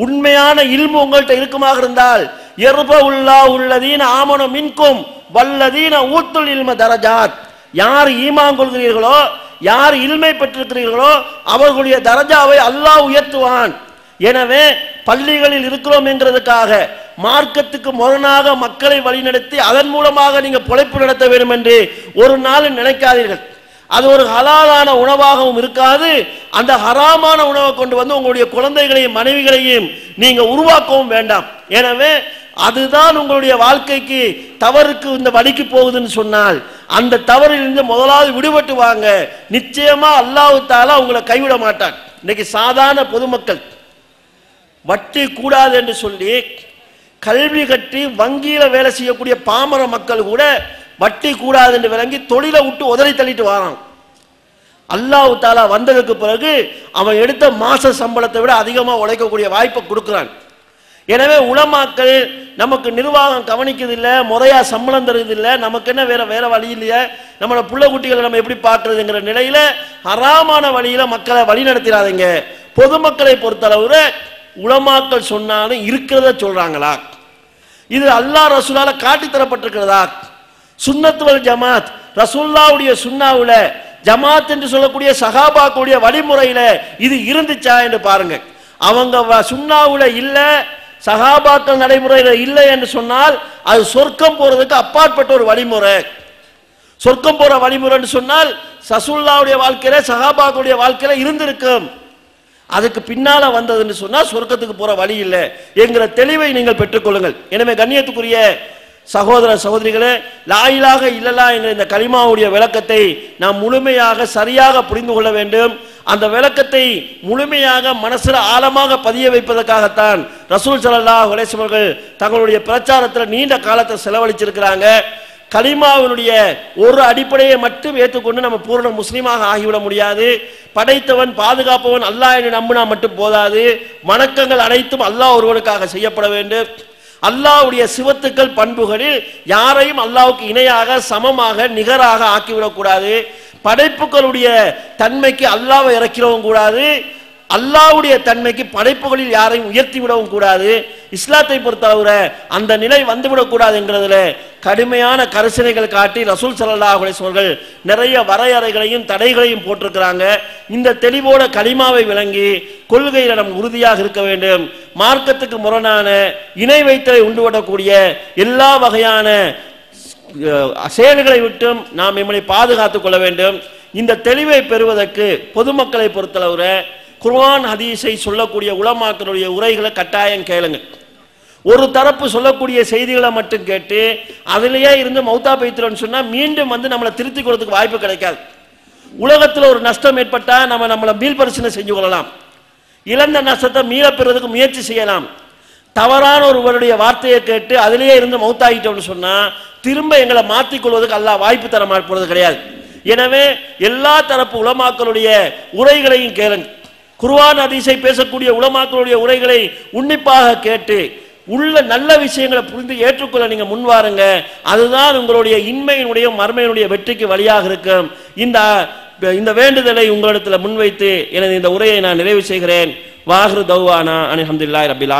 உண்மையான இல்மு உங்கள்கிட்ட இருக்குமாக இருந்தால் யர்பஉல்லாஹு அல்லதீன ஆமனு மின்கும் வல்லதீன ஊத்துல் இல்ம தரஜாத், யார் ஈமான் கொள்கிறீர்களோ, யார் இல்மை பெற்றிருக்கிறீர்களோ அவர்களுடைய தரஜாவை அல்லாஹ் உயர்த்துவான். எனவே பள்ளிகளில் இருக்கிறோம் என்கிறதுக்காக மார்க்கத்துக்கு முரணாக மக்களை வழிநடத்தி அதன் மூலமாக நீங்க பொழைப்பு நடத்த வேண்டும் என்று ஒரு நாள் நினைக்காதீர்கள். அது ஒரு ஹலாலான உணவாகவும் இருக்காது. அந்த ஹராமான உணவை கொண்டு வந்து உங்களுடைய குழந்தைகளையும் மனைவிகளையும் நீங்க உருவாக்கவும் வேண்டாம். எனவே அதுதான் உங்களுடைய வாழ்க்கைக்கு தவறுக்கு இந்த வழிக்கு போகுதுன்னு சொன்னால் அந்த தவறில் இருந்து முதலாவது விடுபட்டு வாங்க. நிச்சயமா அல்லாஹ் தஆலா உங்களை கைவிட மாட்டான். இன்னைக்கு சாதாரண பொதுமக்கள் வட்டி கூடாது என்று சொல்லி கல்வி கட்டி வங்கியில வேலை செய்யக்கூடிய பாமர மக்கள் கூட வட்டி கூடாது என்று விளங்கி தொழிலை விட்டு உதறி தள்ளிட்டு வரான். அல்லாஹ் தஆலா வந்ததுக்கு பிறகு அவன் எடுத்த மாச சம்பளத்தை விட அதிகமா உழைக்கக்கூடிய வாய்ப்பை கொடுக்கிறான். எனவே உலமாக்கள் நமக்கு நிர்வாகம் கவனிக்கிறது இல்லை, முறையா சம்பளம் தருது இல்லை, நமக்கு என்ன வேற வழி இல்லையா, நம்மளோட புள்ள குட்டிகளை நம்ம எப்படி பார்க்கறதுங்கிற நிலையில ஹராமான வழியில மக்களை வழி நடத்திடாதீங்க. பொதுமக்களை பொறுத்தளவுல உலமாக்கள் சொன்னாலும் இருக்கிறத சொல்றாங்களா, இது அல்லாஹ் ரசூலால காட்டி தரப்பட்டிருக்கிறதா? சுன்னத் வல் ஜமாத் ரசூலுல்லாஹ்வுடைய சுன்னாவுல ஜமாத் என்று சொல்லக்கூடிய சஹாபாக்களுடைய வழிமுறையில இது இருந்துச்சா என்று பாருங்க. அவங்க சுன்னாவுல இல்ல, சஹாபாக்கள் நடைமுறையில இல்லை என்று சொன்னால் அது சொர்க்கம் போறதுக்கு அப்பாற்பட்ட ஒரு வழிமுறை. சொர்க்கம் போற வழிமுறைன்னு சொன்னால் ரசூலுல்லாஹ்வுடைய வாழ்க்கையில சஹாபாக்களுடைய வாழ்க்கையில இருந்திருக்கும். அதுக்கு பின்னால வந்ததுன்னு சொன்னா சொர்க்கத்துக்கு போற வழி இல்லை என்கிற தெளிவை நீங்கள் பெற்றுக்கொள்ளுங்கள். எனவே கண்ணியத்துக்குரிய சகோதர சகோதரிகளே, லா இலாஹ இல்லல்லாஹ் என்ற இந்த கலிமாவுடைய விளக்கத்தை நாம் முழுமையாக சரியாக புரிந்து கொள்ள வேண்டும். அந்த விளக்கத்தை முழுமையாக மனசுல ஆழமாக பதிய வைப்பதற்காகத்தான் ரசூல் ஸல்லல்லாஹு அலைஹி வஸல்லம் அவர்கள் தங்களுடைய பிரச்சாரத்தில் நீண்ட காலத்தை செலவழிச்சிருக்கிறாங்க. கலிமாவினுடைய ஒரு அடிப்படையை மட்டும் ஏற்றுக்கொண்டு நம்ம பூரண முஸ்லீமாக ஆகிவிட முடியாது. படைத்தவன் பாதுகாப்பவன் அல்லாஹ் என்று நம்பினா மட்டும் போதாது. வணக்கங்கள் அனைத்தும் அல்லாஹ் ஒருவனுக்காக செய்யப்பட வேண்டும். அல்லாஹ்வுடைய சிவத்துக்கள் பண்புகளில் யாரையும் அல்லாஹ்வுக்கு இணையாக சமமாக நிகராக ஆக்கிவிடக்கூடாது. படைப்புகளுடைய தன்மைக்கு அல்லாஹ்வை இறக்கிறவும் கூடாது, அல்லாஹ்வுடைய தன்மைக்கு படைப்புகளில் யாரையும் உயர்த்தி விடவும் கூடாது. இஸ்லாத்தை பொறுத்தவரை அந்த நிலை வந்துவிடக்கூடாது என்கிறதுல கடுமையான கரிசனைகள் காட்டி ரசூல் ஸல்லல்லாஹு அலைஹி வஸல்லம் அவர்கள் நிறைய வரையறைகளையும் தடைகளையும் போட்டிருக்கிறாங்க. இந்த தெளிவோட கலிமாவை விளங்கி கொள்கையில் நாம் உறுதியாக இருக்க வேண்டும். மார்க்கத்துக்கு முரணான இணை வைத்தலை உண்டுவிடக்கூடிய எல்லா வகையான செயல்களை விட்டும் நாம் நம்மை பாதுகாத்துக் கொள்ள வேண்டும். இந்த தெளிவை பெறுவதற்கு பொதுமக்களை பொறுத்தளவுல குர்ஆன் ஹதீஸை சொல்லக்கூடிய உலமாக்களுடைய உரைகளை கட்டாயம் கேளுங்க. ஒரு தரப்பு சொல்லக்கூடிய செய்திகளை மட்டும் கேட்டு அதிலேயே இருந்து மௌத்தா பைத்திரன்னு சொன்னா மீண்டும் வந்து நம்மளை திருத்திக் கொள்றதுக்கு வாய்ப்பு கிடைக்காது. உலகத்தில் ஒரு நஷ்டம் ஏற்பட்டா நம்மளை மீள் பரிசீலனை செஞ்சு கொள்ளலாம், இழந்த நஷ்டத்தை மீள பெறுவதற்கு முயற்சி செய்யலாம். தவறான ஒருவருடைய வார்த்தையை கேட்டு அதிலேயே இருந்து மௌத்தாகிட்டோம்னு சொன்னா திரும்ப எங்களை மாற்றிக்கொள்வதற்கு அல்லாஹ் வாய்ப்பு தர போறது கிடையாது. எனவே எல்லா தரப்பு உலமாக்களுடைய உரைகளையும் கேளுங்க. குர்ஆன் ஹதீஸை பேசக்கூடிய உலமாக்களுடைய உரைகளை உன்னிப்பாக கேட்டு உள்ள நல்ல விஷயங்களை புரிந்து ஏற்றுக்கொள்ள நீங்க முன்வாருங்க. அதுதான் உங்களுடைய இன்மையினுடைய மர்மையினுடைய வெற்றிக்கு வழியாக இருக்கும். இந்த வேண்டுதலை உங்களிடத்தில் முன்வைத்து எனது இந்த உரையை நான் நிறைவு செய்கிறேன். வாஹிரு தௌவானா அல்ஹம்துலில்லாஹி ரப்பில் ஆலமீன்.